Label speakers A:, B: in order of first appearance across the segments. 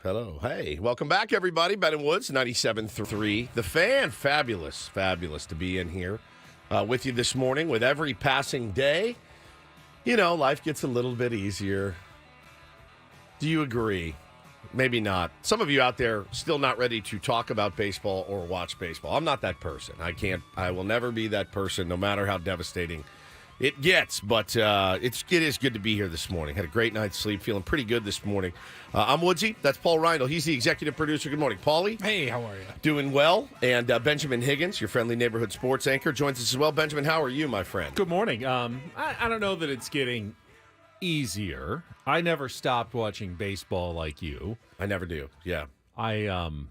A: Hello. Hey, welcome back, everybody. Ben and Woods, 97.3. The Fan, fabulous to be in here with you this morning. With every passing day, life gets a little bit easier. Do you agree? Maybe not. Some of you out there still not ready to talk about baseball or watch baseball. I'm not that person. I will never be that person, no matter how devastating it gets, but it is good to be here this morning. Had a great night's sleep, feeling pretty good this morning. I'm Woodsy. That's Paul Reindl. He's the executive producer. Good morning, Paulie.
B: Hey, how are you?
A: Doing well. And Benjamin Higgins, your friendly neighborhood sports anchor, joins us as well. Benjamin, how are you, my friend?
C: Good morning. I don't know that it's getting easier. I never stopped watching baseball like you.
A: I never do. Yeah.
C: I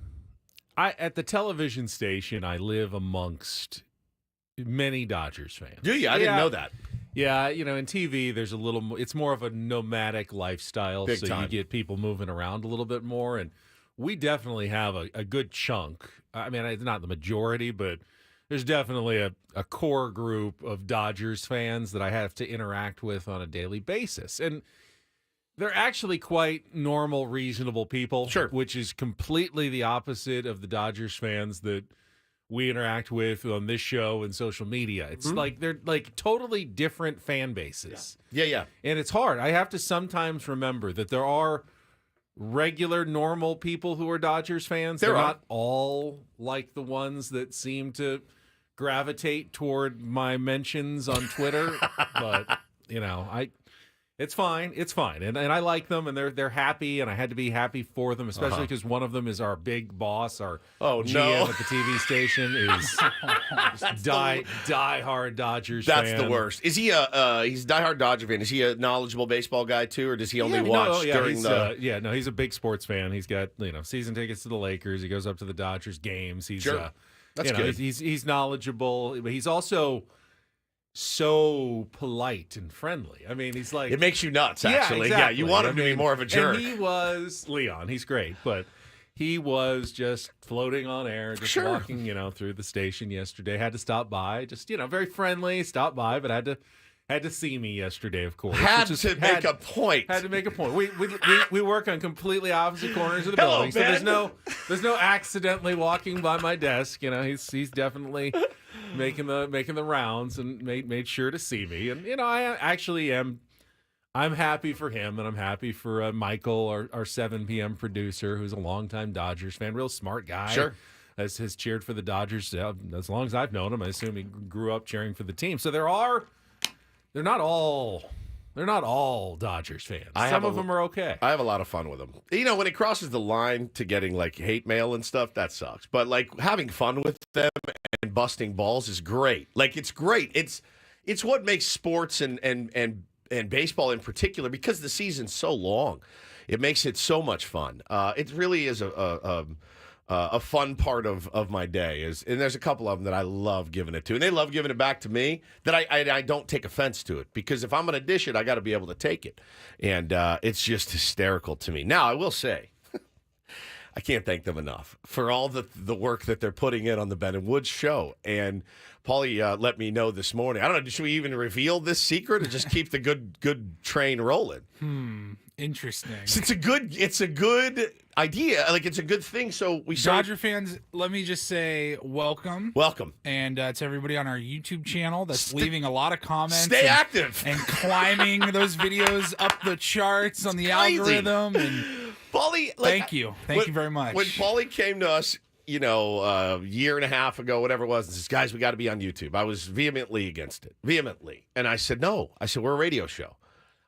C: at the television station, I live amongst many Dodgers fans.
A: Do you? I didn't know that.
C: Yeah, in TV, there's a little. It's more of a nomadic lifestyle,
A: Big
C: so
A: time.
C: you get people moving around a little bit more, and we definitely have a good chunk. I mean, it's not the majority, but there's definitely a core group of Dodgers fans that I have to interact with on a daily basis, and they're actually quite normal, reasonable people.
A: Sure.
C: Which is completely the opposite of the Dodgers fans that we interact with on this show and social media. It's like they're like totally different fan bases.
A: Yeah.
C: And it's hard. I have to sometimes remember that there are regular, normal people who are Dodgers fans. They're not all like the ones that seem to gravitate toward my mentions on Twitter. But, it's fine. It's fine. And I like them, and they're happy, and I had to be happy for them, especially because one of them is our big boss, our GM at the TV station, is die-hard Dodgers fan.
A: That's the worst. Is he he's a diehard Dodger fan? Is he a knowledgeable baseball guy, too, or does he only watch during the...
C: he's a big sports fan. He's got, season tickets to the Lakers. He goes up to the Dodgers games. He's,
A: sure. That's good.
C: He's knowledgeable, but he's also so polite and friendly. I mean, he's like...
A: It makes you nuts, actually.
C: Yeah, exactly.
A: You want him to be more of a jerk.
C: And he was... Leon, he's great, but he was just floating on air, just walking, through the station yesterday. Had to stop by, just, very friendly, stop by, but had to see me yesterday, of course.
A: Had to make a point.
C: We work on completely opposite corners of the building, so there's no accidentally walking by my desk. He's definitely making the rounds and made sure to see me. And I actually am. I'm happy for him, and I'm happy for Michael, our 7 p.m. producer, who's a longtime Dodgers fan, real smart guy.
A: Sure.
C: Has cheered for the Dodgers as long as I've known him. I assume he grew up cheering for the team. So they're not all Dodgers fans. Some of them are okay.
A: I have a lot of fun with them. When it crosses the line to getting like hate mail and stuff, that sucks. But like having fun with them and busting balls is great. Like it's great. It's what makes sports and baseball in particular, because the season's so long, it makes it so much fun. It really is a fun part of my day, and there's a couple of them that I love giving it to, and they love giving it back to me. That I don't take offense to it, because if I'm going to dish it, I got to be able to take it, and it's just hysterical to me. Now I will say, I can't thank them enough for all the work that they're putting in on the Ben and Woods show. And Paulie let me know this morning. I don't know. Should we even reveal this secret or just keep the good train rolling?
B: Interesting.
A: So it's a good idea. Like, it's a good thing. So we started...
B: Dodger fans, let me just say welcome.
A: Welcome.
B: And to everybody on our YouTube channel that's leaving a lot of comments.
A: Stay active.
B: And climbing those videos up the charts on the algorithm. And
A: Paulie,
B: thank you. Thank you very much.
A: When Paulie came to us, a year and a half ago, whatever it was, and says, guys, we got to be on YouTube. I was vehemently against it. Vehemently. And I said, no. I said, we're a radio show.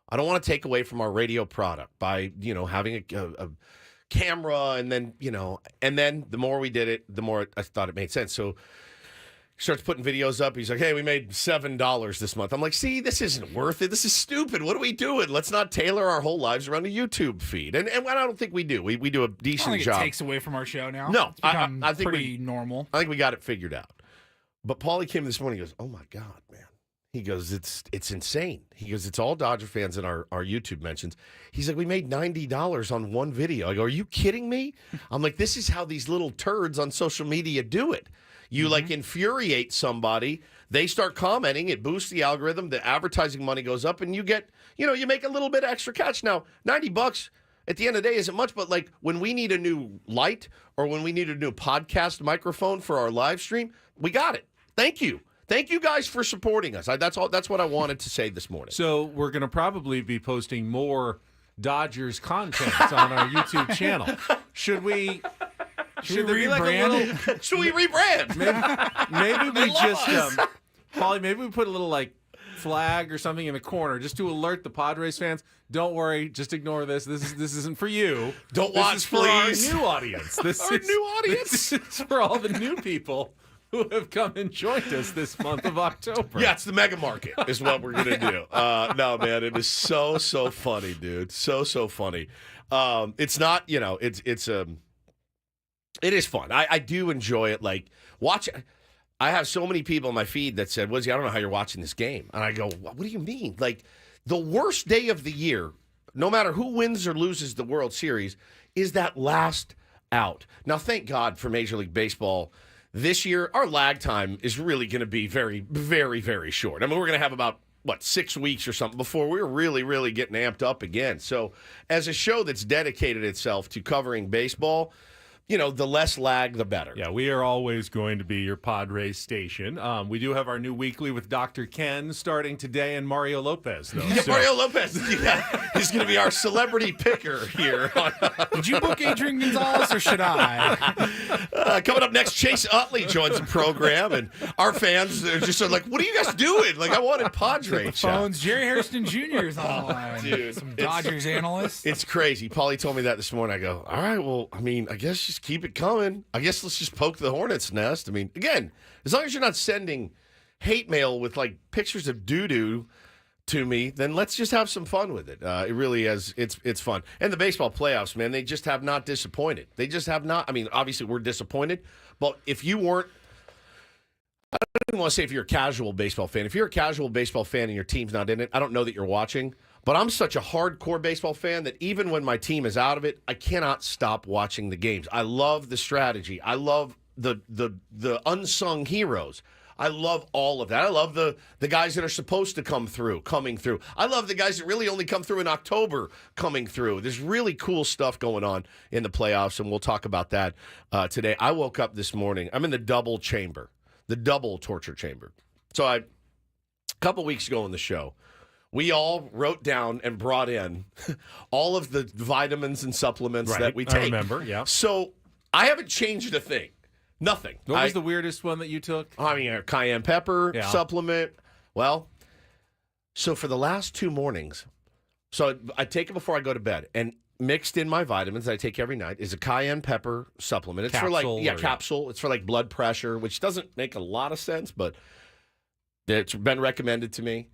A: I don't want to take away from our radio product by, having a camera, and then, the more we did it, the more I thought it made sense. So he starts putting videos up. He's like, hey, we made $7 this month. I'm like, see, this isn't worth it. This is stupid. What are we doing? Let's not tailor our whole lives around a YouTube feed. And I don't think we do. We do a decent
B: I think
A: job.
B: It takes away from our show now.
A: No,
B: it's become
A: I think
B: pretty normal.
A: I think we got it figured out. But Paulie came this morning. He goes, oh my God, man. He goes, it's insane. He goes, it's all Dodger fans in our YouTube mentions. He's like, we made $90 on one video. I go, are you kidding me? I'm like, this is how these little turds on social media do it. You like infuriate somebody. They start commenting. It boosts the algorithm. The advertising money goes up, and you get, you make a little bit extra catch. Now, $90 at the end of the day isn't much, but like when we need a new light or when we need a new podcast microphone for our live stream, we got it. Thank you. Thank you guys for supporting us. That's what I wanted to say this morning.
C: So we're going to probably be posting more Dodgers content on our YouTube channel. Should we
B: rebrand?
A: Should we rebrand?
C: Maybe we just, Paulie, maybe we put a little like flag or something in the corner just to alert the Padres fans. Don't worry, just ignore this. This isn't for you.
A: Don't
C: this
A: watch,
C: is for
A: please.
C: our new audience. This
A: Our new audience?
C: This is for all the new people who have come and joined us this month of October.
A: Yeah, it's the mega market is what we're going to do. No, man, it is so funny, dude. So funny. It's not, it is fun. I do enjoy it. Like, watch. I have so many people on my feed that said, Wizzy, I don't know how you're watching this game. And I go, what do you mean? Like, the worst day of the year, no matter who wins or loses the World Series, is that last out. Now, thank God for Major League Baseball. This year, our lag time is really going to be very, very, very short. I mean, we're going to have about, 6 weeks or something before we're really, really getting amped up again. So as a show that's dedicated itself to covering baseball, the less lag, the better.
C: Yeah, we are always going to be your Padres station. We do have our new weekly with Dr. Ken starting today and Mario Lopez, though.
A: Yeah, Mario Lopez. Yeah, he's going to be our celebrity picker here.
B: Did you book Adrian Gonzalez or should I?
A: Coming up next, Chase Utley joins the program, and our fans are just like, what are you guys doing? Like, I wanted Padre.
B: Phones. Jerry Hairston Jr. is on the line.
A: Dude,
B: some Dodgers analyst.
A: It's crazy. Paulie told me that this morning. I go, all right, well, I mean, I guess just keep it coming. I guess let's just poke the hornet's nest. I mean, again, as long as you're not sending hate mail with like pictures of doo-doo to me, then let's just have some fun with it. It really is. It's fun. And the baseball playoffs, man, they just have not disappointed. They just have not. I mean, obviously we're disappointed, but if you weren't, I don't even want to say if you're a casual baseball fan. If you're a casual baseball fan and your team's not in it, I don't know that you're watching. But I'm such a hardcore baseball fan that even when my team is out of it, I cannot stop watching the games. I love the strategy. I love the unsung heroes. I love all of that. I love the guys that are supposed to coming through. I love the guys that really only come through in October coming through. There's really cool stuff going on in the playoffs, and we'll talk about that today. I woke up this morning. I'm in the double torture chamber. So a couple weeks ago on the show, we all wrote down and brought in all of the vitamins and supplements that we take.
C: I remember, yeah.
A: So I haven't changed a thing. Nothing.
C: What was the weirdest one that you took?
A: I mean, a cayenne pepper supplement. Well, so for the last 2 mornings, so I take it before I go to bed, and mixed in my vitamins that I take every night is a cayenne pepper supplement. It's
C: capsule,
A: capsule. It's for like blood pressure, which doesn't make a lot of sense, but it's been recommended to me.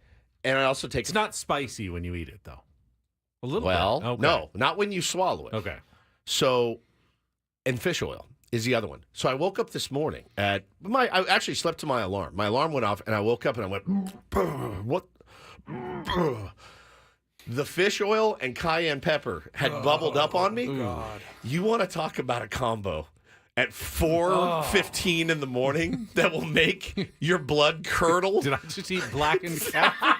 A: And I also take...
C: It's not spicy when you eat it, though. A little bit. Okay.
A: No, not when you swallow it.
C: Okay.
A: So, and fish oil is the other one. So I woke up this morning I actually slept to my alarm. My alarm went off, and I woke up and I went, what? The fish oil and cayenne pepper had bubbled up on me.
B: God.
A: You want to talk about a combo at 4:15 in the morning that will make your blood curdle?
C: Did I just eat blackened catfish?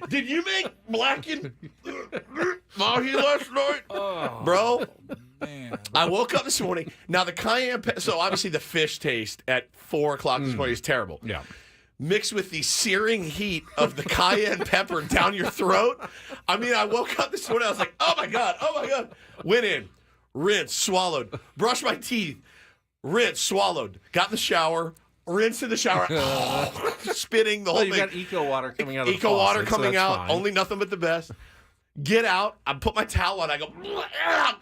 A: Did you make blackened mahi last night? Bro,
B: Man.
A: I woke up this morning. Now, the cayenne pepper, so obviously the fish taste at 4 o'clock this morning is terrible.
C: Yeah.
A: Mixed with the searing heat of the cayenne pepper down your throat. I mean, I woke up this morning, I was like, oh my God. Went in, rinsed, swallowed, brushed my teeth, rinsed, swallowed, got in the shower, rinsed in the shower, spitting the whole thing.
C: You got eco water coming out of the
A: Eco water
C: faucet,
A: coming
C: so that's
A: out,
C: fine.
A: only nothing but the best. Get out, I put my towel on, I go,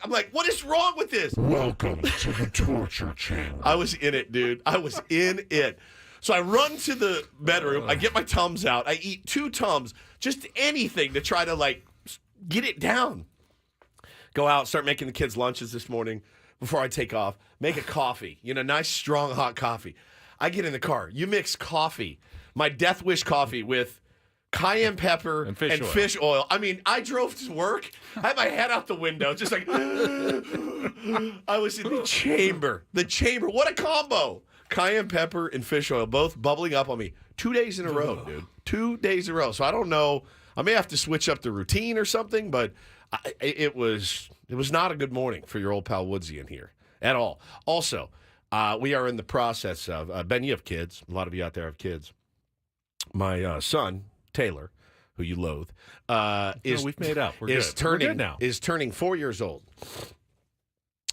A: I'm like, what is wrong with this?
D: Welcome to the torture chamber.
A: I was in it, dude. I was in it. So I run to the bedroom. I get my Tums out. I eat 2 Tums, just anything to try to, like, get it down. Go out, start making the kids' lunches this morning before I take off. Make a coffee, nice, strong, hot coffee. I get in the car. You mix coffee, my Death Wish coffee, with cayenne pepper and fish oil. I mean, I drove to work. I had my head out the window, just like, I was in the chamber. The chamber. What a combo. Cayenne pepper and fish oil, both bubbling up on me 2 days in a row, dude. 2 days in a row. So I don't know. I may have to switch up the routine or something, but it was not a good morning for your old pal Woodsy in here at all. Also, we are in the process of Ben. You have kids. A lot of you out there have kids. My son Taylor, who you loathe,
C: we've made up. We're
A: is
C: good.
A: turning
C: We're good now.
A: is turning 4 years old.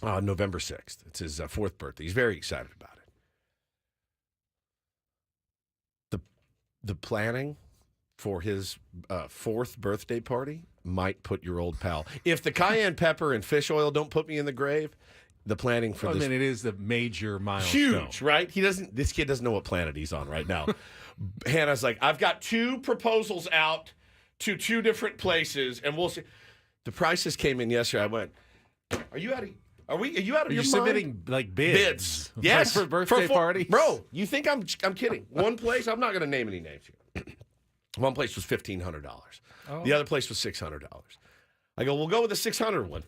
A: November 6th. It's his 4th birthday. He's very excited about it. The planning for his 4th birthday party might put your old pal. If the cayenne pepper and fish oil don't put me in the grave, the planning for this.
C: I mean, it is a major milestone.
A: Huge, right? This kid doesn't know what planet he's on right now. Hannah's like, I've got 2 proposals out to 2 different places, and we'll see. The prices came in yesterday. I went, Are you out of your mind?
C: Submitting like bids?
A: Yes,
C: for birthday parties,
A: bro. You think I'm kidding? One place, I'm not going to name any names here. One place was $1,500.
B: Oh.
A: The other place was $600. I go, we'll go with the $600 one.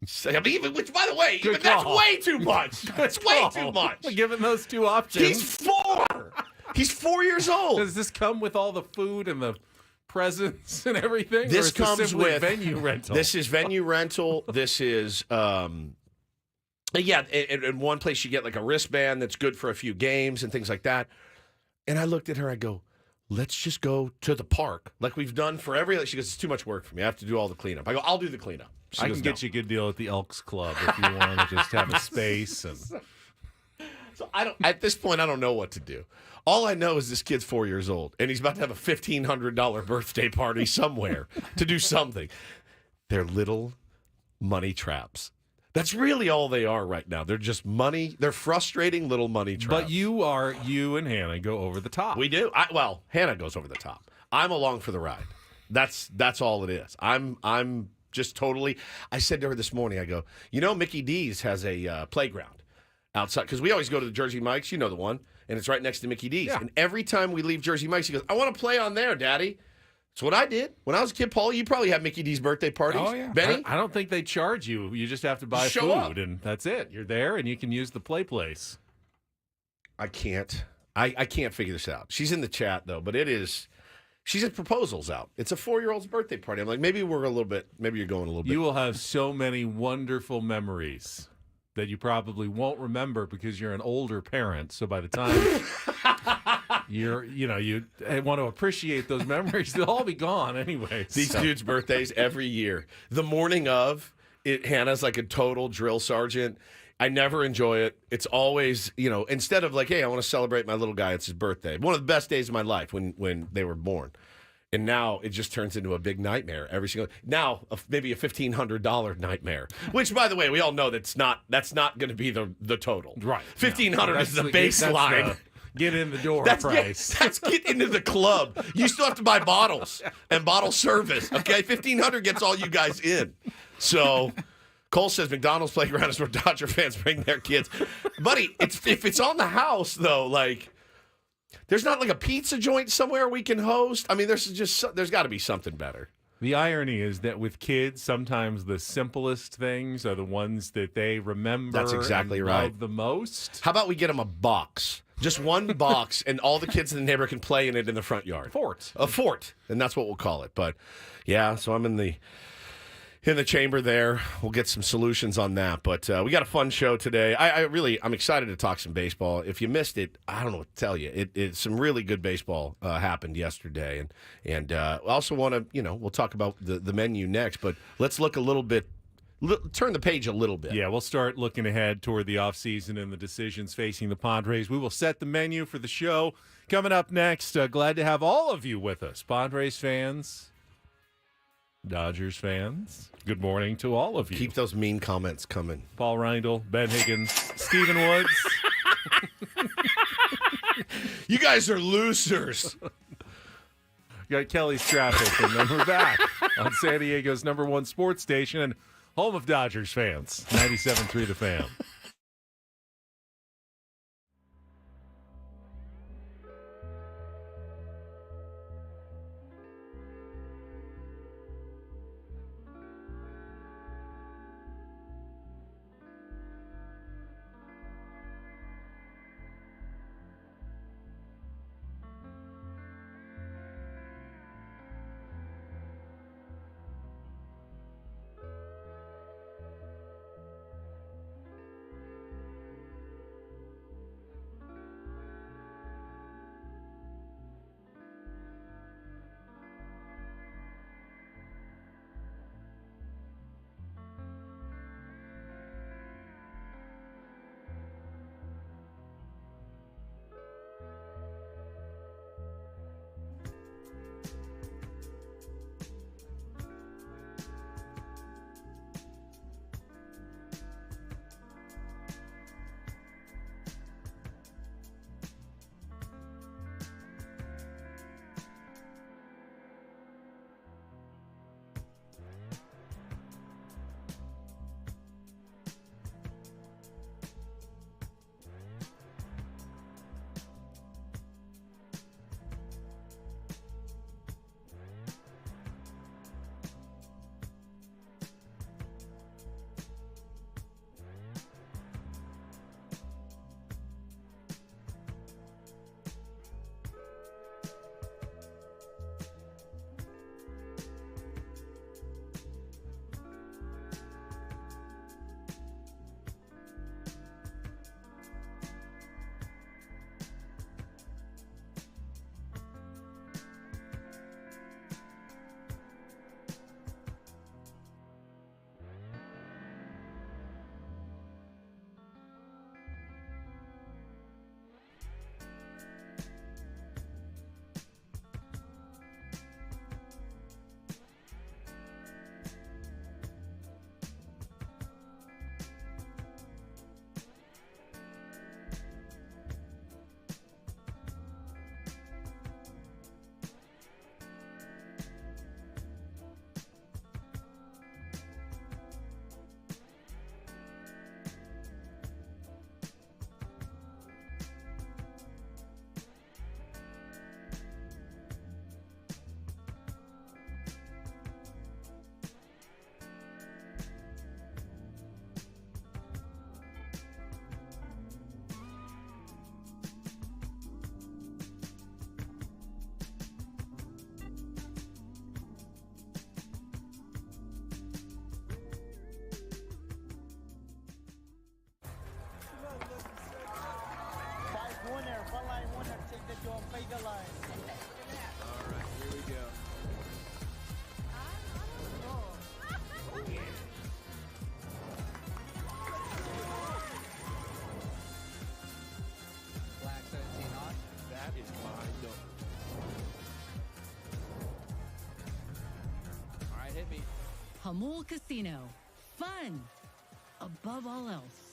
A: Which, by the way,
C: Good
A: that's
C: call.
A: way too much. That's way too much.
C: Given those 2 options,
A: He's 4. He's 4 years old.
C: Does this come with all the food and the presents and everything?
A: This
C: or is
A: comes
C: simply
A: with
C: venue rental.
A: This is venue rental. This is in one place you get like a wristband that's good for a few games and things like that. And I looked at her, I go, let's just go to the park like we've done for every. She goes, it's too much work for me. I have to do all the cleanup. I go, I'll do the cleanup. She
C: I
A: goes,
C: can get
A: no.
C: you a good deal at the Elks Club if you want to just have a space. And
A: So at this point, I don't know what to do. All I know is this kid's 4 years old, and he's about to have a $1,500 birthday party somewhere to do something. They're little money traps. That's really all they are right now. They're just money. They're frustrating little money traps.
C: But you and Hannah go over the top.
A: We do. Hannah goes over the top. I'm along for the ride. That's all it is. I'm just totally. I said to her this morning, I go, Mickey D's has a playground outside because we always go to the Jersey Mike's. You know the one, and it's right next to Mickey D's.
C: Yeah.
A: And every time we leave Jersey Mike's, he goes, I want to play on there, Daddy. That's what I did when I was a kid. Paul, you probably had Mickey D's birthday parties.
B: Oh, yeah.
A: Benny.
C: I don't think they charge you. You just have to buy
A: Show
C: food,
A: up.
C: and that's it. You're there, and you can use the play place.
A: I can't. I can't figure this out. She's in the chat though, but it is. She's at proposals out. It's a 4-year-old's birthday party. I'm like, maybe you're going a little bit.
C: You will have so many wonderful memories that you probably won't remember because you're an older parent. So by the time you want to appreciate those memories, they'll all be gone anyway.
A: These dudes' birthdays every year. The morning of it, Hannah's like a total drill sergeant. I never enjoy it. It's always, instead of like, hey, I want to celebrate my little guy. It's his birthday. One of the best days of my life when they were born. And now it just turns into a big nightmare every single. Now maybe a $1,500 nightmare, which by the way we all know that's not going to be the total.
C: Right,
A: $1,500 is the baseline.
C: That's the get in the door price.
A: That's get into the club. You still have to buy bottles and bottle service. Okay, $1,500 gets all you guys in. So. Cole says McDonald's playground is where Dodger fans bring their kids. Buddy, if it's on the house, though, like, there's not like a pizza joint somewhere we can host. I mean, there's got to be something better.
C: The irony is that with kids, sometimes the simplest things are the ones that they remember.
A: That's exactly
C: and
A: right.
C: love the most.
A: How about we get them a box? Just one box, and all the kids in the neighborhood can play in it in the front yard.
C: A fort.
A: And that's what we'll call it. But, yeah, so I'm in the chamber there. We'll get some solutions on that. But we got a fun show today. I'm excited to talk some baseball. If you missed it, I don't know what to tell you. It's some really good baseball happened yesterday. And I also want to, we'll talk about the menu next. But let's look a little bit, turn the page a little bit.
C: Yeah, we'll start looking ahead toward the offseason and the decisions facing the Padres. We will set the menu for the show. Coming up next, glad to have all of you with us. Padres fans, Dodgers fans, good morning to all of you.
A: Keep those mean comments coming.
C: Paul Reindl, Ben Higgins, Stephen Woods.
A: You guys are losers.
C: Got Kelly's traffic, and then we're back on San Diego's #1 sports station and home of Dodgers fans, 97.3 The Fan.
E: All right, here we go. Flag 17 on. That is fine. No. All right, hit me.
F: Hamul Casino. Fun above all else.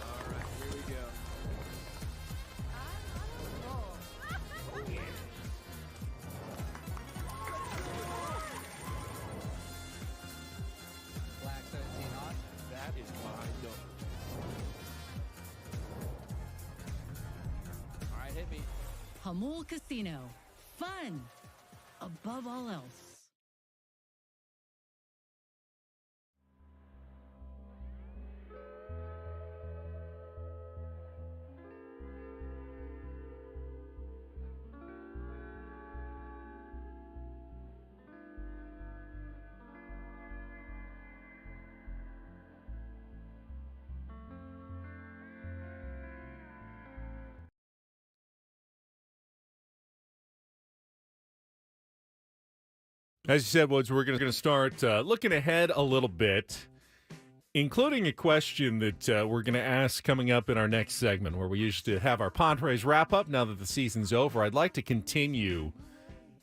E: All right, here we go. Flag 17 on. That is fine. No. All right, hit me.
F: Hamul Casino. Fun above all else.
C: As you said, Woods, we're going to start looking ahead a little bit, including a question that we're going to ask coming up in our next segment, where we used to have our Padres wrap-up. Now that the season's over, I'd like to continue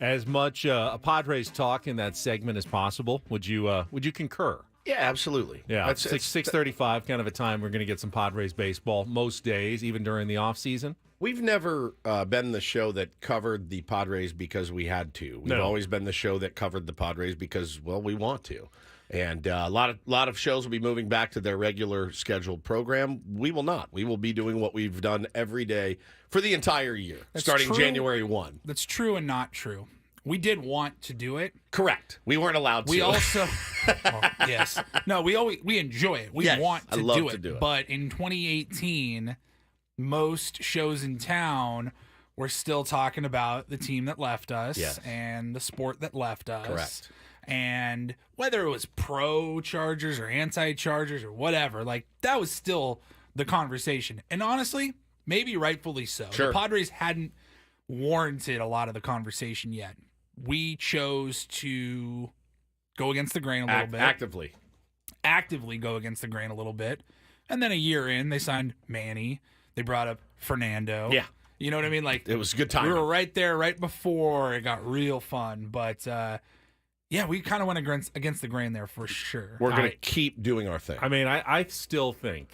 C: as much Padres talk in that segment as possible. Would you concur?
A: Yeah, absolutely.
C: Yeah,
A: It's
C: 6:35, kind of a time we're going to get some Padres baseball most days, even during the off season.
A: We've never been the show that covered the Padres because we had to. We've always been the show that covered the Padres because, well, we want to. And a lot of shows will be moving back to their regular scheduled program. We will not. We will be doing what we've done every day for the entire year, starting January 1.
B: That's true and not true. We did want to do it.
A: Correct. We weren't allowed to.
B: We also, yes. No, we enjoy it. We want to do it. But in 2018, most shows in town were still talking about the team that left us and the sport that left us.
A: Correct.
B: And whether it was pro Chargers or anti Chargers or whatever, like that was still the conversation. And honestly, maybe rightfully so.
A: Sure.
B: The Padres hadn't warranted a lot of the conversation yet. We chose to go against the grain a little bit. Actively go against the grain a little bit. And then a year in, they signed Manny. They brought up Fernando.
A: Yeah.
B: You know what I mean? Like
A: it was a good time.
B: We were right there right before it got real fun. But, we kind of went against the grain there for sure.
A: We're going to keep doing our thing.
C: I mean, I still think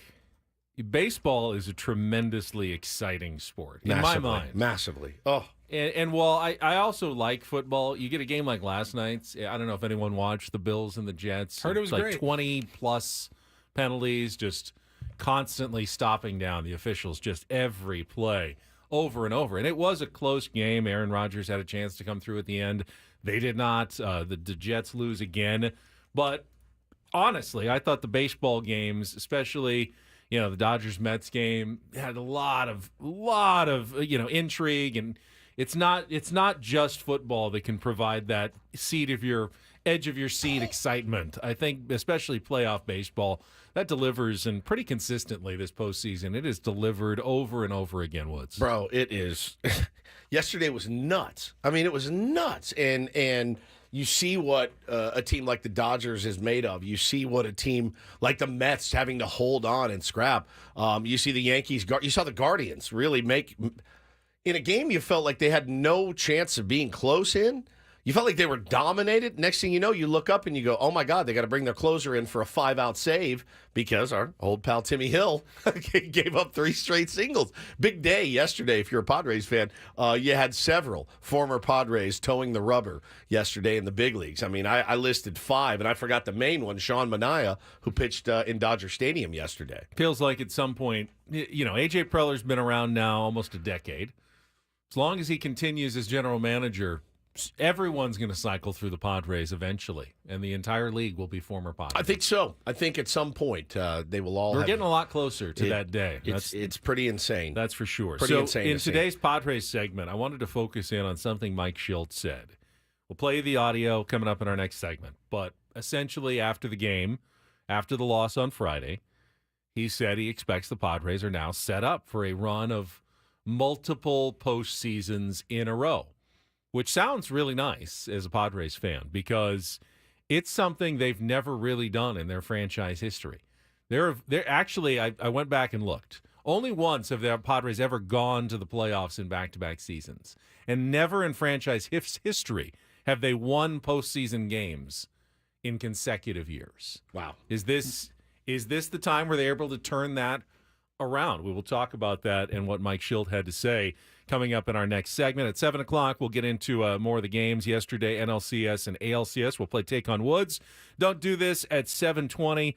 C: baseball is a tremendously exciting sport in my mind.
A: Massively. Oh.
C: And while I also like football, you get a game like last night's. I don't know if anyone watched the Bills and the Jets.
B: Heard it was
C: like
B: great.
C: 20-plus penalties, just constantly stopping down the officials, just every play over and over. And it was a close game. Aaron Rodgers had a chance to come through at the end. They did not. The Jets lose again. But honestly, I thought the baseball games, especially the Dodgers-Mets game, had a lot of intrigue, and it's not just football that can provide that edge of your seat excitement. I think especially playoff baseball that delivers, and pretty consistently this postseason it is delivered over and over again. Woods,
A: bro, it is. Yesterday was nuts. I mean, it was nuts, and you see what a team like the Dodgers is made of. You see what a team like the Mets having to hold on and scrap. You see the Yankees. You saw the Guardians really make. In a game you felt like they had no chance of being close in. You felt like they were dominated. Next thing you know, you look up and you go, oh, my God, they got to bring their closer in for a 5-out save because our old pal Timmy Hill gave up 3 straight singles. Big day yesterday if you're a Padres fan. You had several former Padres towing the rubber yesterday in the big leagues. I mean, I listed 5, and I forgot the main one, Sean Manaea, who pitched in Dodger Stadium yesterday.
C: Feels like at some point, A.J. Preller's been around now almost a decade. As long as he continues as general manager, everyone's going to cycle through the Padres eventually, and the entire league will be former Padres.
A: I think so. I think at some point they will all.
C: We're getting a lot closer to that day.
A: It's pretty insane.
C: That's for sure.
A: Pretty insane.
C: In today's Padres segment, I wanted to focus in on something Mike Shildt said. We'll play the audio coming up in our next segment, but essentially after the game, after the loss on Friday, he said he expects the Padres are now set up for a run of multiple postseasons in a row, which sounds really nice as a Padres fan because it's something they've never really done in their franchise history. They're actually, I went back and looked. Only once have the Padres ever gone to the playoffs in back-to-back seasons, and never in franchise history have they won postseason games in consecutive years.
A: Wow.
C: Is this the time where they're able to turn that around? We will talk about that and what Mike Shildt had to say coming up in our next segment. At 7 o'clock, we'll get into more of the games yesterday, NLCS and ALCS. We'll play Take on Woods. Don't do this at 7:20.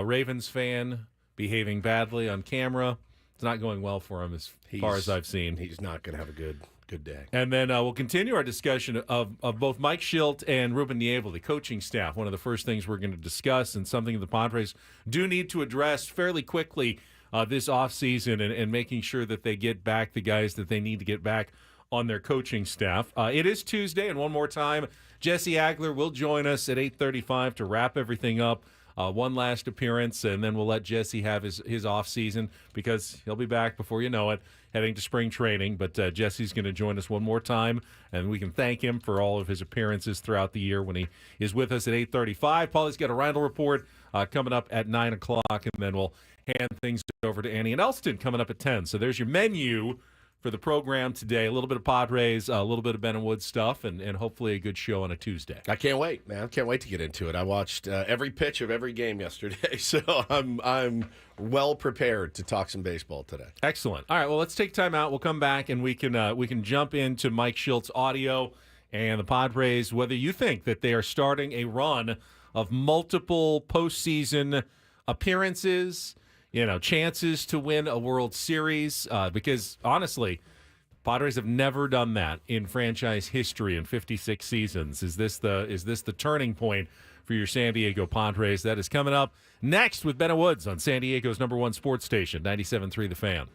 C: Ravens fan behaving badly on camera. It's not going well for him as far as I've seen.
A: He's not going to have a good day.
C: And then we'll continue our discussion of both Mike Shildt and Ruben Niebla, the coaching staff. One of the first things we're going to discuss, and something the Padres do need to address fairly quickly this offseason, and making sure that they get back the guys that they need to get back on their coaching staff. It is Tuesday, and one more time, Jesse Agler will join us at 8:35 to wrap everything up. One last appearance, and then we'll let Jesse have his offseason because he'll be back before you know it, heading to spring training. But Jesse's going to join us one more time, and we can thank him for all of his appearances throughout the year when he is with us at 8:35. Paulie's got a Reindl Report coming up at 9 o'clock, and then we'll hand things over to Annie and Elston coming up at 10. So there's your menu for the program today. A little bit of Padres, a little bit of Ben and Woods stuff, and hopefully a good show on a Tuesday.
A: I can't wait, man. I can't wait to get into it. I watched every pitch of every game yesterday, so I'm well prepared to talk some baseball today.
C: Excellent. All right, well, let's take time out. We'll come back, and we can jump into Mike Shildt's audio and the Padres, whether you think that they are starting a run of multiple postseason appearances, chances to win a World Series, because honestly, Padres have never done that in franchise history in 56 seasons. Is this the turning point for your San Diego Padres? That is coming up next with Ben and Woods on San Diego's #1 sports station, 97.3 The Fan.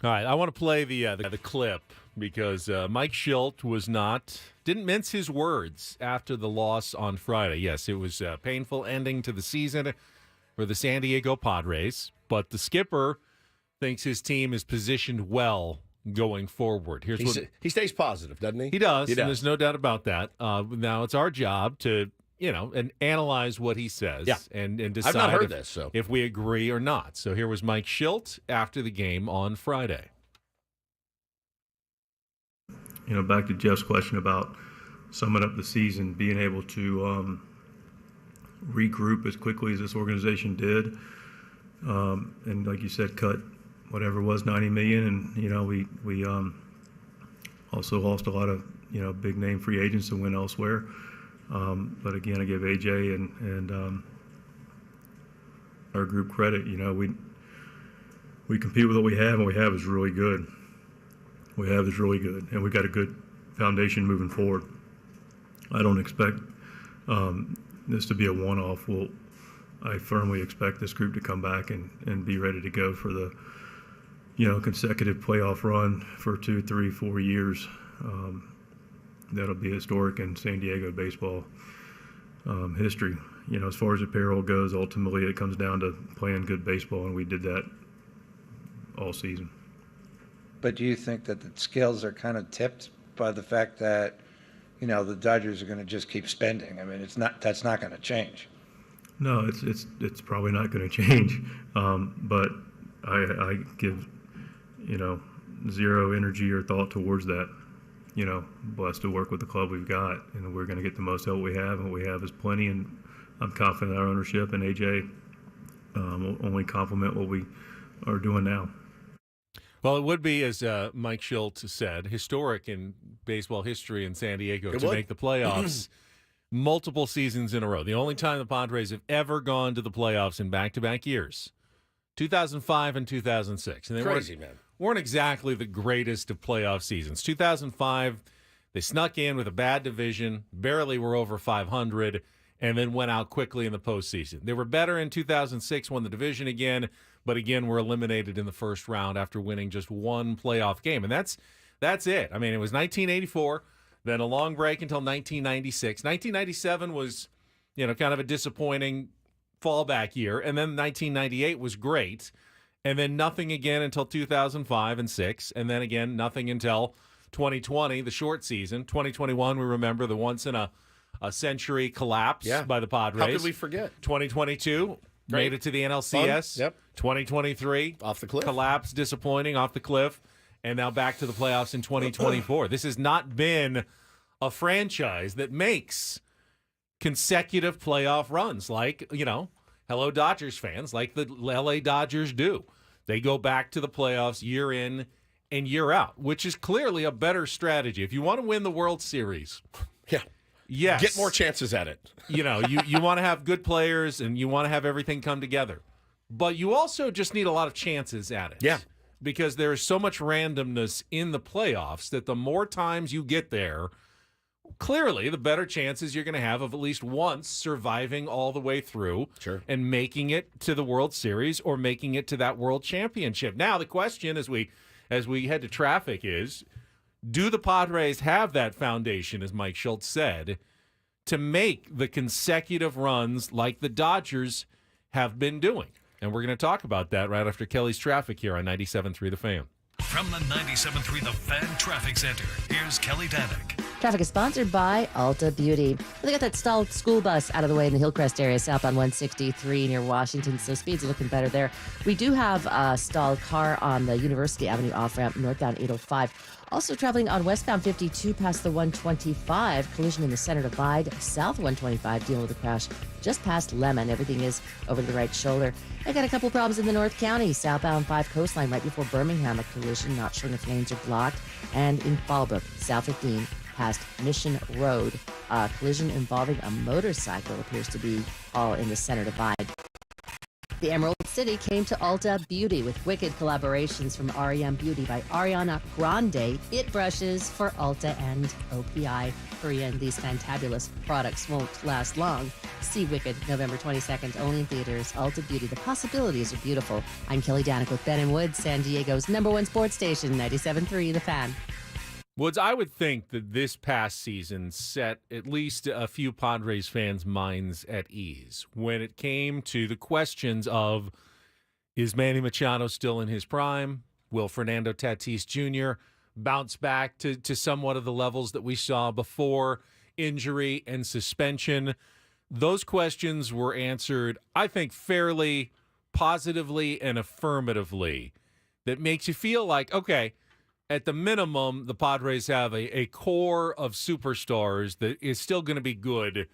C: All right, I want to play the clip because Mike Shildt didn't mince his words after the loss on Friday. Yes, it was a painful ending to the season for the San Diego Padres, but the skipper thinks his team is positioned well going forward.
A: He stays positive, doesn't he?
C: He does. And there's no doubt about that. Now it's our job to and analyze what he says and decide
A: I've not heard this, so.
C: if we agree or not. So here was Mike Shildt after the game on Friday.
G: Back to Jeff's question about summing up the season, being able to regroup as quickly as this organization did, and like you said, cut whatever it was, $90 million, and we also lost a lot of big name free agents that went elsewhere. But again, I give AJ and our group credit. We compete with what we have, and what we have is really good. And we got a good foundation moving forward. I don't expect this to be a one-off. I firmly expect this group to come back and be ready to go for the consecutive playoff run for 2, 3, 4 years. That'll be historic in San Diego baseball history. As far as the payroll goes, ultimately it comes down to playing good baseball, and we did that all season.
H: But do you think that the scales are kind of tipped by the fact that, the Dodgers are going to just keep spending? I mean, that's not going to change.
G: No, it's probably not going to change. But I give, zero energy or thought towards that. Blessed to work with the club we've got, and we're going to get the most help we have, and what we have is plenty, and I'm confident in our ownership, and AJ will only compliment what we are doing now.
C: Well, it would be, as Mike Shildt said, historic in baseball history in San Diego to make the playoffs multiple seasons in a row. The only time the Padres have ever gone to the playoffs in back-to-back years, 2005 and 2006. And they weren't exactly the greatest of playoff seasons. 2005, they snuck in with a bad division, barely were over 500, and then went out quickly in the postseason. They were better in 2006, won the division again, but again were eliminated in the first round after winning just one playoff game. And that's it. I mean, it was 1984, then a long break until 1996. 1997 was, kind of a disappointing fallback year, and then 1998 was great. And then nothing again until 2005 and 6, and then again nothing until 2020, the short season. 2021, we remember the once-in-a-century collapse by the Padres.
A: How could we forget?
C: 2022, made it to the NLCS.
A: Fun. Yep.
C: 2023,
A: off the cliff.
C: Collapse, disappointing, off the cliff, and now back to the playoffs in 2024. This has not been a franchise that makes consecutive playoff runs like, hello Dodgers fans, like the LA Dodgers do. They go back to the playoffs year in and year out, which is clearly a better strategy. If you want to win the World Series, yes,
A: get more chances at it.
C: You want to have good players and you want to have everything come together. But you also just need a lot of chances at it.
A: Yeah.
C: Because there is so much randomness in the playoffs that the more times you get there, clearly the better chances you're going to have of at least once surviving all the way through and making it to the World Series or making it to that World Championship. Now, the question as we head to traffic is, do the Padres have that foundation, as Mike Shildt said, to make the consecutive runs like the Dodgers have been doing? And we're going to talk about that right after Kelly's traffic here on 97.3 The Fan.
I: From the 97.3 The Fan Traffic Center, here's Kelly Danick.
J: Traffic is sponsored by Alta Beauty. They got that stalled school bus out of the way in the Hillcrest area, southbound 163 near Washington, so speeds are looking better there. We do have a stalled car on the University Avenue off-ramp, northbound 805. Also traveling on westbound 52 past the 125. Collision in the center divide, south 125, dealing with a crash just past Lemon. Everything is over the right shoulder. I got a couple problems in the North County, southbound 5 coastline right before Birmingham. A collision, not sure if lanes are blocked. And in Fallbrook, south 15 past Mission Road. Collision involving a motorcycle appears to be all in the center divide. The Emerald City came to Ulta Beauty with wicked collaborations from REM Beauty by Ariana Grande, It Brushes for Ulta and OPI. Hurry in, these fantabulous products won't last long. See Wicked November 22nd, only in theaters. Ulta Beauty, the possibilities are beautiful. I'm Kelly Danik with Ben and Woods, San Diego's #1 sports station, 97.3 The Fan.
C: Woods, I would think that this past season set at least a few Padres fans' minds at ease when it came to the questions of, is Manny Machado still in his prime? Will Fernando Tatis Jr. bounce back to somewhat of the levels that we saw before injury and suspension? Those questions were answered, I think, fairly positively and affirmatively. That makes you feel like, okay, at the minimum, the Padres have a core of superstars that is still going to be good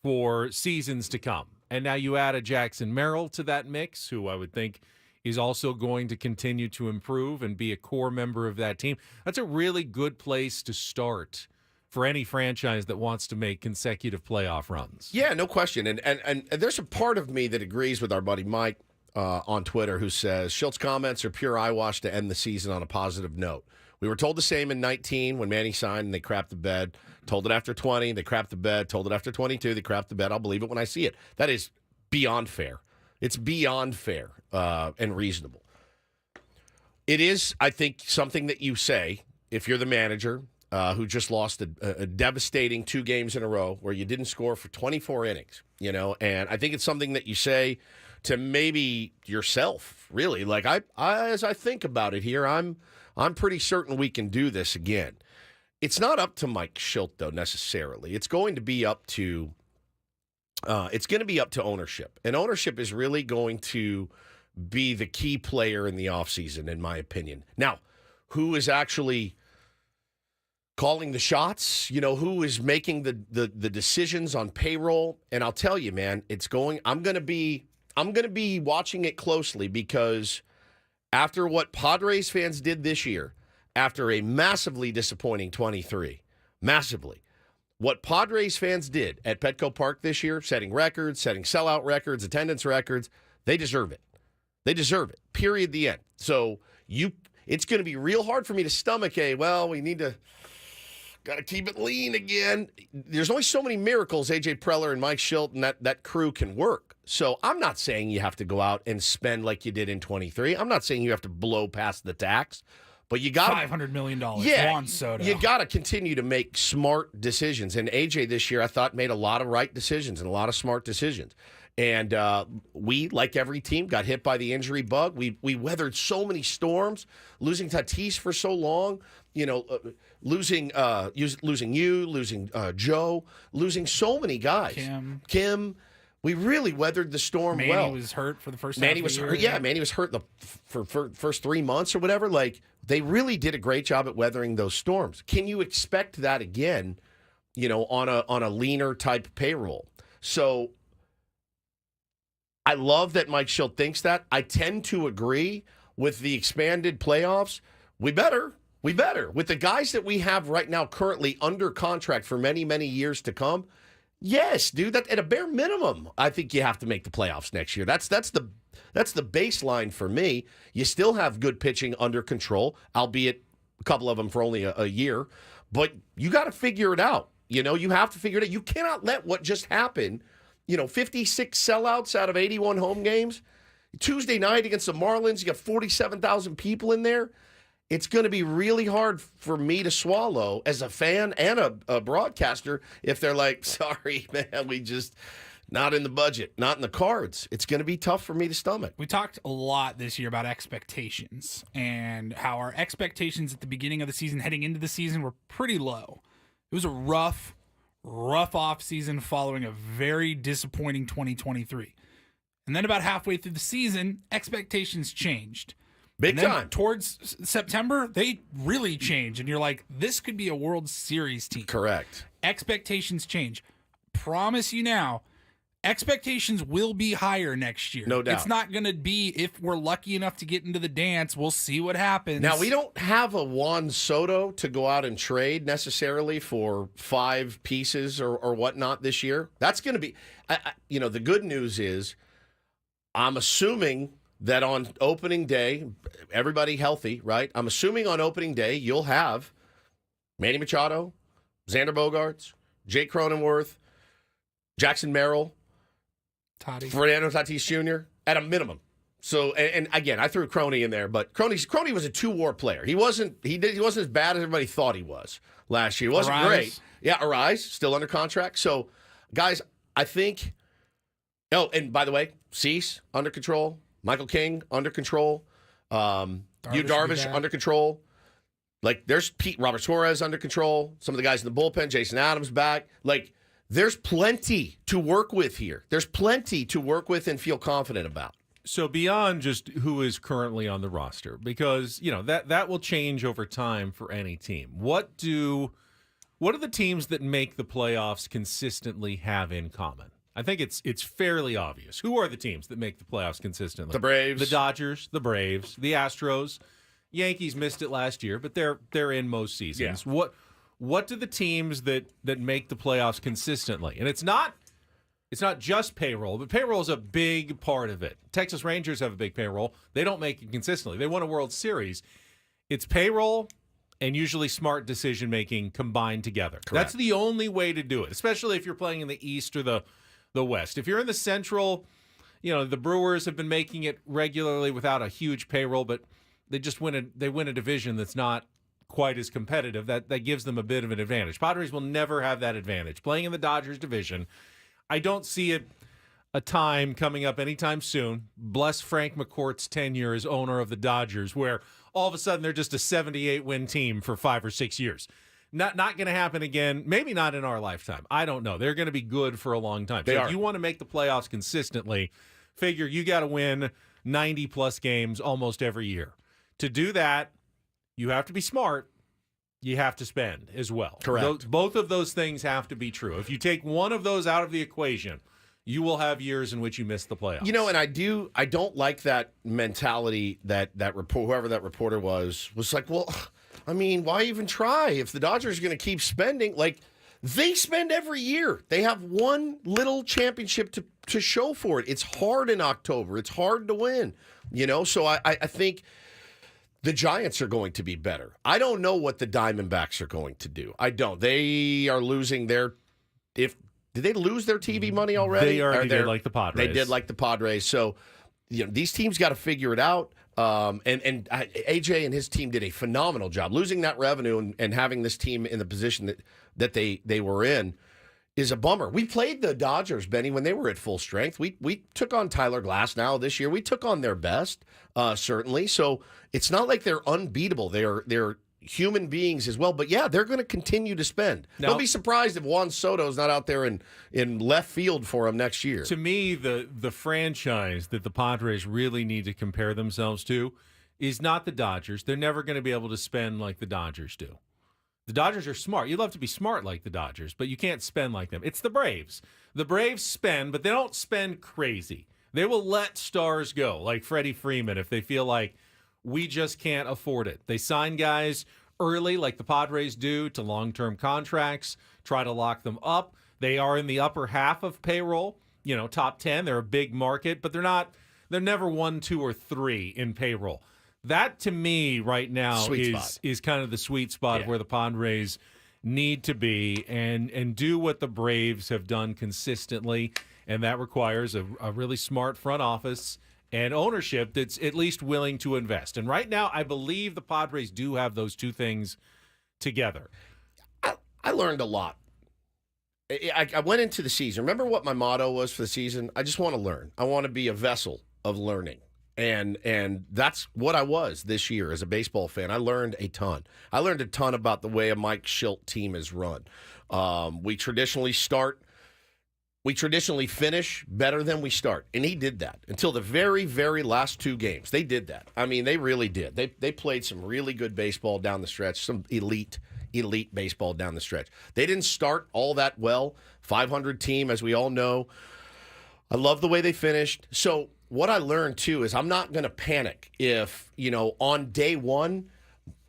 C: for seasons to come. And now you add a Jackson Merrill to that mix, who I would think is also going to continue to improve and be a core member of that team. That's a really good place to start for any franchise that wants to make consecutive playoff runs.
A: Yeah, no question. And there's a part of me that agrees with our buddy Mike on Twitter, who says Shilt's comments are pure eyewash to end the season on a positive note. We were told the same in 19 when Manny signed and they crapped the bed. Told it after 20, they crapped the bed. Told it after 22, they crapped the bed. I'll believe it when I see it. That is beyond fair. It's beyond fair and reasonable. It is, I think, something that you say if you're the manager who just lost a devastating 2 games in a row where you didn't score for 24 innings, and I think it's something that you say to maybe yourself, really. Like, I as I think about it here, I'm pretty certain we can do this again. It's not up to Mike Shildt, though, necessarily. It's going to be up to ownership. And ownership is really going to be the key player in the offseason, in my opinion. Now, who is actually calling the shots? Who is making the decisions on payroll? And I'll tell you, man, I'm going to be watching it closely, because after what Padres fans did this year, after a massively disappointing 23, what Padres fans did at Petco Park this year, setting records, setting sellout records, attendance records, they deserve it. They deserve it. Period. The end. So it's going to be real hard for me to stomach we got to keep it lean again. There's only so many miracles AJ Preller and Mike Shildt and that crew can work. So I'm not saying you have to go out and spend like you did in 23. I'm not saying you have to blow past the tax, but you got
B: $500 million.
A: Yeah,
B: Juan Soto.
A: You got to continue to make smart decisions. And AJ this year, I thought, made a lot of right decisions and a lot of smart decisions. And we, like every team, got hit by the injury bug. We weathered so many storms, losing Tatis for so long. Losing you, losing Joe, losing so many guys. Kim. We really weathered the storm well.
B: Manny was hurt for the first half of the year.
A: Yeah, Manny was hurt for first 3 months or whatever. Like, they really did a great job at weathering those storms. Can you expect that again, on a leaner type payroll? So I love that Mike Shildt thinks that. I tend to agree with the expanded playoffs. We better. With the guys that we have right now currently under contract for many, many years to come, yes, dude, that at a bare minimum, I think you have to make the playoffs next year. That's the baseline for me. You still have good pitching under control, albeit a couple of them for only a year, but you got to figure it out. You have to figure it out. You cannot let what just happened, 56 sellouts out of 81 home games. Tuesday night against the Marlins, you got 47,000 people in there. It's going to be really hard for me to swallow as a fan and a broadcaster if they're like, sorry, man, we just not in the budget, not in the cards. It's going to be tough for me to stomach.
B: We talked a lot this year about expectations and how our expectations at the beginning of the season, heading into the season, were pretty low. It was a rough off season following a very disappointing 2023. And then about halfway through the season, expectations changed.
A: Big time.
B: Towards September, they really change. And you're like, this could be a World Series team.
A: Correct.
B: Expectations change. Promise you now, expectations will be higher next year.
A: No doubt.
B: It's not going to be, if we're lucky enough to get into the dance, we'll see what happens.
A: Now, we don't have a Juan Soto to go out and trade necessarily for 5 pieces or whatnot this year. That's going to be, the good news is, I'm assuming that on opening day, everybody healthy, right? I'm assuming on opening day you'll have Manny Machado, Xander Bogaerts, Jake Cronenworth, Jackson Merrill, Fernando Tatis Jr. at a minimum. So, and again, I threw Croney in there, but Croney was a two-WAR player. He wasn't as bad as everybody thought he was last year. He wasn't great. Yeah, Arise still under contract. So, guys, I think. Oh, and by the way, Cease under control, Michael King under control, Darvish under control. Like, there's Robert Suarez under control. Some of the guys in the bullpen, Jason Adams back. Like, there's plenty to work with here. There's plenty to work with and feel confident about.
C: So beyond just who is currently on the roster, because that will change over time for any team. What do the teams that make the playoffs consistently have in common? I think it's fairly obvious. Who are the teams that make the playoffs consistently?
A: The Braves,
C: the Dodgers, the Braves, the Astros. Yankees missed it last year, but they're in most seasons.
A: Yeah.
C: What do the teams that make the playoffs consistently? And it's not just payroll, but payroll is a big part of it. Texas Rangers have a big payroll. They don't make it consistently. They won a World Series. It's payroll and usually smart decision-making combined together.
A: Correct.
C: That's the only way to do it, especially if you're playing in the East or the West. If you're in the Central, the Brewers have been making it regularly without a huge payroll, but they win a division that's not quite as competitive. That gives them a bit of an advantage. Padres will never have that advantage. Playing in the Dodgers division, I don't see a time coming up anytime soon, bless Frank McCourt's tenure as owner of the Dodgers, where all of a sudden they're just a 78-win team for 5 or 6 years. Not going to happen again. Maybe not in our lifetime. I don't know. They're going to be good for a long time. So if you want to make the playoffs consistently, figure you got to win 90-plus games almost every year. To do that, you have to be smart. You have to spend as well.
A: Correct.
C: Both of those things have to be true. If you take one of those out of the equation, you will have years in which you miss the playoffs.
A: And I don't like that mentality that whoever that reporter was like, well, I mean, why even try if the Dodgers are going to keep spending? Like, they spend every year. They have one little championship to show for it. It's hard in October. It's hard to win, So I think the Giants are going to be better. I don't know what the Diamondbacks are going to do. I don't. They are losing did they lose their TV money already?
C: They already did like the Padres.
A: They did like the Padres. So, these teams got to figure it out. And AJ and his team did a phenomenal job. Losing that revenue and having this team in the position that they were in is a bummer. We played the Dodgers, Benny, when they were at full strength. We took on Tyler Glass now this year. We took on their best, certainly. So it's not like they're unbeatable. They're human beings as well. But yeah, they're going to continue to spend.
C: Now,
A: don't be surprised if Juan Soto's not out there in left field for them next year.
C: To me, the franchise that the Padres really need to compare themselves to is not the Dodgers. They're never going to be able to spend like the Dodgers do. The Dodgers are smart. You'd love to be smart like the Dodgers, but you can't spend like them. It's the Braves. The Braves spend, but they don't spend crazy. They will let stars go, like Freddie Freeman, if they feel like we just can't afford it. They sign guys early, like the Padres do, to long-term contracts, try to lock them up. They are in the upper half of payroll, top 10. They're a big market, but they're never 1, 2, or 3 in payroll. That, to me, right now is kind of the sweet spot of where the Padres need to be and do what the Braves have done consistently, and that requires a really smart front office and ownership that's at least willing to invest. And right now, I believe the Padres do have those two things together.
A: I learned a lot. I went into the season. Remember what my motto was for the season? I just want to learn. I want to be a vessel of learning. And that's what I was this year as a baseball fan. I learned a ton. I learned a ton about the way a Mike Shildt team is run. We traditionally finish better than we start. And he did that until the very, very last 2 games. They did that. I mean, they really did. They played some really good baseball down the stretch, some elite baseball down the stretch. They didn't start all that well. 500 team, as we all know. I love the way they finished. So what I learned, too, is I'm not going to panic if, on day one,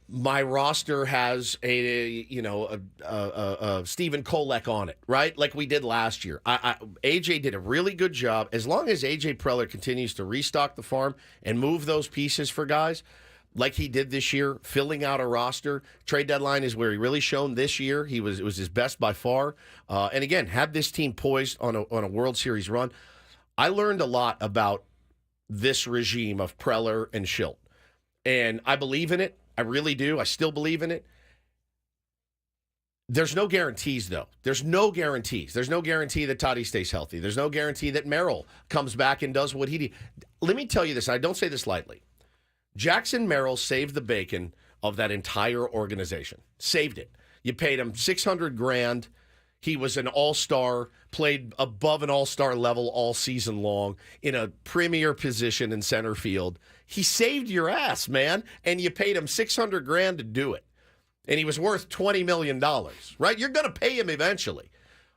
A: my roster has a Stephen Kolek on it, right? Like we did last year. AJ did a really good job. As long as AJ Preller continues to restock the farm and move those pieces for guys like he did this year, filling out a roster. Trade deadline is where he really shone this year. It was his best by far. And again, had this team poised on a World Series run. I learned a lot about this regime of Preller and Shildt. And I believe in it. I really do. I still believe in it. There's no guarantees, though. There's no guarantees. There's no guarantee that Toddy stays healthy. There's no guarantee that Merrill comes back and does what he did. Let me tell you this. I don't say this lightly. Jackson Merrill saved the bacon of that entire organization. Saved it. You paid him $600,000. He was an all-star, played above an all-star level all season long in a premier position in center field. He saved your ass, man, and you paid him $600,000 to do it. And he was worth $20 million, right? You're going to pay him eventually.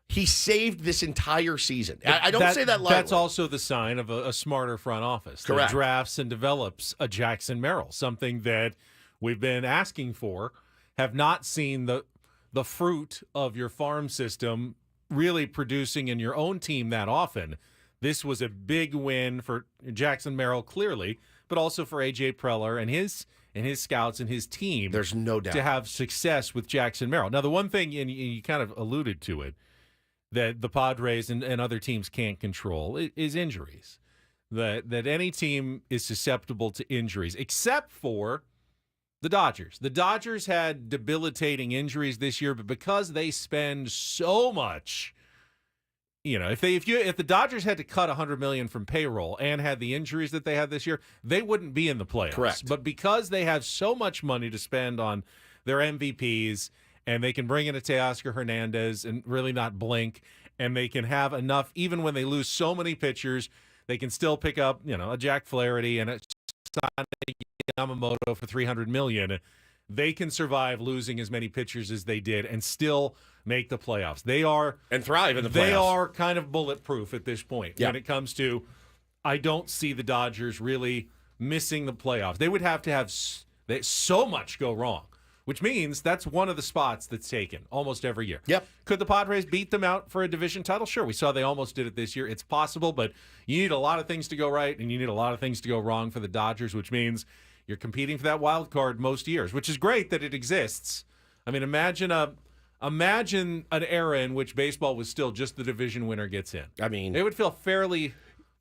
A: He saved this entire season. I don't say that lightly.
C: That's also the sign of a smarter front office.
A: Correct.
C: That drafts and develops a Jackson Merrill, something that we've been asking for, have not seen the fruit of your farm system really producing in your own team that often. This was a big win for Jackson Merrill, clearly, but also for AJ Preller and his scouts and his team.
A: There's no doubt
C: to have success with Jackson Merrill. Now, the one thing, and you kind of alluded to it, that the Padres and other teams can't control is injuries. That any team is susceptible to injuries, except for the Dodgers. The Dodgers had debilitating injuries this year, but because they spend so much, if the Dodgers had to cut $100 million from payroll and had the injuries that they had this year, they wouldn't be in the playoffs.
A: Correct.
C: But because they have so much money to spend on their MVPs, and they can bring in a Teoscar Hernandez and really not blink, and they can have enough, even when they lose so many pitchers, they can still pick up, a Jack Flaherty and a Yamamoto for $300 million. They can survive losing as many pitchers as they did and still make the playoffs. They are
A: and thrive in the playoffs.
C: They are kind of bulletproof at this point
A: when
C: it comes to. I don't see the Dodgers really missing the playoffs. They would have to have so much go wrong, which means that's one of the spots that's taken almost every year.
A: Yep.
C: Could the Padres beat them out for a division title? Sure. We saw they almost did it this year. It's possible, but you need a lot of things to go right, and you need a lot of things to go wrong for the Dodgers, which means you're competing for that wild card most years, which is great that it exists. I mean, imagine an era in which baseball was still just the division winner gets in.
A: I mean,
C: it would feel fairly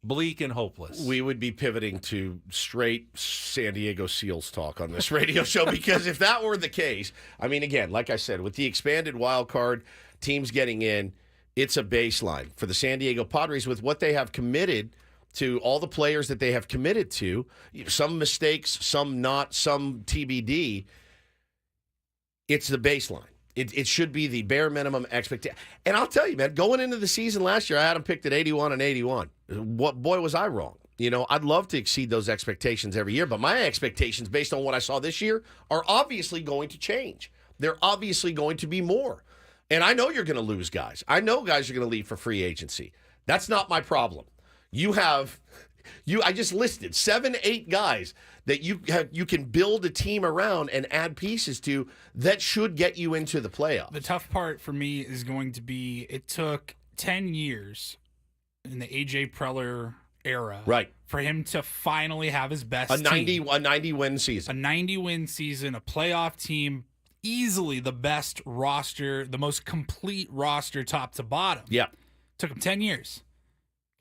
C: bleak and hopeless.
A: We would be pivoting to straight San Diego Seals talk on this radio show, because if that were the case, I mean, again, like I said, with the expanded wild card, teams getting in, it's a baseline for the San Diego Padres with what they have committed to, all the players that they have committed to, some mistakes, some not, some TBD. It's the baseline. It should be the bare minimum expectation. And I'll tell you, man, going into the season last year, I had them picked at 81 and 81. Boy, was I wrong. I'd love to exceed those expectations every year, but my expectations based on what I saw this year are obviously going to change. They're obviously going to be more. And I know you're going to lose guys. I know guys are going to leave for free agency. That's not my problem. I just listed 7-8 guys that you can build a team around and add pieces to that should get you into the playoffs.
B: The tough part for me is going to be it took 10 years in the AJ Preller era,
A: right,
B: for him to finally have his best
A: a 90 win season.
B: A 90 win season, a playoff team, easily the best roster, the most complete roster top to bottom.
A: Yeah.
B: Took him 10 years.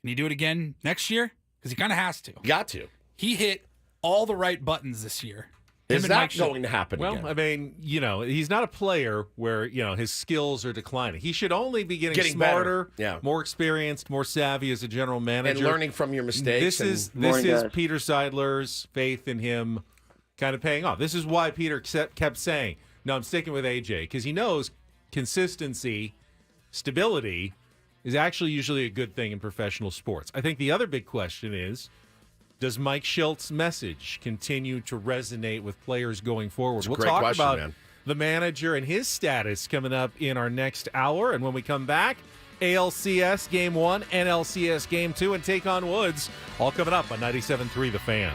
B: Can he do it again next year? Because he kind of has to.
A: Got to.
B: He hit all the right buttons this year.
A: Is that going to happen again?
C: Well, I mean, he's not a player where, his skills are declining. He should only be getting smarter, more experienced, more savvy as a general manager.
A: And learning from your mistakes.
C: This is Peter Seidler's faith in him kind of paying off. This is why Peter kept saying, no, I'm sticking with AJ, because he knows consistency, stability is actually usually a good thing in professional sports. I think the other big question is, does Mike Shilt's message continue to resonate with players going forward? We'll talk about the manager and his status coming up in our next hour. And when we come back, ALCS Game 1, NLCS Game 2, and take on Woods, all coming up on 97.3 The Fan.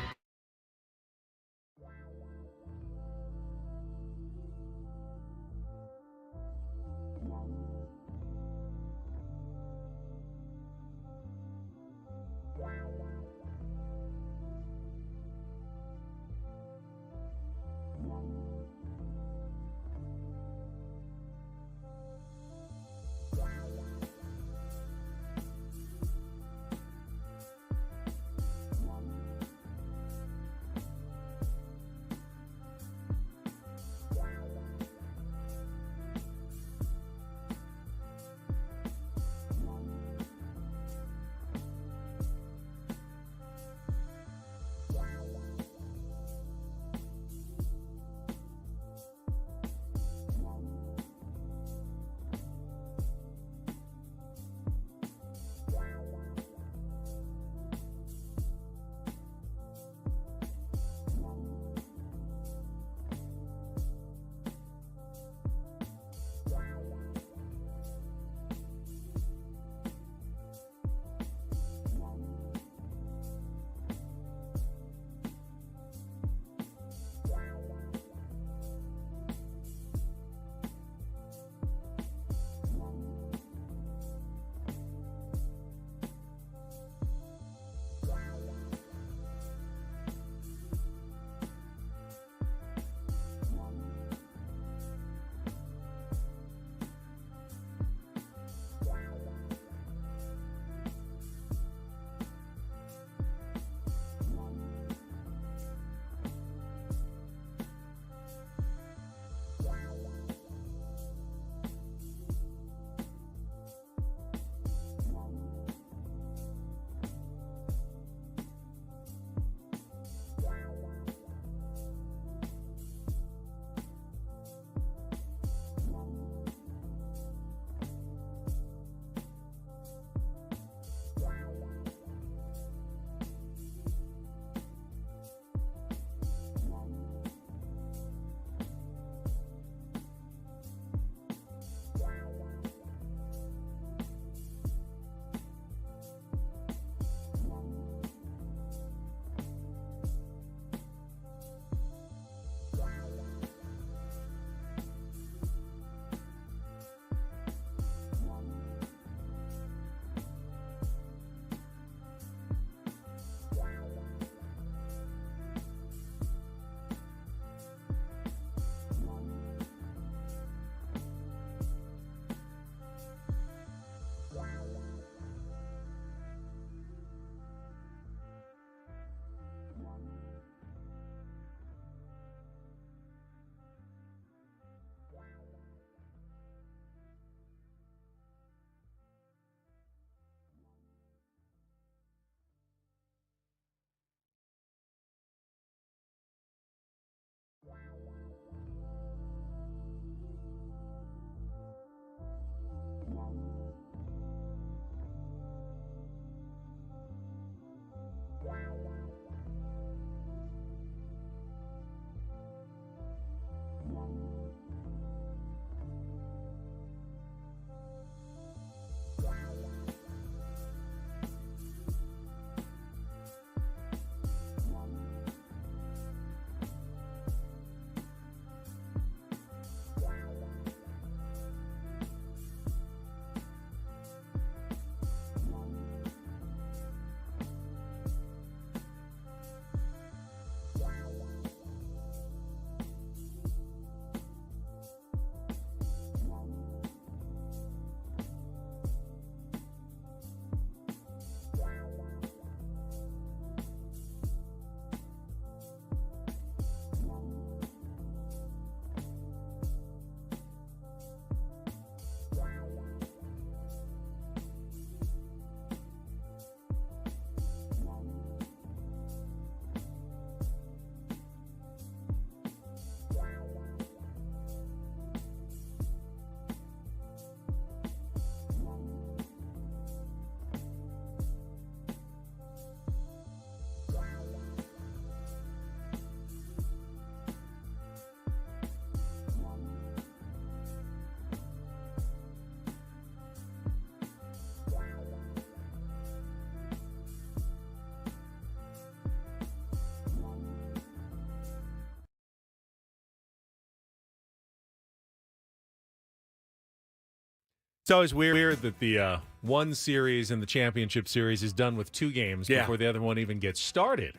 C: It's always weird that the one series in the championship series is done with 2 games before the other one even gets started.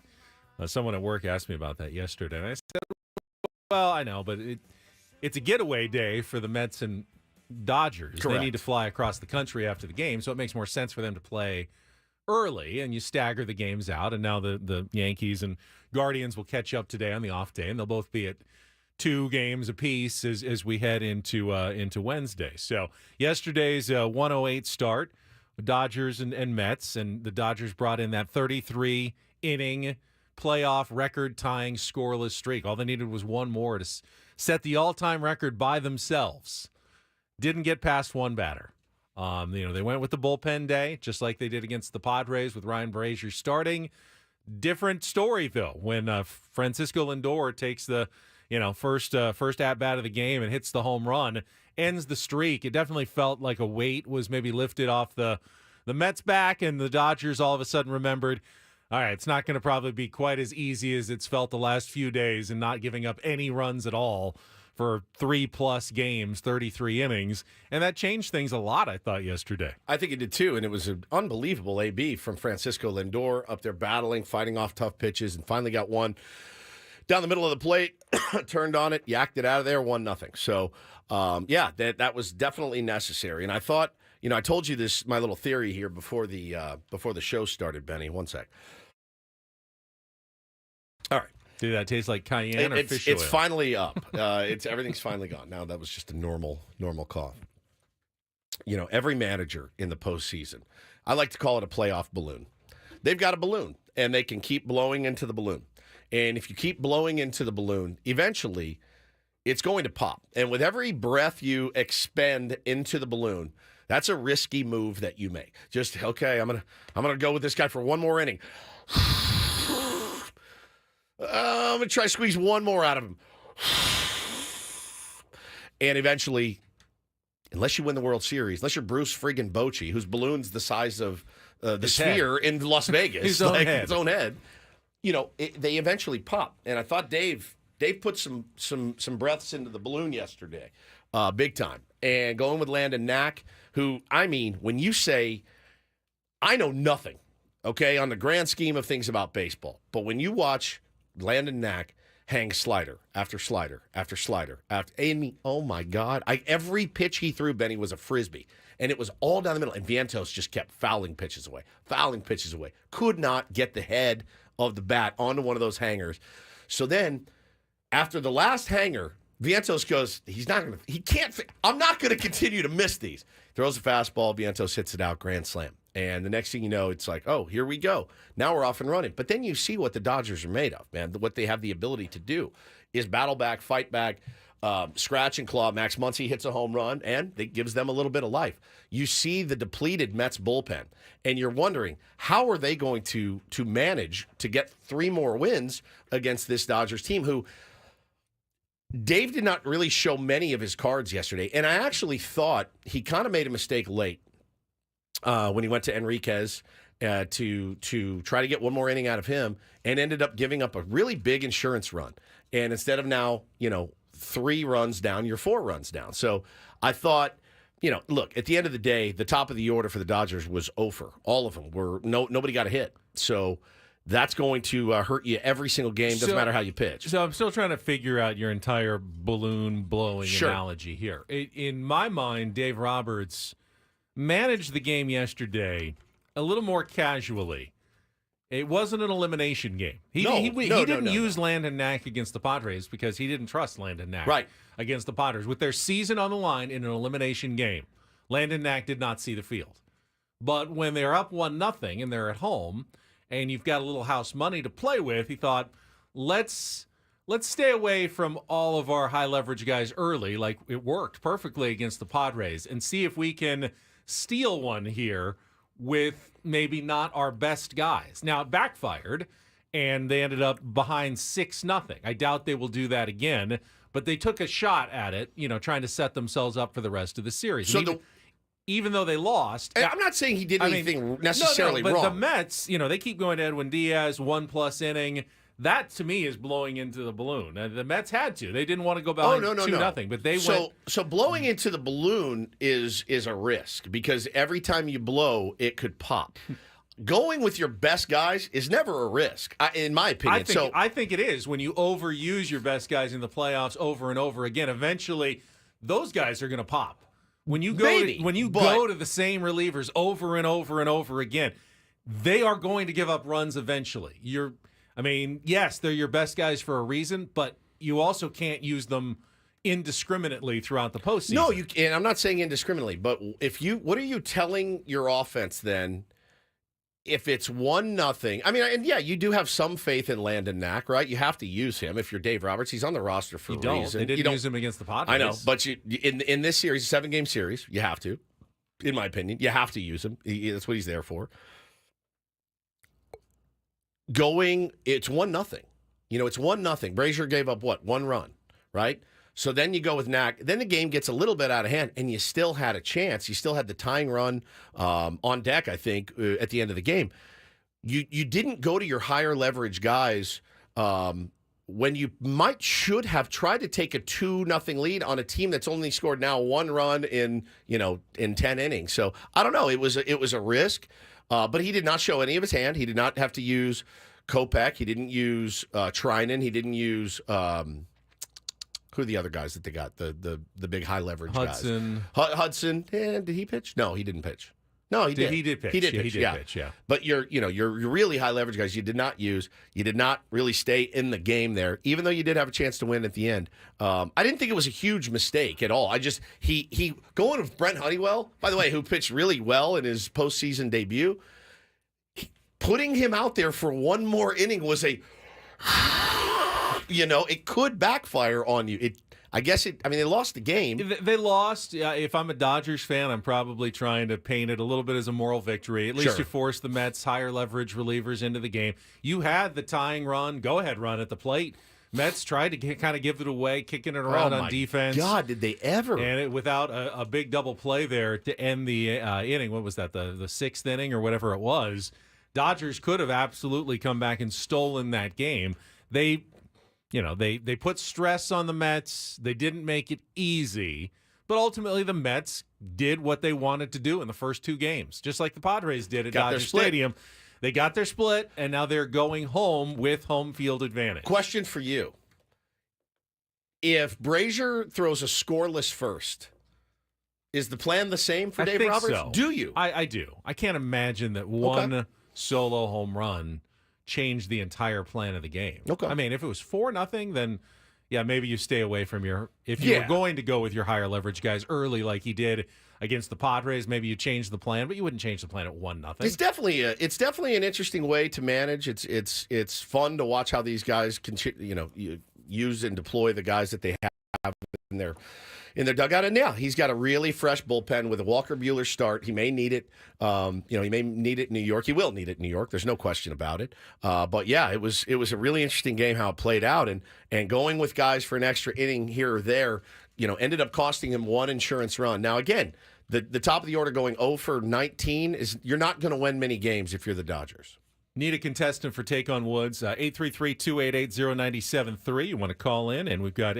C: Someone at work asked me about that yesterday, and I said, well, I know, but it's a getaway day for the Mets and Dodgers.
A: Correct.
C: They need to fly across the country after the game, so it makes more sense for them to play early, and you stagger the games out, and now the Yankees and Guardians will catch up today on the off day, and they'll both be at 2 games apiece as we head into Wednesday. So yesterday's 108 start, Dodgers and Mets, and the Dodgers brought in that 33-inning playoff record-tying scoreless streak. All they needed was one more to set the all-time record by themselves. Didn't get past one batter. They went with the bullpen day, just like they did against the Padres with Ryan Brazier starting. Different story, though, when Francisco Lindor takes the first at-bat of the game and hits the home run, ends the streak. It definitely felt like a weight was maybe lifted off the Mets' back, and the Dodgers all of a sudden remembered, all right, it's not going to probably be quite as easy as it's felt the last few days and not giving up any runs at all for 3+ games, 33 innings. And that changed things a lot, I thought, yesterday.
A: I think it did too, and it was an unbelievable AB from Francisco Lindor up there battling, fighting off tough pitches, and finally got one down the middle of the plate, turned on it, yacked it out of there, 1-0. So, that was definitely necessary. And I thought, I told you this, my little theory here before the show started, Benny. One sec. All right.
C: Did that taste like cayenne or fish oil?
A: It's finally up. Everything's finally gone. Now that was just a normal cough. Every manager in the postseason, I like to call it a playoff balloon. They've got a balloon, and they can keep blowing into the balloon. And if you keep blowing into the balloon, eventually it's going to pop. And with every breath you expend into the balloon, that's a risky move that you make. Just, okay, I'm gonna go with this guy for one more inning. I'm going to try to squeeze one more out of him. And eventually, unless you win the World Series, unless you're Bruce friggin' Bochy, whose balloon's the size of the sphere in Las Vegas,
C: his own
A: head, they eventually pop. And I thought Dave put some breaths into the balloon yesterday, big time. And going with Landon Knack, who, when you say, I know nothing, okay, on the grand scheme of things about baseball, but when you watch Landon Knack hang slider after slider after slider oh my God! Every pitch he threw, Benny, was a frisbee, and it was all down the middle. And Vientos just kept fouling pitches away. Could not get the head of the bat onto one of those hangers. So then, after the last hanger, Vientos goes, I'm not going to continue to miss these. Throws a fastball, Vientos hits it out, grand slam. And the next thing you know, it's like, oh, here we go. Now we're off and running. But then you see what the Dodgers are made of, man. What they have the ability to do is battle back, fight back, scratch and claw. Max Muncy hits a home run, and it gives them a little bit of life. You see the depleted Mets bullpen, and you're wondering, how are they going to manage to get 3 more wins against this Dodgers team who Dave did not really show many of his cards yesterday. And I actually thought he kind of made a mistake late. When he went to Enriquez to try to get one more inning out of him, and ended up giving up a really big insurance run. And instead of now, 3 runs down, you're 4 runs down. So I thought, look, at the end of the day, the top of the order for the Dodgers was over. All of them were nobody got a hit. So that's going to hurt you every single game. Doesn't matter how you pitch.
C: So I'm still trying to figure out your entire balloon blowing analogy here. In my mind, Dave Roberts managed the game yesterday a little more casually. It wasn't an elimination game. He didn't use Landon Knack against the Padres because he didn't trust Landon Knack against the Padres. With their season on the line in an elimination game, Landon Knack did not see the field. But when they're up 1-0 and they're at home and you've got a little house money to play with, he thought, let's stay away from all of our high leverage guys early, like it worked perfectly against the Padres, and see if we can steal one here with maybe not our best guys. Now, it backfired, and they ended up behind 6-0. I doubt they will do that again, but they took a shot at it, trying to set themselves up for the rest of the series. So even though they lost.
A: I'm not saying he did anything necessarily wrong.
C: But the Mets, they keep going to Edwin Diaz, 1+ inning. That to me is blowing into the balloon. The Mets had to. They didn't want to go behind 2-0, but they went.
A: So blowing into the balloon is a risk because every time you blow, it could pop. Going with your best guys is never a risk, in my opinion.
C: I think it is when you overuse your best guys in the playoffs over and over again. Eventually, those guys are going to pop. When you go to the same relievers over and over and over again, they are going to give up runs eventually. Yes, they're your best guys for a reason, but you also can't use them indiscriminately throughout the postseason.
A: No, and I'm not saying indiscriminately, but what are you telling your offense then? If it's 1-0, you do have some faith in Landon Knack, right? You have to use him. If you're Dave Roberts, he's on the roster for a reason.
C: They didn't use him against the Padres.
A: I know, but in this series, 7-game series, you have to. In my opinion, you have to use him. That's what he's there for. It's 1-0. It's 1-0. Brazier gave up one run, right? So then you go with Knack. Then the game gets a little bit out of hand, and you still had a chance. You still had the tying run on deck, I think, at the end of the game. You didn't go to your higher leverage guys when you should have tried to take a 2-0 lead on a team that's only scored now 1 run in 10 innings. So I don't know. It was a risk, but he did not show any of his hand. He did not have to use Kopech. He didn't use Trinan. He didn't use. Who are the other guys that they got? The big high leverage guys. Hudson. Did he pitch? No, he didn't pitch. No, he did.
C: He did pitch.
A: He did pitch. But your really high leverage guys you did not use. You did not really stay in the game there, even though you did have a chance to win at the end. I didn't think it was a huge mistake at all. He going with Brent Honeywell, by the way, who pitched really well in his postseason debut. Putting him out there for one more inning was a it could backfire on you. They lost the game.
C: They lost. If I'm a Dodgers fan, I'm probably trying to paint it a little bit as a moral victory. At least you forced the Mets' higher leverage relievers into the game. You had the tying run, go-ahead run at the plate. Mets tried to kind of give it away, kicking it around on defense.
A: God, did they ever?
C: And without a big double play there to end the inning. What was that, the 6th inning or whatever it was? Dodgers could have absolutely come back and stolen that game. They put stress on the Mets. They didn't make it easy. But ultimately, the Mets did what they wanted to do in the first 2 games, just like the Padres did at Dodger Stadium. They got their split, and now they're going home with home field advantage.
A: Question for you. If Brazier throws a scoreless first, is the plan the same for Dave Roberts?
C: So.
A: Do you?
C: I do. I can't imagine that one solo home run change the entire plan of the game.
A: Okay.
C: If it was 4-0, then maybe you stay away from if you were going to go with your higher leverage guys early like he did against the Padres, maybe you change the plan, but you wouldn't change the plan at 1-0.
A: It's definitely an interesting way to manage. It's fun to watch how these guys can use and deploy the guys that they have in their dugout. And he's got a really fresh bullpen with a Walker Buehler start. He may need it. He may need it in New York. He will need it in New York. There's no question about it. But it was a really interesting game how it played out. And going with guys for an extra inning here or there, ended up costing him 1 insurance run. Now again, the top of the order going 0 for 19 is you're not going to win many games if you're the Dodgers.
C: Need a contestant for Take on Woods, 833-288-0973. You want to call in, and we've got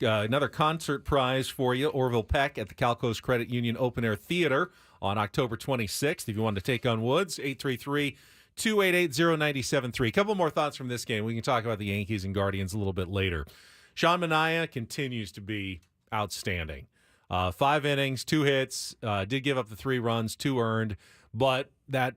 C: another concert prize for you, Orville Peck at the Cal Coast Credit Union Open Air Theater on October 26th. If you want to take on Woods, 833-288-0973. A couple more thoughts from this game. We can talk about the Yankees and Guardians a little bit later. Sean Manaea continues to be outstanding. 5 innings, 2 hits, did give up the 3 runs, 2 earned, but that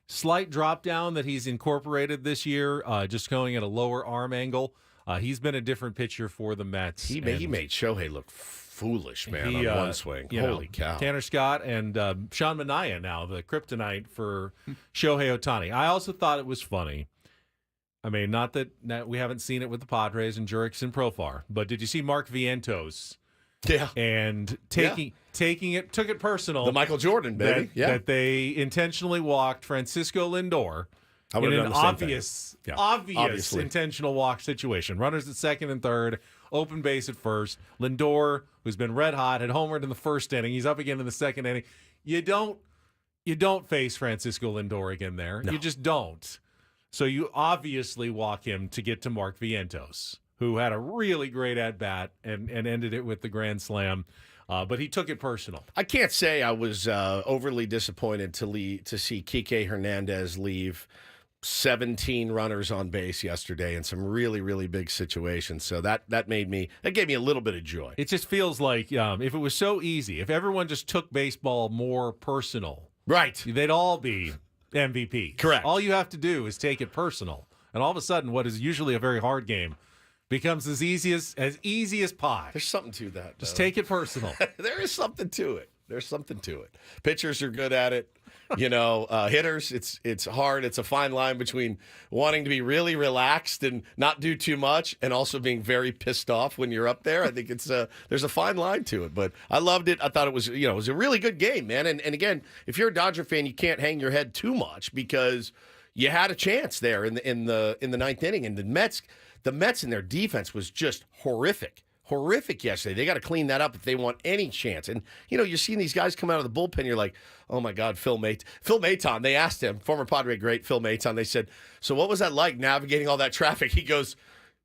C: slight drop down that he's incorporated this year, just going at a lower arm angle, he's been a different pitcher for the Mets.
A: He made Shohei look foolish, man, on one swing. Holy cow.
C: Tanner Scott and Sean Manaea now, the kryptonite for Shohei Ohtani. I also thought it was funny. Not that we haven't seen it with the Padres and Jurickson Profar, but did you see Mark Vientos?
A: Yeah.
C: And took it personal.
A: The Michael Jordan, baby.
C: That they intentionally walked Francisco Lindor in an obvious intentional walk situation. Runners at second and third, open base at first. Lindor, who's been red hot, had homered in the first inning. He's up again in the second inning. You don't face Francisco Lindor again there. No. You just don't. So you obviously walk him to get to Mark Vientos, who had a really great at-bat and ended it with the grand slam. But he took it personal.
A: I can't say I was overly disappointed to see Kike Hernandez leave 17 runners on base yesterday in some really, really big situations. So that gave me a little bit of joy.
C: It just feels like if it was so easy, if everyone just took baseball more personal,
A: right,
C: they'd all be MVP.
A: Correct.
C: All you have to do is take it personal, and all of a sudden, what is usually a very hard game becomes as easy as pie.
A: There's something to that.
C: Just take it personal.
A: There is something to it. There's something to it. Pitchers are good at it. Hitters, it's hard. It's a fine line between wanting to be really relaxed and not do too much, and also being very pissed off when you're up there. I think there's a fine line to it. But I loved it. I thought it was a really good game, man. And again, if you're a Dodger fan, you can't hang your head too much because you had a chance there in the ninth inning, and the Mets and their defense was just horrific yesterday. They got to clean that up if they want any chance. And, you're seeing these guys come out of the bullpen. You're like, oh, my God, Phil Maton. They asked him, former Padre great Phil Maton. They said, so what was that like navigating all that traffic? He goes,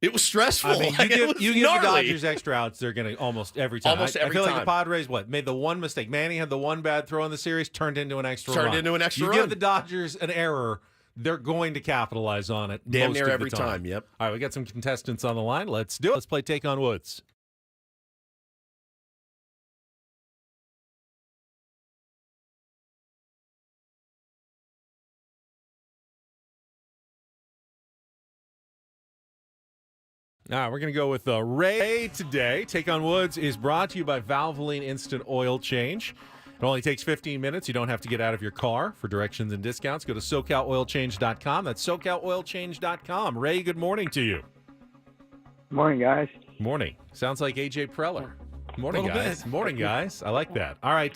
A: it was stressful.
C: I mean, you give the Dodgers extra outs, they're going to almost every time. I feel like the Padres, made the one mistake. Manny had the one bad throw in the series, turned into an extra run. You give the Dodgers an error, they're going to capitalize on it.
A: Damn near every time. Yep.
C: All right, we got some contestants on the line. Let's do it. Let's play Take on Woods. All right, we're going to go with Ray today. Take on Woods is brought to you by Valvoline Instant Oil Change. It only takes 15 minutes. You don't have to get out of your car. For directions and discounts, go to SoCalOilChange.com. That's SoCalOilChange.com. Ray, good morning to you.
K: Morning, guys.
C: Morning. Sounds like A.J. Preller. Morning, guys.
B: Bit.
C: Morning, guys. I like that. All right.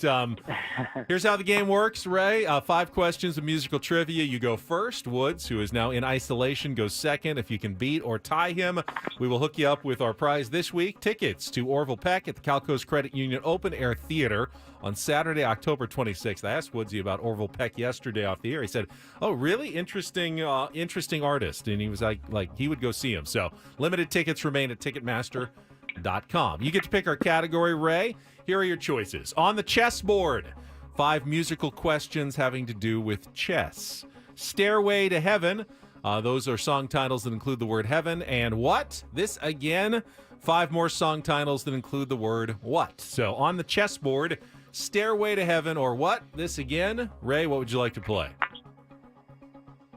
C: Here's how the game works, Ray. 5 questions of musical trivia. You go first. Woods, who is now in isolation, goes second. If you can beat or tie him, we will hook you up with our prize this week, tickets to Orville Peck at the Calco's Credit Union Open Air Theater on Saturday, October 26th. I asked Woodsy about Orville Peck yesterday off the air. He said, oh, really? Interesting artist. And he was like he would go see him. So limited tickets remain at Ticketmaster.com. You get to pick our category, Ray. Here are your choices. On the chessboard, 5 musical questions having to do with chess. Stairway to Heaven. Those are song titles that include the word heaven. And what? This again. 5 more song titles that include the word what. So on the chessboard, Stairway to Heaven or what? This again. Ray, what would you like to play?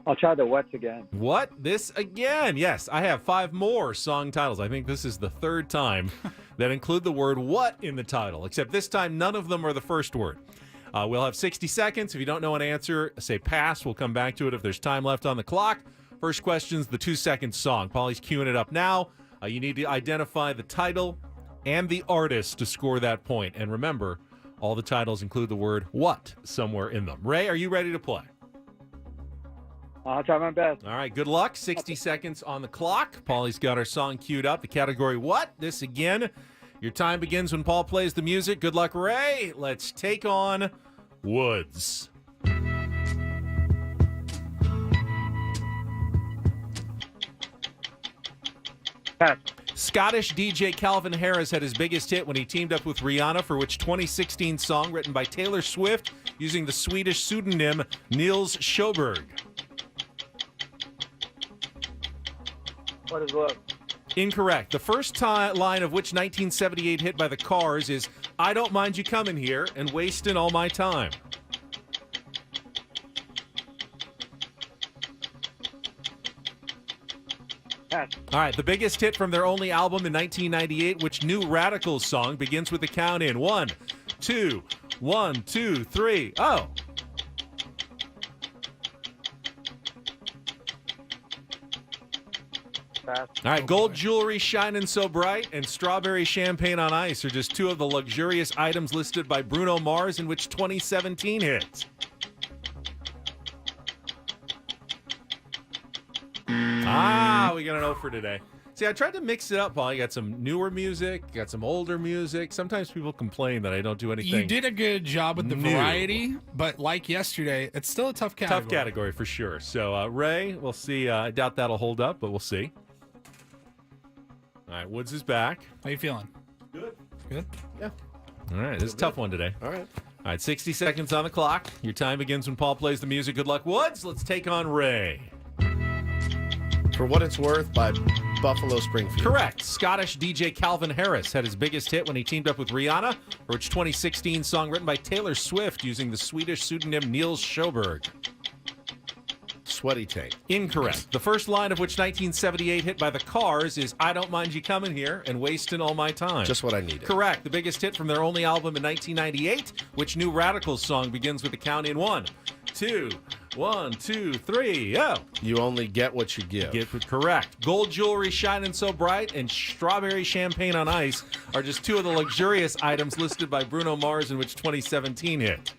K: I'll try the what's again.
C: What? This again? Yes, I have 5 more song titles. I think this is the 3rd time that include the word what in the title, except this time none of them are the first word. We'll have 60 seconds. If you don't know an answer, say pass. We'll come back to it if there's time left on the clock. First question's the 2-second song. Paulie's queuing it up now. You need to identify the title and the artist to score that point. And remember, all the titles include the word what somewhere in them. Ray, are you ready to play?
K: I'll try my best.
C: All right, good luck. 60 seconds on the clock. Paulie's got our song queued up. The category what? This again. Your time begins when Paul plays the music. Good luck, Ray. Let's take on Woods.
K: Pass.
C: Scottish DJ Calvin Harris had his biggest hit when he teamed up with Rihanna, for which 2016 song written by Taylor Swift using the Swedish pseudonym Nils Sjöberg.
K: What is love?
C: Incorrect. The first line of which 1978 hit by the Cars is, I don't mind you coming here and wasting all my time.
K: Pass.
C: All right, the biggest hit from their only album in 1998, which New Radicals song begins with the count in 1, 2, 1, 2, 3. Oh.
K: Pass.
C: All right, gold jewelry shining so bright and strawberry champagne on ice are just 2 of the luxurious items listed by Bruno Mars in which 2017 hit. We got an O for today. See, I tried to mix it up, Paul. You got some newer music, you got some older music. Sometimes people complain that I don't do anything.
B: You did a good job with the variety, but like yesterday, it's still a tough category.
C: Tough category for sure. So, Ray, we'll see. I doubt that'll hold up, but we'll see. All right, Woods is back.
B: How you feeling?
A: Good.
B: Good?
A: Yeah.
C: All right, this is a tough one today.
A: All right.
C: All right, 60 seconds on the clock. Your time begins when Paul plays the music. Good luck, Woods. Let's take on Ray.
A: For What It's Worth by Buffalo Springfield.
C: Correct. Scottish DJ Calvin Harris had his biggest hit when he teamed up with Rihanna for its 2016 song written by Taylor Swift using the Swedish pseudonym Niels Sjoberg.
A: Sweaty Tank.
C: Incorrect. The first line of which 1978 hit by the Cars is I Don't Mind You Coming Here and Wasting All My Time.
A: Just what I needed.
C: Correct. The biggest hit from their only album in 1998, which New Radicals song begins with the count in 1, 2, 1, 2, 3, oh.
A: You only get what you give.
C: Correct. Gold jewelry shining so bright and strawberry champagne on ice are just two of the luxurious items listed by Bruno Mars in which 2017 hit.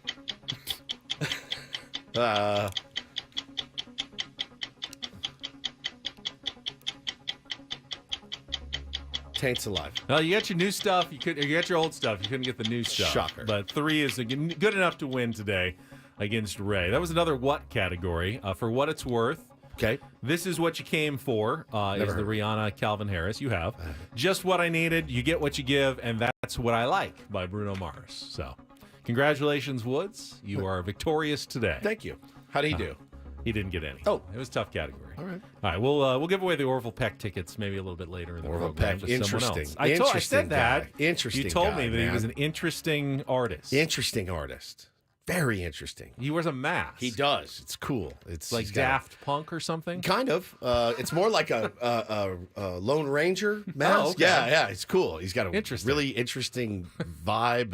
A: Taint's alive.
C: Well, you got your new stuff. You got your old stuff. You couldn't get the new stuff.
A: Shocker.
C: But 3 is good enough to win today against Ray. That was another what category. For what it's worth.
A: Okay.
C: This is what you came for. Is the Rihanna Calvin Harris. You have. Just what I needed. You get what you give. And that's what I like by Bruno Mars. So congratulations, Woods. You are victorious today.
A: Thank you. How did he do?
C: He didn't get any.
A: Oh.
C: It was a tough category.
A: All right.
C: All right. We'll give away the Orville Peck tickets maybe a little bit later in the
A: Orville
C: program.
A: Peck.
C: to someone
A: Interesting.
C: else. I said that.
A: Guy. Interesting.
C: You told
A: guy,
C: me that
A: man.
C: he was an interesting artist.
A: Interesting artist. Very interesting.
C: He wears a mask.
A: He does. It's cool. It's
C: like Daft Punk or something.
A: Kind of. It's more like a Lone Ranger mask.
C: Oh, okay.
A: Yeah. It's cool. He's got a
C: Interesting.
A: really interesting vibe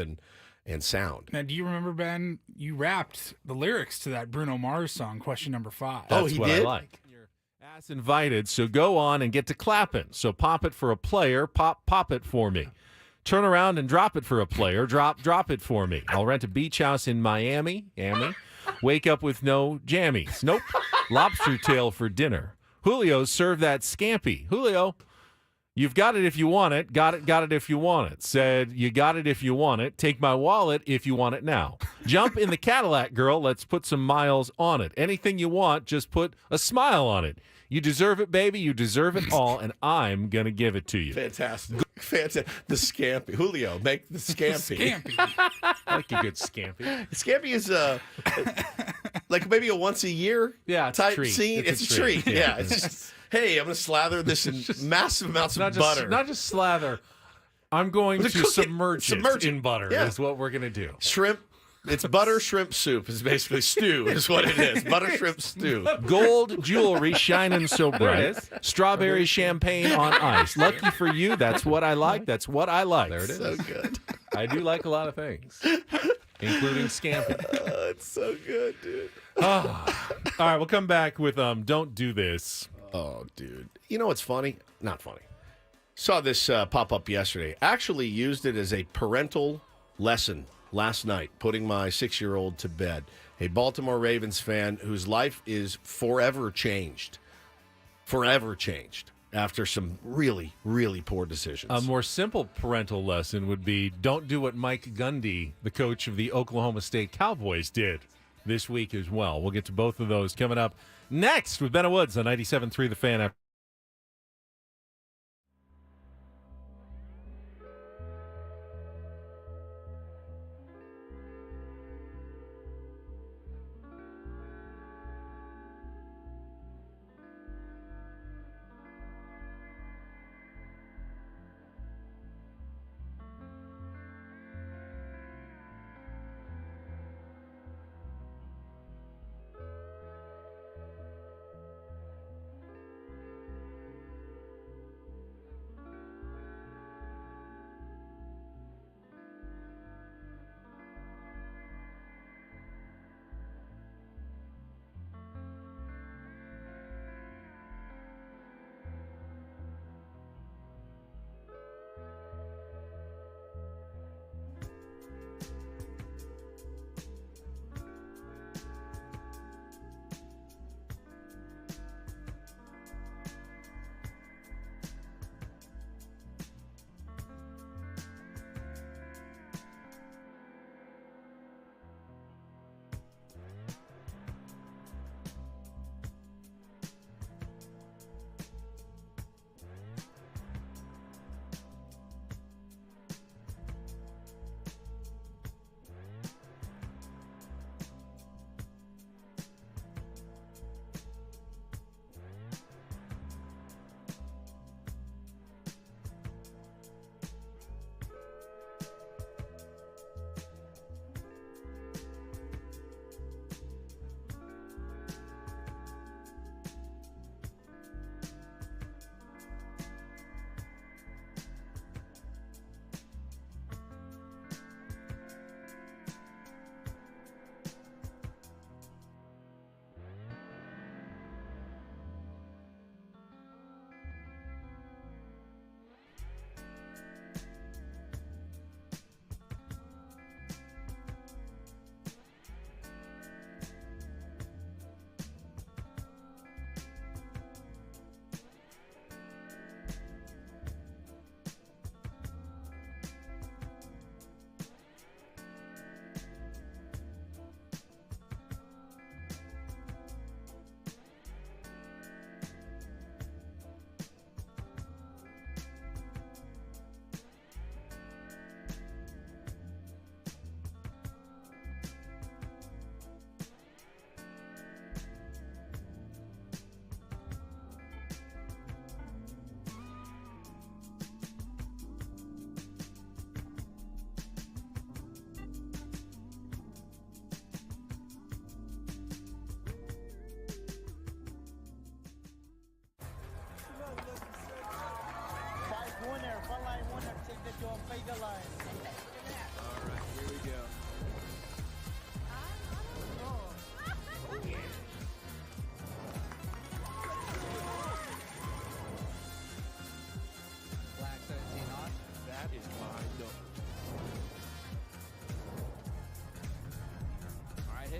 A: and sound.
B: Now, do you remember, Ben, you rapped the lyrics to that Bruno Mars song, question number 5.
C: That's
A: he
C: what
A: did?
C: I like. Your ass invited, so go on and get to clapping. So pop it for a player, pop it for me. Turn around and drop it for a player, drop it for me. I'll rent a beach house in Miami. Wake up with no jammies. Nope. Lobster tail for dinner. Julio, serve that scampi. Julio, you've got it if you want it. Got it if you want it. Said, you got it if you want it. Take my wallet if you want it now. Jump in the Cadillac, girl. Let's put some miles on it. Anything you want, just put a smile on it. You deserve it, baby. You deserve it all, and I'm going to give it to you.
A: Fantastic. The scampi. Julio, make the scampi.
C: I like a good scampi.
A: Scampi is like maybe a once a year type
C: treat.
A: scene. It's a treat. Yeah. It's just, hey, I'm going to slather this in massive amounts of butter.
C: Not just slather. I'm going to submerge it in butter is what we're going to do.
A: Shrimp. It's butter shrimp soup. It's basically stew is what it is. Butter shrimp stew.
C: Gold jewelry shining so bright. Strawberry champagne on ice. Lucky for you. That's what I like. That's what I like. There it is.
A: So good.
C: I do like a lot of things, including scampi.
A: It's so good, dude.
C: All right, we'll come back with Don't Do This.
A: Oh, dude. You know what's funny? Not funny. Saw this pop up yesterday. Actually used it as a parental lesson last night, putting my 6-year-old to bed. A Baltimore Ravens fan whose life is forever changed after some really, really poor decisions.
C: A more simple parental lesson would be don't do what Mike Gundy, the coach of the Oklahoma State Cowboys, did this week as well. We'll get to both of those coming up next with Ben Woods on 97.3 The Fan.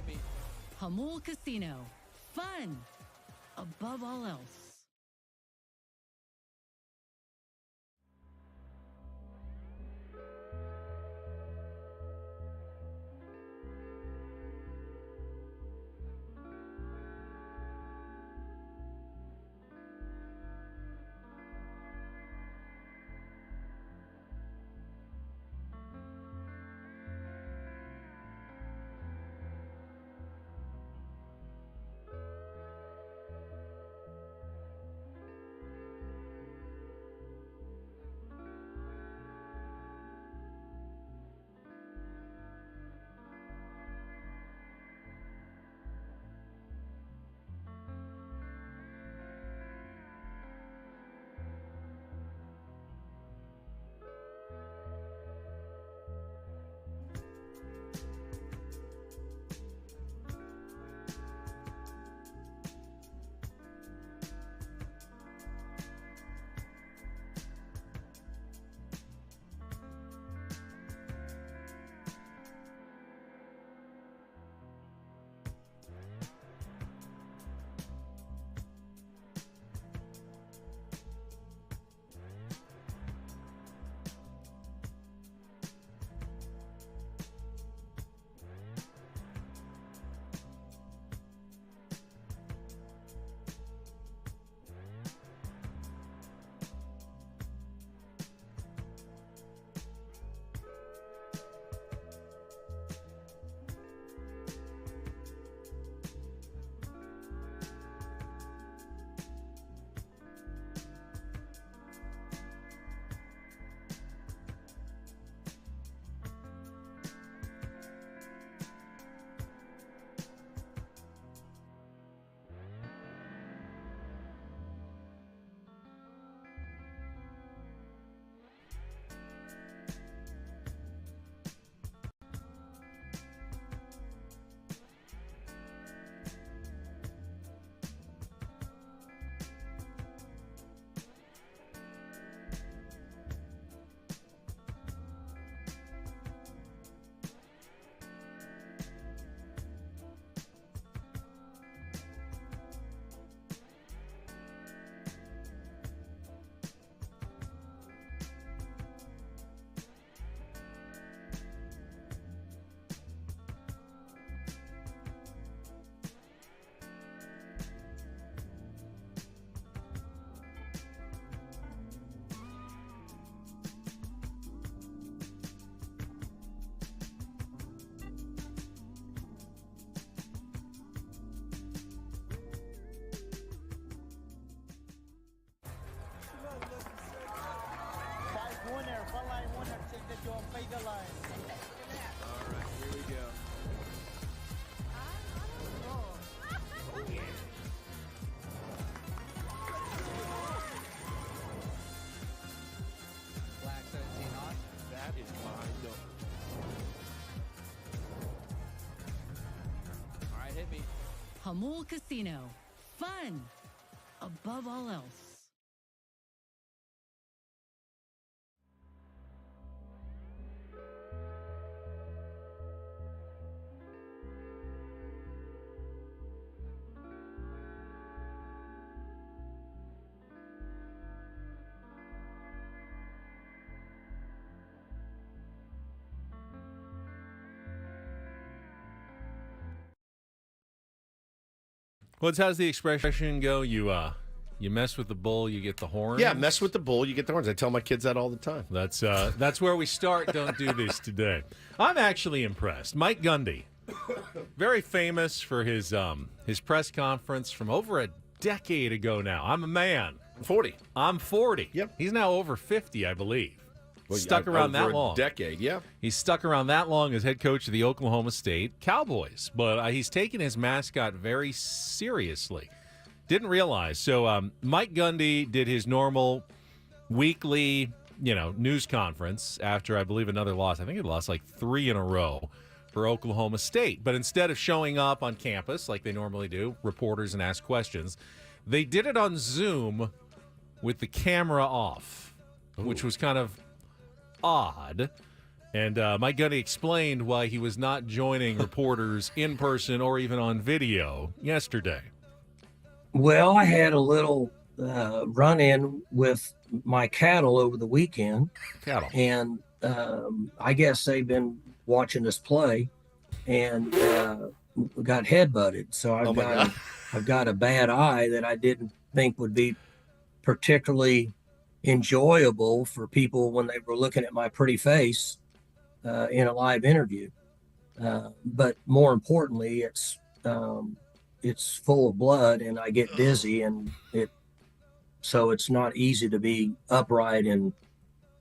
E: hit me.
F: Hamul Casino. Fun above all else.
E: All right, here we go. Black 17 on. That is my number. All right, hit me.
F: Hamul Casino. Fun above all else.
C: How's the expression go? You mess with the bull, you get the horns.
A: Yeah, mess with the bull, you get the horns. I tell my kids that all the time.
C: That's where we start. Don't do this today. I'm actually impressed. Mike Gundy, very famous for his press conference from over a decade ago now. I'm a man.
A: 40.
C: I'm 40.
A: Yep.
C: He's now over 50, I believe.
A: Well,
C: stuck around that long.
A: A decade, yeah.
C: He's stuck around that long as head coach of the Oklahoma State Cowboys, but he's taken his mascot very seriously. Didn't realize. So Mike Gundy did his normal weekly, news conference after, I believe, another loss. I think he lost like 3 in a row for Oklahoma State. But instead of showing up on campus like they normally do, reporters and ask questions, they did it on Zoom with the camera off, which was kind of odd. And Mike Gundy explained why he was not joining reporters in person or even on video yesterday.
L: Well, I had a little run-in with my cattle over the weekend.
C: Cattle.
L: And I guess they've been watching us play and got headbutted. So I've got a bad eye that I didn't think would be particularly enjoyable for people when they were looking at my pretty face in a live interview. But more importantly, it's full of blood and I get dizzy, and so it's not easy to be upright and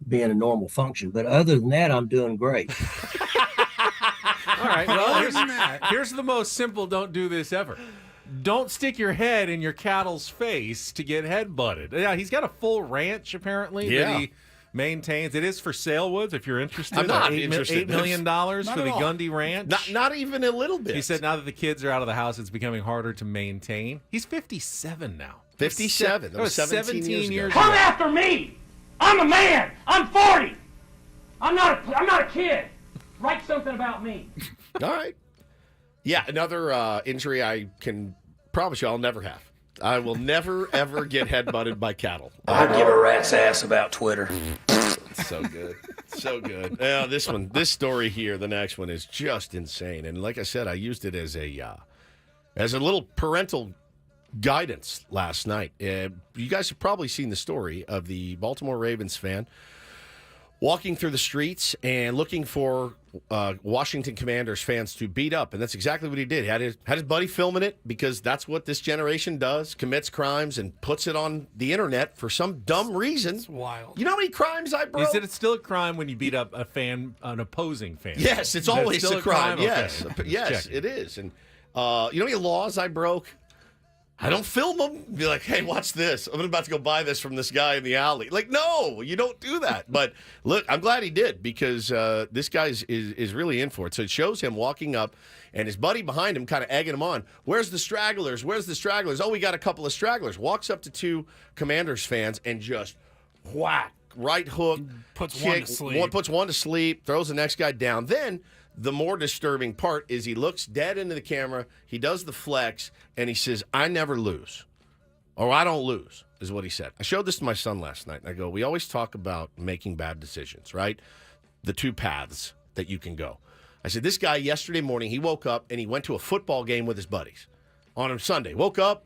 L: be in a normal function. But other than that, I'm doing great.
C: All right. Well, here's the most simple don't do this ever. Don't stick your head in your cattle's face to get head-butted. Yeah, he's got a full ranch, apparently, that he maintains. It is for sale, Woods, if you're interested.
A: I'm not interested.
C: $8 million for the Gundy Ranch.
A: Not even a little bit.
C: He said now that the kids are out of the house, it's becoming harder to maintain. He's 57 now.
A: 57. That was 17 years ago.
M: Come after me! I'm a man! I'm 40! I'm not a kid! Write something about me.
A: All right. Yeah, another injury I can promise you I'll never have. I will never, ever get head-butted by cattle.
M: I don't give a rat's ass about Twitter.
A: So good. So good. Yeah, this story here, the next one, is just insane. And like I said, I used it as a little parental guidance last night. You guys have probably seen the story of the Baltimore Ravens fan walking through the streets and looking for Washington Commanders fans to beat up. And that's exactly what he did. He had his buddy filming it because that's what this generation does, commits crimes and puts it on the internet for some dumb reason. It's
B: wild.
A: You know how many crimes I broke?
C: Is it still a crime when you beat up an opposing fan?
A: Yes, it's always a crime. Yes,
C: Okay.
A: yes, it is. And you know how many laws I broke? I don't film them. Be like, hey, watch this. I'm about to go buy this from this guy in the alley. Like, no, you don't do that. But look, I'm glad he did because this guy is really in for it. So it shows him walking up and his buddy behind him kind of egging him on. Where's the stragglers? Where's the stragglers? Oh, we got a couple of stragglers. Walks up to two Commanders fans and just whack, right hook.
B: Puts
A: kick,
B: one to sleep.
A: Puts one to sleep, throws the next guy down. Then the more disturbing part is he looks dead into the camera, he does the flex, and he says, I never lose. Or I don't lose, is what he said. I showed this to my son last night, and I go, we always talk about making bad decisions, right? The two paths that you can go. I said, this guy yesterday morning, he woke up, and he went to a football game with his buddies on a Sunday. Woke up,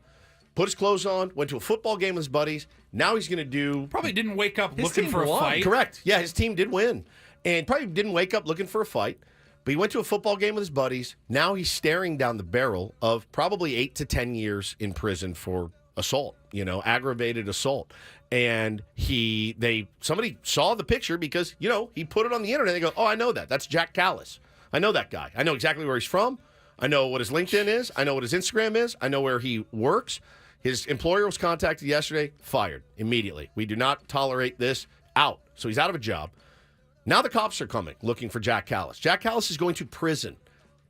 A: put his clothes on, went to a football game with his buddies. Now he's going to do...
B: Probably didn't wake up
C: His
B: looking
C: team
B: for a
C: won.
B: fight.
A: Correct. Yeah, his team did win. And probably didn't wake up looking for a fight. But he went to a football game with his buddies. Now he's staring down the barrel of probably 8 to 10 years in prison for assault, aggravated assault. And somebody saw the picture because, he put it on the internet. They go, oh, I know that. That's Jack Callis. I know that guy. I know exactly where he's from. I know what his LinkedIn is. I know what his Instagram is. I know where he works. His employer was contacted yesterday, fired immediately. We do not tolerate this. Out. So he's out of a job. Now the cops are coming, looking for Jack Callis. Jack Callis is going to prison.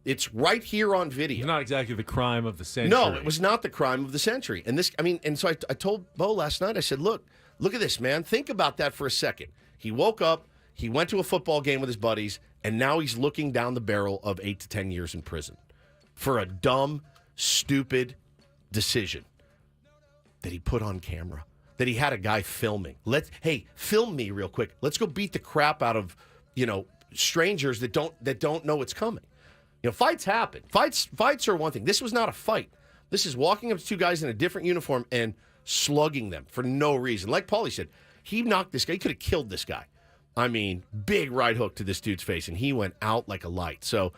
A: It's right here on video.
C: It's not exactly the crime of the century.
A: No, it was not the crime of the century. And so I told Bo last night, I said, look at this, man. Think about that for a second. He woke up, he went to a football game with his buddies, and now he's looking down the barrel of 8 to 10 years in prison for a dumb, stupid decision that he put on camera. That he had a guy filming. Hey, film me real quick. Let's go beat the crap out of, strangers that don't know it's coming. Fights happen. Fights are one thing. This was not a fight. This is walking up to two guys in a different uniform and slugging them for no reason. Like Paulie said, he knocked this guy. He could have killed this guy. I mean, big right hook to this dude's face, and he went out like a light. So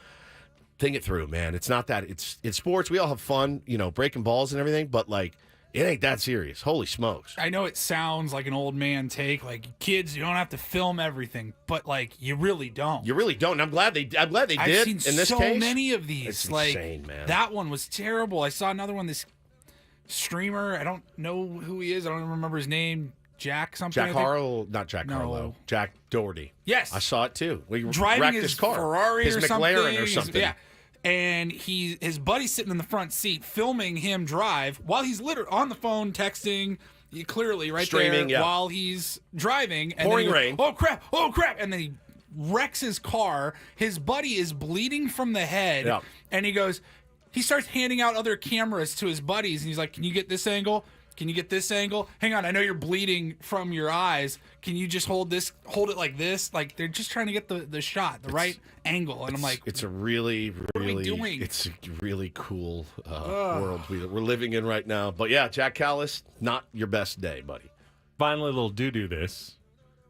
A: think it through, man. It's not that. It's sports. We all have fun, breaking balls and everything, but it ain't that serious. Holy smokes.
B: I know it sounds like an old man take, like, kids, you don't have to film everything, but, you really don't.
A: You really don't. And I'm glad they did
B: I've seen
A: in this
B: so
A: case.
B: many of these.
A: It's insane, man.
B: That one was terrible. I saw another one, this streamer, I don't know who he is. I don't remember his name. Jack something.
A: Jack Harlow, not Jack Harlow. Jack Doherty.
B: Yes.
A: I saw it, too. We
B: driving
A: wrecked
B: his
A: car.
B: Ferrari
A: his
B: or
A: McLaren or something.
B: Yeah. And his buddy's sitting in the front seat filming him drive while he's literally on the phone texting, clearly right
A: Streaming,
B: there
A: yeah.
B: while he's driving. And
A: Pouring
B: then
A: rain.
B: Oh crap! And then he wrecks his car. His buddy is bleeding from the head, and he starts handing out other cameras to his buddies, and he's like, "Can you get this angle? Can you get this angle? Hang on, I know you're bleeding from your eyes. Can you just hold it like this?" Like, they're just trying to get the shot, the right angle. And I'm like,
A: it's a really, it's a really cool world we're living in right now. But yeah, Jack Callis, not your best day, buddy.
C: Finally, a little do this.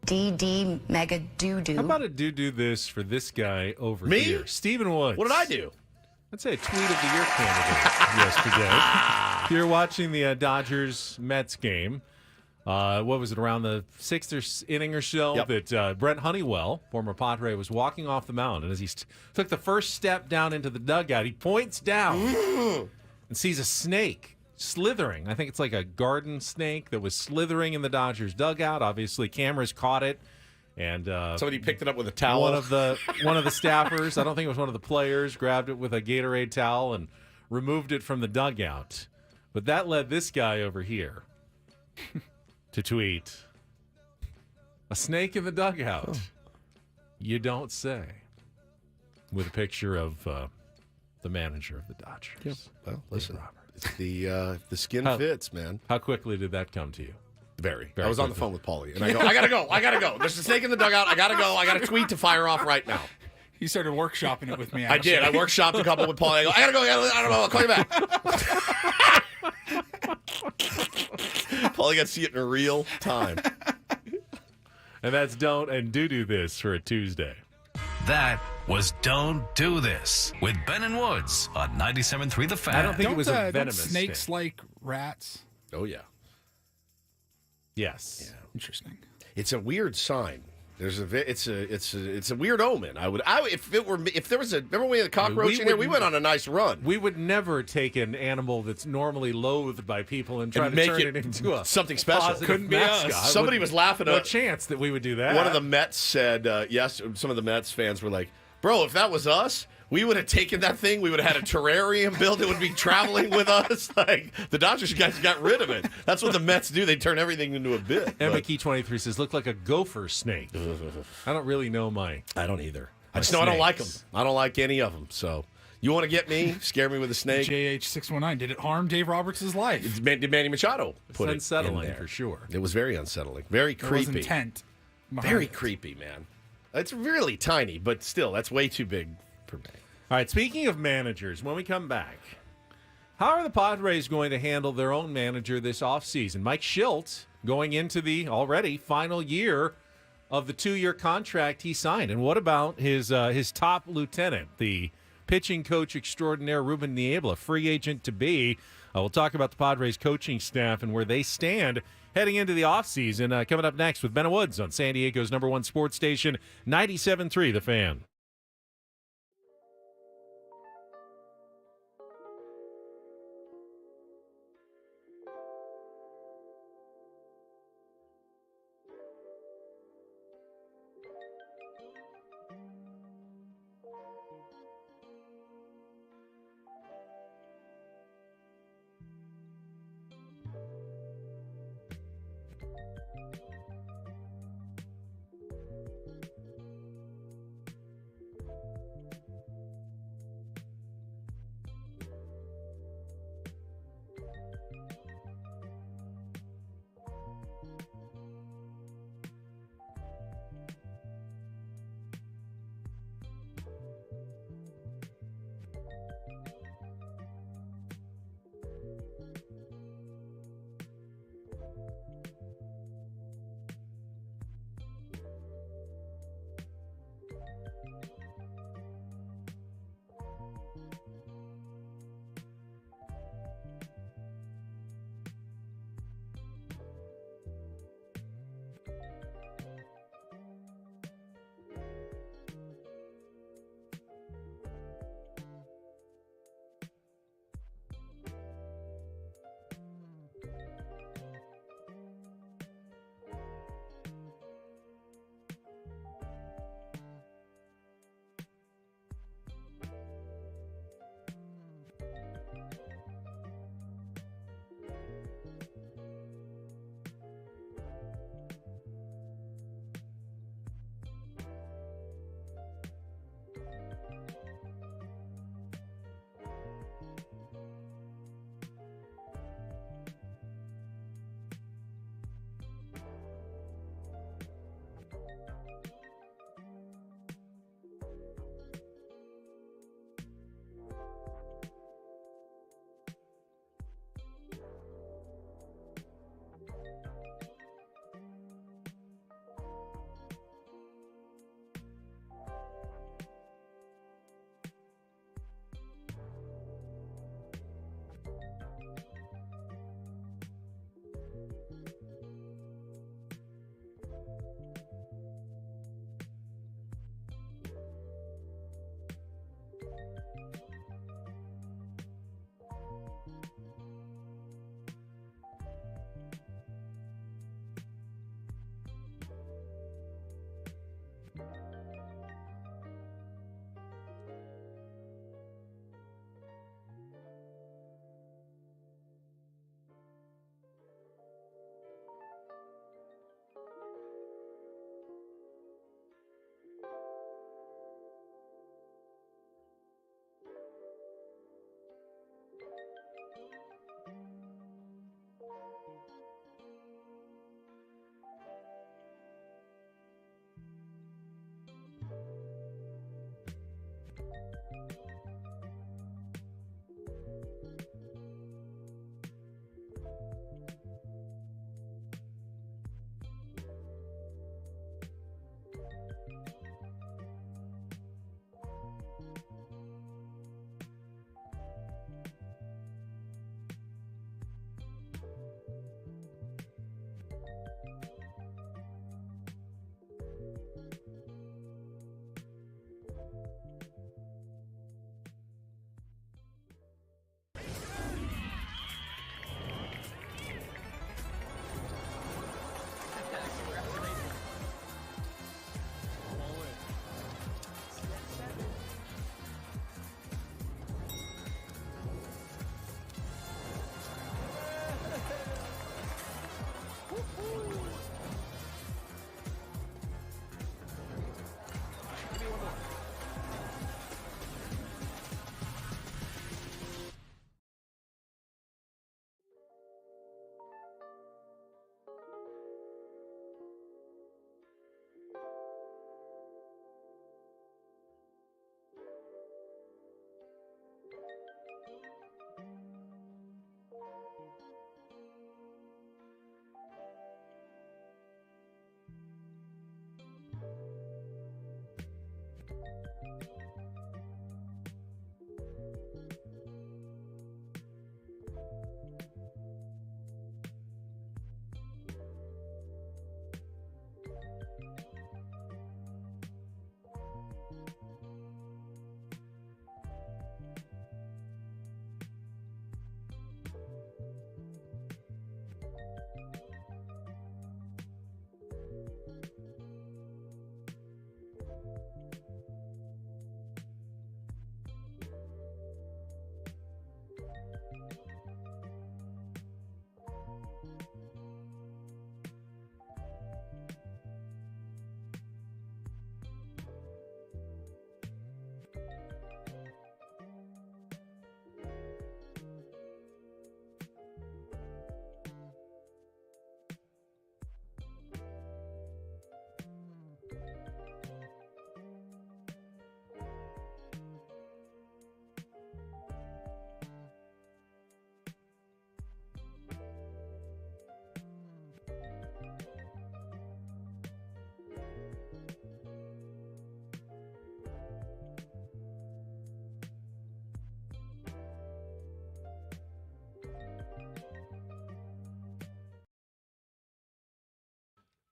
N: DD mega doo-doo.
C: How about a do this for this guy over
A: Me?
C: here? Stephen Woods.
A: What did I do?
C: I'd say a tweet of the year candidate yesterday. If you're watching the Dodgers-Mets game, what was it, around the sixth inning or so, that Brent Honeywell, former Padre, was walking off the mound. And as he took the first step down into the dugout, he points down and sees a snake slithering. I think it's like a garden snake that was slithering in the Dodgers dugout. Obviously, cameras caught it. And
A: somebody picked it up with a towel.
C: One of the staffers, I don't think it was one of the players, grabbed it with a Gatorade towel and removed it from the dugout. But that led this guy over here to tweet, "A snake in the dugout. You don't say," with a picture of the manager of the Dodgers.
A: Yep. Well, listen, it's the skin fits, man.
C: How quickly did that come to you?
A: Very. I was on the phone with Paulie, and I go, I gotta go. There's a snake in the dugout. I gotta go. I got a tweet to fire off right now.
B: He started workshopping it with me.
A: I did. I workshopped a couple with Paulie. I go, I gotta go. I don't know. I'll call you back. Paulie got to see it in real time.
C: And that's Don't and Do This for a Tuesday.
I: That was Don't Do This with Ben and Woods on 97.3 The Fan.
C: I don't think it was a venomous
B: snakes
C: snake.
B: like rats?
A: Oh, yeah.
C: Yes.
A: Yeah.
B: Interesting.
A: It's a weird sign. It's a weird omen. If there was remember we had a cockroach in here, we went on a nice run.
C: We would never take an animal that's normally loathed by people and try to turn it into
A: something special.
C: Couldn't be
A: us. Somebody was laughing at
C: no chance that we would do that.
A: One of the Mets said yes. Some of the Mets fans were like, "Bro, if that was us, we would have taken that thing. We would have had a terrarium built. It would be traveling with us." Like, the Dodgers guys got rid of it. That's what the Mets do. They turn everything into a bit.
C: Emma Key 23 says, "Look like a gopher snake." I don't really know I
A: don't either. I just know I don't like them. I don't like any of them. So, you want to get me? Scare me with a snake?
B: JH619. Did it harm Dave Roberts' life?
A: Did Manny Machado put it
C: unsettling
A: in there.
C: for sure.
A: It was very unsettling. Very creepy.
B: There was intent.
A: Very creepy, man. It's really tiny, but still, that's way too big for me.
C: All right, speaking of managers, when we come back, how are the Padres going to handle their own manager this offseason? Mike Shildt going into the already final year of the 2-year contract he signed. And what about his top lieutenant, the pitching coach extraordinaire, Ruben Niebla, free agent to be? We'll talk about the Padres coaching staff and where they stand heading into the offseason. Coming up next with Ben Woods on San Diego's #1 sports station, 97.3 The Fan.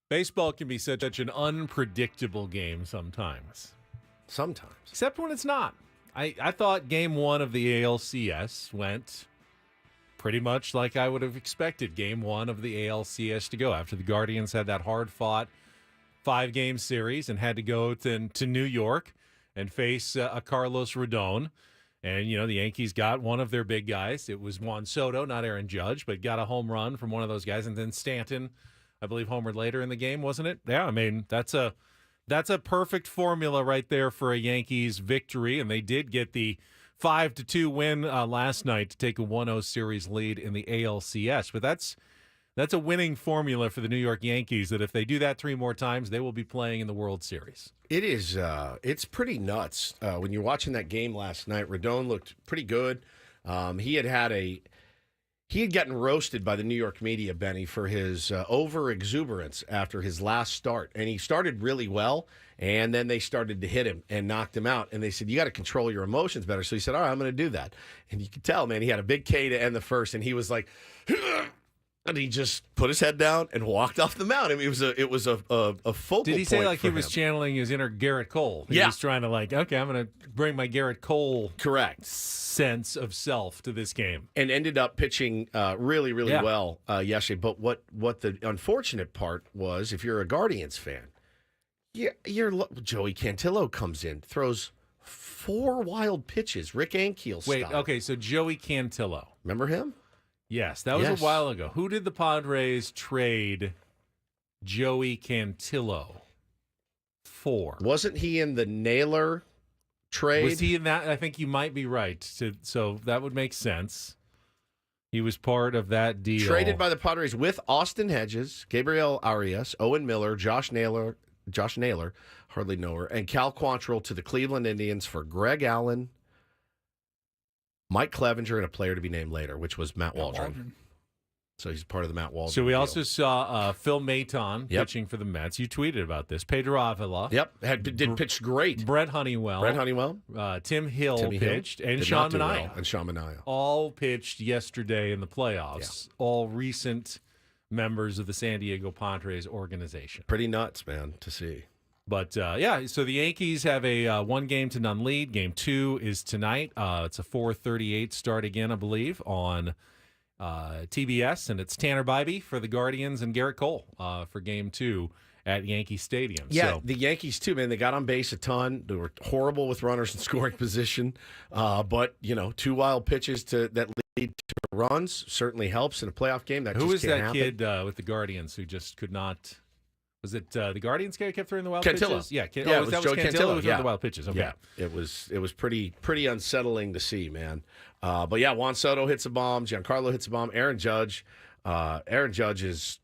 C: Baseball can be such an unpredictable game sometimes.
A: Sometimes.
C: Except when it's not. I thought game 1 of the ALCS went pretty much like I would have expected game 1 of the ALCS to go after the Guardians had that hard-fought 5-game series and had to go to New York and face a Carlos Rodon. And, the Yankees got one of their big guys. It was Juan Soto, not Aaron Judge, but got a home run from one of those guys. And then Stanton, I believe, homered later in the game, wasn't it? Yeah, I mean, that's a perfect formula right there for a Yankees victory. And they did get the 5-2 win last night to take a 1-0 series lead in the ALCS. But that's a winning formula for the New York Yankees that if they do that 3 more times, they will be playing in the World Series.
A: It is. It's pretty nuts. When you're watching that game last night, Rodon looked pretty good. He had gotten roasted by the New York media, Benny, for his over-exuberance after his last start. And he started really well, and then they started to hit him and knocked him out. And they said, you got to control your emotions better. So he said, all right, I'm going to do that. And you could tell, man, he had a big K to end the first, and he was like, and he just put his head down and walked off the mound. I mean, it was a focal point.
C: Did he say like he was
A: him.
C: channeling his inner Garrett Cole? He was trying to okay, I'm going to bring my Garrett Cole sense of self to this game.
A: And ended up pitching really, really well yesterday. But what the unfortunate part was, if you're a Guardians fan, Joey Cantillo comes in, throws 4 wild pitches, Rick Ankiel style.
C: Wait, okay, so Joey Cantillo.
A: Remember him?
C: Yes, that was a while ago. Who did the Padres trade Joey Cantillo for?
A: Wasn't he in the Naylor trade?
C: Was he in that? I think you might be right. So that would make sense. He was part of that deal.
A: Traded by the Padres with Austin Hedges, Gabriel Arias, Owen Miller, Josh Naylor, hardly know her, and Cal Quantrill to the Cleveland Indians for Greg Allen, Mike Clevenger, and a player to be named later, which was Matt Waldron. So he's part of the Matt Waldron.
C: So we also saw Phil Maton pitching for the Mets. You tweeted about this. Pedro Avila.
A: Yep, did pitch great.
C: Brett Honeywell. Tim Hill pitched. And Sean Manaea.
A: Well. And Sean Manaea.
C: All pitched yesterday in the playoffs. Yeah. All recent members of the San Diego Padres organization.
A: Pretty nuts, man, to see.
C: But, so the Yankees have a 1-game-to-none lead. Game 2 is tonight. It's a 4:38 start again, I believe, on TBS. And it's Tanner Bybee for the Guardians and Garrett Cole for Game 2 at Yankee Stadium.
A: Yeah,
C: so,
A: the Yankees, too, man. They got on base a ton. They were horrible with runners in scoring position. But, 2 wild pitches that lead to runs certainly helps in a playoff game.
C: Who was that kid with the Guardians who just could not... Was it the Guardians guy kept throwing the wild pitches? Yeah,
A: it was Joey Cantillo
C: who threw the wild pitches. Okay.
A: Yeah, it was pretty unsettling to see, man. But yeah, Juan Soto hits a bomb, Giancarlo hits a bomb, Aaron Judge's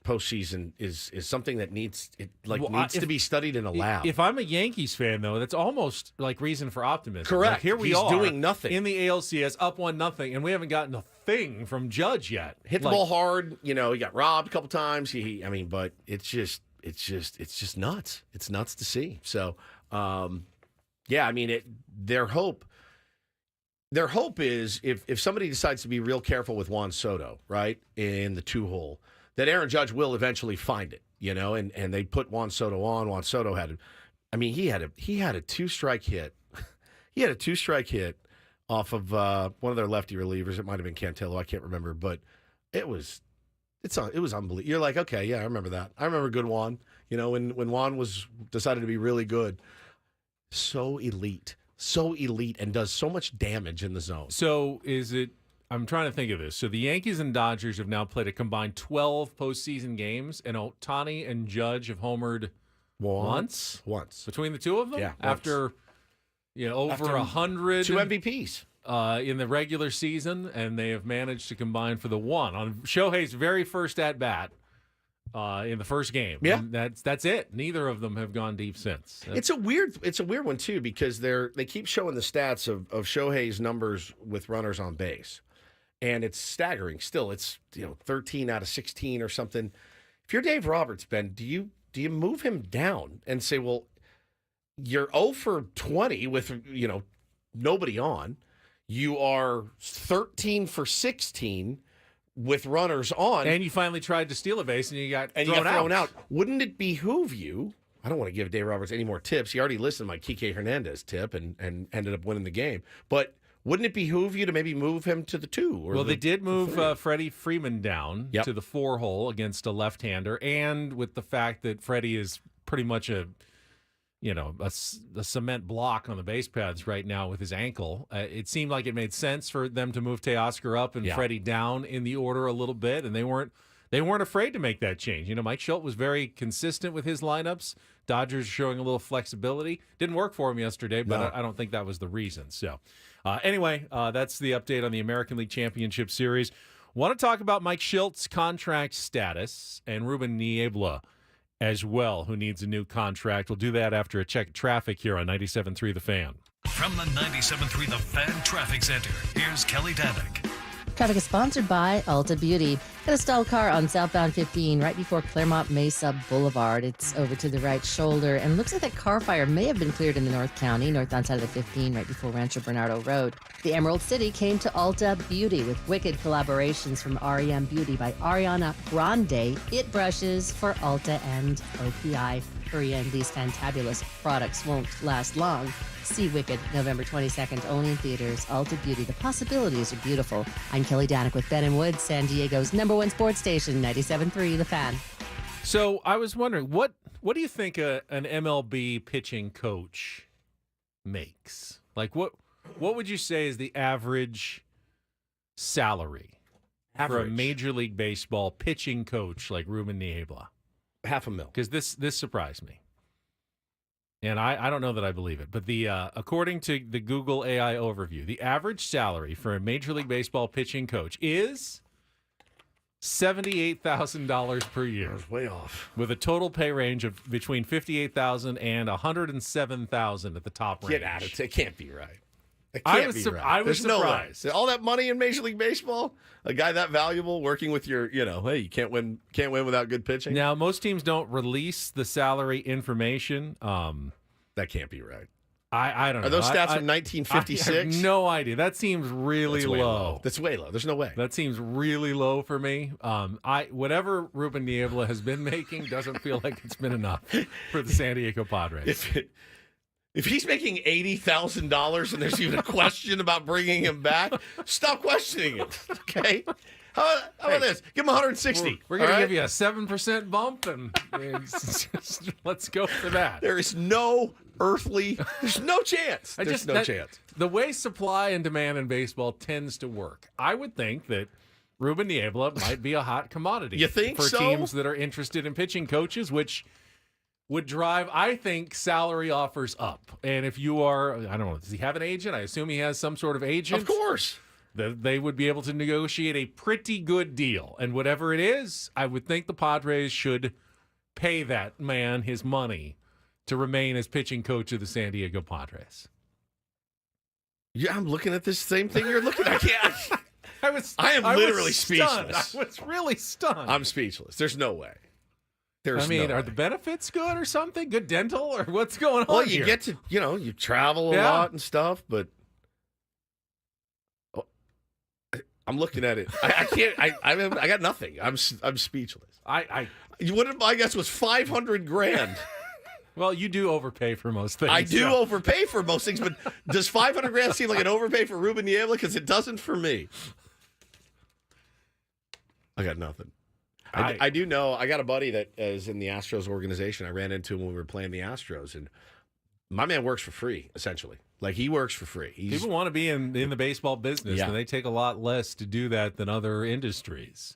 A: postseason is something that needs to be studied in a lab.
C: If I'm a Yankees fan, though, that's almost like reason for optimism.
A: Correct.
C: Like, here we
A: He's
C: are
A: doing nothing
C: in the ALCS, up 1-0, and we haven't gotten a thing from Judge yet.
A: Hit the ball hard. He got robbed a couple times. But it's just nuts. It's nuts to see. So, their hope is if somebody decides to be real careful with Juan Soto, right, in the 2-hole, that Aaron Judge will eventually find it, and they put Juan Soto on. Juan Soto had a 2-strike hit. He had a 2-strike hit off of one of their lefty relievers. It might have been Cantillo. I can't remember, but it was unbelievable. You're like, okay, yeah, I remember that. I remember good Juan. When Juan decided to be really good. So elite, and does so much damage in the zone.
C: So I'm trying to think of this. So the Yankees and Dodgers have now played a combined 12 postseason games, and Ohtani and Judge have homered once between the two of them.
A: Yeah,
C: after over 100
A: 2 MVPs.
C: In the regular season, and they have managed to combine for the one on Shohei's very first at bat in the first game.
A: Yeah,
C: and that's it. Neither of them have gone deep since.
A: It's a weird one too, because they keep showing the stats of Shohei's numbers with runners on base, and it's staggering. Still, it's 13 out of 16 or something. If you're Dave Roberts, Ben, do you move him down and say, well, you're 0 for 20 with nobody on. You are 13 for 16 with runners on.
C: And you finally tried to steal a base, and you got
A: thrown out. Wouldn't it behoove you? I don't want to give Dave Roberts any more tips. He already listened to my Kike Hernandez tip and ended up winning the game. But wouldn't it behoove you to maybe move him to the 2?
C: Well, they did move Freddie Freeman down to the 4 hole against a left-hander, and with the fact that Freddie is pretty much a cement block on the base paths right now with his ankle, it seemed like it made sense for them to move Teoscar up and Freddie down in the order a little bit, and they weren't afraid to make that change. Mike Shildt was very consistent with his lineups. Dodgers showing a little flexibility. Didn't work for him yesterday, but I don't think that was the reason. So anyway, that's the update on the American League Championship Series. Want to talk about Mike Shildt's contract status and Ruben Niebla as well, who needs a new contract. We'll do that after a check of traffic here on 97.3 The Fan.
I: From the 97.3 The Fan Traffic Center, here's Kelly Danick.
J: Traffic is sponsored by Ulta Beauty. Got a stalled car on southbound 15 right before Claremont Mesa Boulevard. It's over to the right shoulder, and looks like that car fire may have been cleared in the North County, northbound side of the 15, right before Rancho Bernardo Road. The Emerald City came to Ulta Beauty with wicked collaborations from REM Beauty by Ariana Grande, It Brushes for Ulta and OPI. Hurry in, these fantabulous products won't last long. See Wicked November 22nd, only in theaters. Ulta Beauty, the possibilities are beautiful. I'm Kelly Danick with Ben and Woods, San Diego's #1 sports station, 97.3 The Fan.
C: So I was wondering, what do you think an MLB pitching coach makes? Like, what would you say is the average salary for a Major League Baseball pitching coach like Ruben Niebla?
A: $500,000.
C: Because this surprised me. And I don't know that I believe it, but according to the Google AI overview, the average salary for a Major League Baseball pitching coach is $78,000 per year.
A: That was way off.
C: With a total pay range of between $58,000 and $107,000 at the top range.
A: Get out of it. It can't be right. It can't be right.
C: I was surprised.
A: No way. All that money in Major League Baseball, a guy that valuable working with your, hey, you can't win without good pitching.
C: Now, most teams don't release the salary information.
A: That can't be right.
C: I don't know.
A: Are those stats from 1956?
C: I have no idea. That seems really low.
A: That's way low. There's no way.
C: That seems really low for me. Whatever Ruben Niebla has been making doesn't feel like it's been enough for the San Diego Padres.
A: If he's making $80,000 and there's even a question about bringing him back, stop questioning it. Okay. How about this? Give him 160.
C: We're going to give you a 7% bump, and just, let's go for that.
A: There's no chance. There's no chance.
C: The way supply and demand in baseball tends to work, I would think that Ruben Niebla might be a hot commodity.
A: You think
C: for
A: so?
C: Teams that are interested in pitching coaches, which would drive, I think, salary offers up. And if you are, I don't know, does he have an agent? I assume he has some sort of agent.
A: Of course.
C: They would be able to negotiate a pretty good deal. And whatever it is, I would think the Padres should pay that man his money to remain as pitching coach of the San Diego Padres.
A: Yeah, I'm looking at this same thing you're looking at. I am
C: I
A: literally
C: was
A: speechless.
C: I was really stunned.
A: I'm speechless. There's no way.
C: Are the benefits good or something? Good dental or what's going on?
A: Well, you
C: here?
A: get to, you travel a lot and stuff, but I'm looking at it. I can't. I got nothing. I'm speechless. What my guess was $500,000.
C: Well, you do overpay for most things.
A: I do overpay for most things, but does $500,000 seem like an overpay for Ruben Niebla? Because it doesn't for me. I got nothing. I do know. I got a buddy that is in the Astros organization. I ran into him when we were playing the Astros, and my man works for free, essentially. Like, he works for free.
C: People want to be in the baseball business, and they take a lot less to do that than other industries.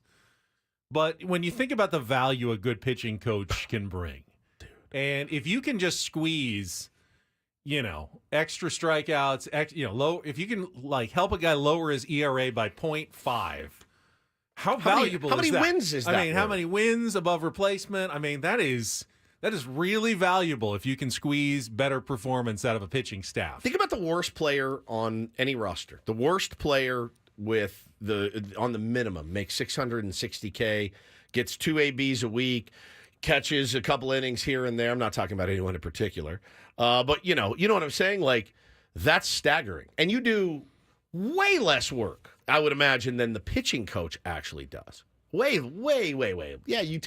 C: But when you think about the value a good pitching coach can bring, and if you can just squeeze, extra strikeouts, low, if you can help a guy lower his ERA by 0.5. How valuable is that?
A: How many wins is that?
C: I mean, how many wins above replacement? I mean, that is really valuable if you can squeeze better performance out of a pitching staff.
A: Think about the worst player on any roster. The worst player on the minimum makes $660K, gets 2 ABs a week, catches a couple innings here and there. I'm not talking about anyone in particular. But you know what I'm saying? Like, that's staggering. And you do way less work I would imagine, than the pitching coach actually does. Way. Yeah, you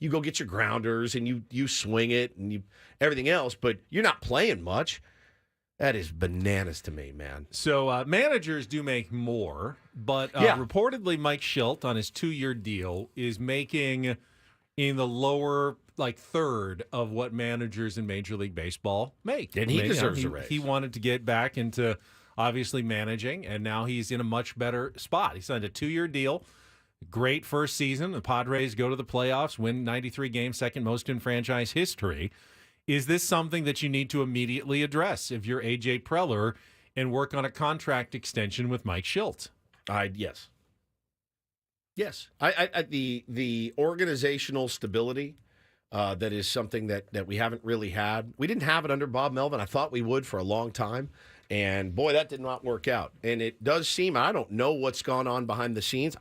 A: go get your grounders and you swing it and everything else, but you're not playing much. That is bananas to me, man.
C: So managers do make more, but reportedly Mike Shildt on his 2-year deal is making in the lower third of what managers in Major League Baseball make.
A: And he deserves a raise.
C: He wanted to get back into obviously managing, and now he's in a much better spot. He signed a 2-year deal. Great first season. The Padres go to the playoffs, win 93 games, second most in franchise history. Is this something that you need to immediately address if you're A.J. Preller and work on a contract extension with Mike Shildt?
A: Yes. Yes. The organizational stability, that is something that we haven't really had. We didn't have it under Bob Melvin. I thought we would for a long time. And, boy, that did not work out. And it does seem, I don't know what's gone on behind the scenes.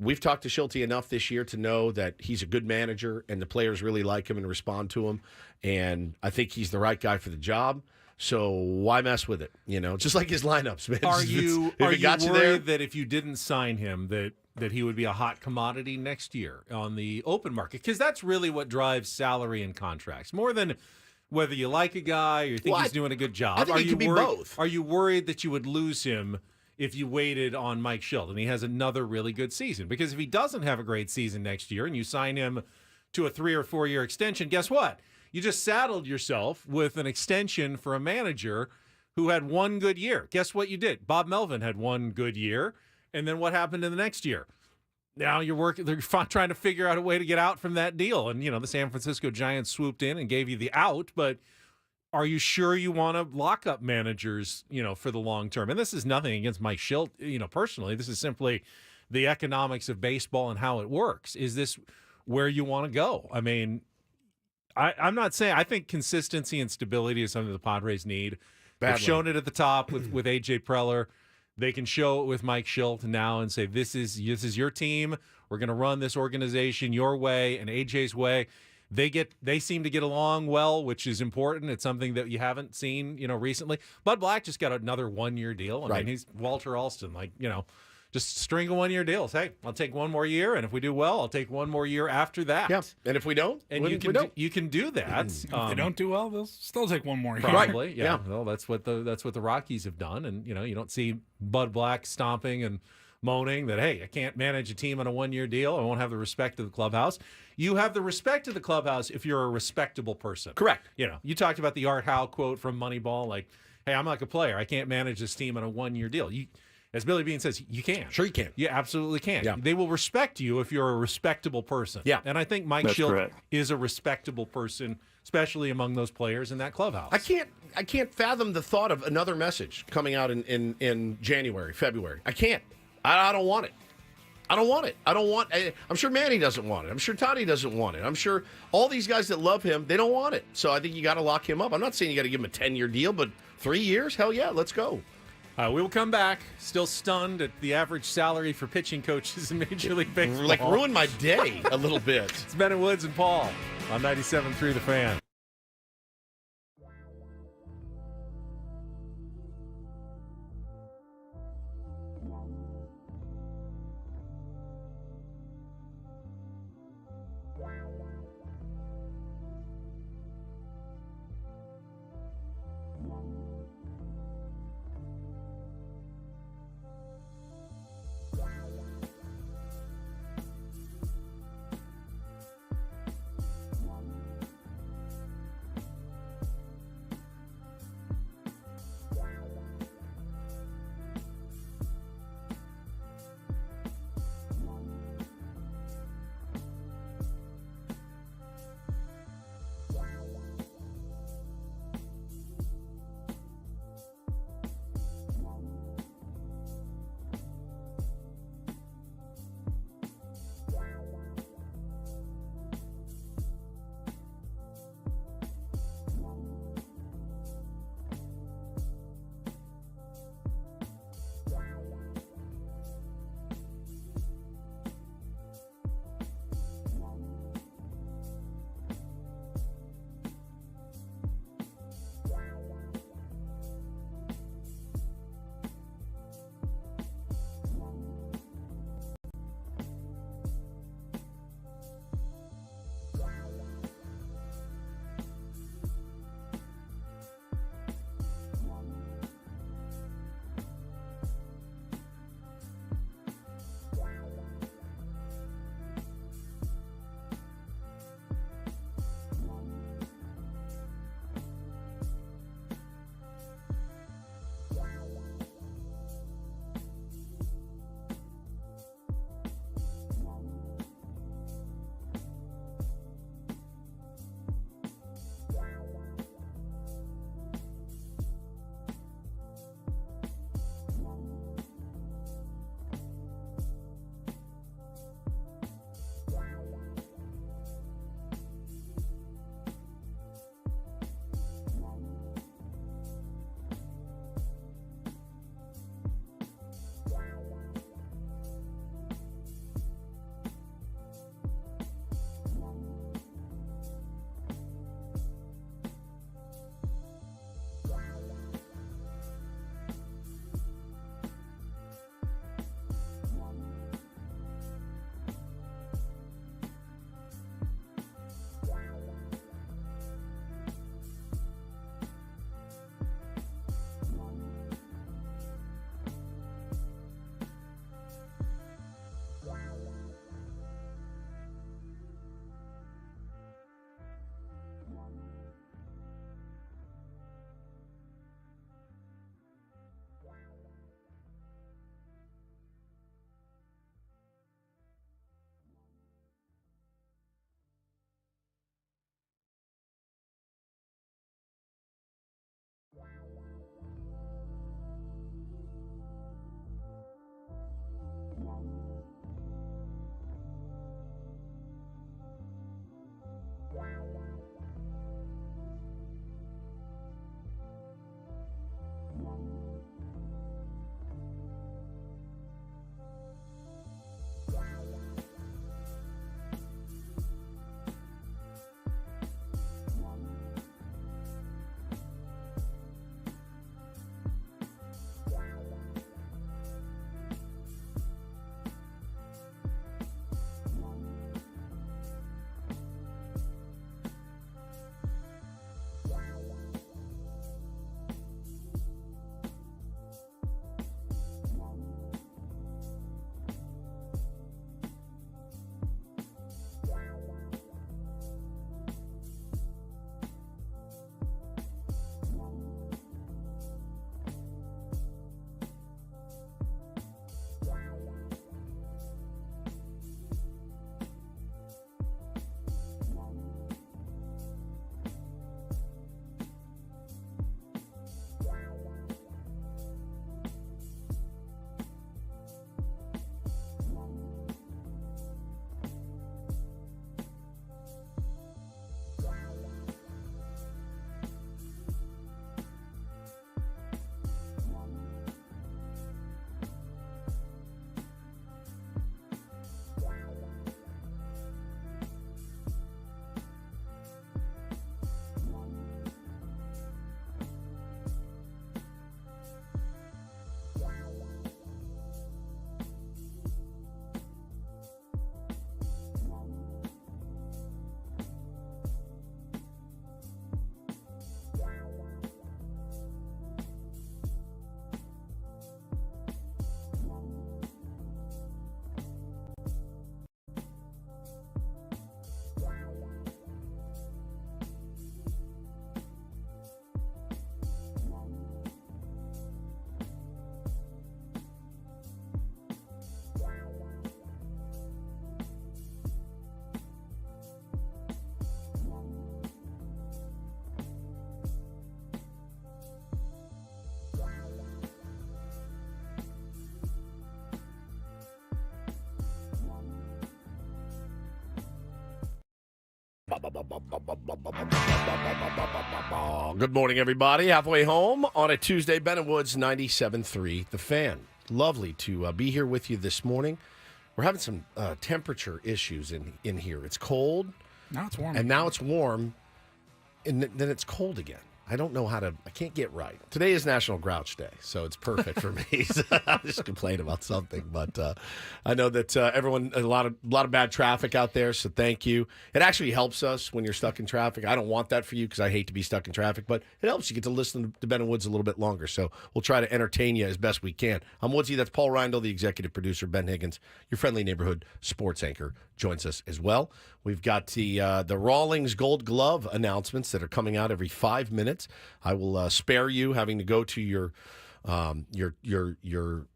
A: We've talked to Shildt enough this year to know that he's a good manager and the players really like him and respond to him. And I think he's the right guy for the job. So why mess with it? Just like his lineups, man.
C: Are you worried that if you didn't sign him that he would be a hot commodity next year on the open market? Because that's really what drives salary and contracts, more than whether you like a guy or you think he's doing a good job.
A: I think he can be both.
C: Are you worried that you would lose him if you waited on Mike Shildt and he has another really good season? Because if he doesn't have a great season next year and you sign him to a 3 or 4 year extension, guess what? You just saddled yourself with an extension for a manager who had one good year. Guess what you did? Bob Melvin had one good year, and then what happened in the next year? Now they're trying to figure out a way to get out from that deal. And, the San Francisco Giants swooped in and gave you the out, but are you sure you want to lock up managers, for the long term? And this is nothing against Mike Shildt, personally. This is simply the economics of baseball and how it works. Is this where you want to go? I mean, I'm not saying, I think consistency and stability is something the Padres need.
A: Badly.
C: They've shown it at the top with A.J. Preller. They can show it with Mike Shildt now and say, this is your team. We're going to run this organization your way and AJ's way. They seem to get along well, which is important. It's something that you haven't seen, recently. Bud Black just got another 1-year deal. I mean, he's Walter Alston, just string of 1-year deals. Hey, I'll take one more year, and if we do well, I'll take one more year after that.
A: Yeah, and if we don't,
C: you can do that.
B: If they don't do well, they'll still take one more year.
C: Probably,
A: Right.
C: yeah. Well, that's what the Rockies have done, and you don't see Bud Black stomping and moaning that, hey, I can't manage a team on a 1-year deal. I won't have the respect of the clubhouse. You have the respect of the clubhouse if you're a respectable person.
A: Correct.
C: You talked about the Art Howe quote from Moneyball, like, hey, I'm like a player. I can't manage this team on a 1-year deal. As Billy Bean says, you can.
A: Sure you can.
C: You absolutely can.
A: Yeah.
C: They will respect you if you're a respectable person.
A: Yeah.
C: And I think Mike Shildt is a respectable person, especially among those players in that clubhouse.
A: I can't fathom the thought of another message coming out in January, February. I can't. I don't want it. I don't want it. I'm sure Manny doesn't want it. I'm sure Toddy doesn't want it. I'm sure all these guys that love him, they don't want it. So I think you got to lock him up. I'm not saying you got to give him a 10-year deal, but 3 years? Hell yeah, let's go.
C: We will come back, still stunned at the average salary for pitching coaches in Major League Baseball.
A: Ruined my day a little bit.
C: It's Ben and Woods and Paul on 97.3 The Fan.
A: Well, good morning, everybody. Halfway home on a Tuesday. Ben and Woods, 97.3, The Fan. Lovely to be here with you this morning. We're having some temperature issues in here. It's cold.
B: Now it's warm.
A: And now it's warm, and then it's cold again. I don't know I can't get right. Today is National Grouch Day, so it's perfect for me. So I'll just complain about something, but I know that everyone, a lot of bad traffic out there, so thank you. It actually helps us when you're stuck in traffic. I don't want that for you because I hate to be stuck in traffic, but it helps you get to listen to Ben and Woods a little bit longer, so we'll try to entertain you as best we can. I'm Woodsy, that's Paul Reindl, the executive producer. Ben Higgins, your friendly neighborhood sports anchor, joins us as well. We've got the Rawlings Gold Glove announcements that are coming out every 5 minutes. I will spare you having to go to your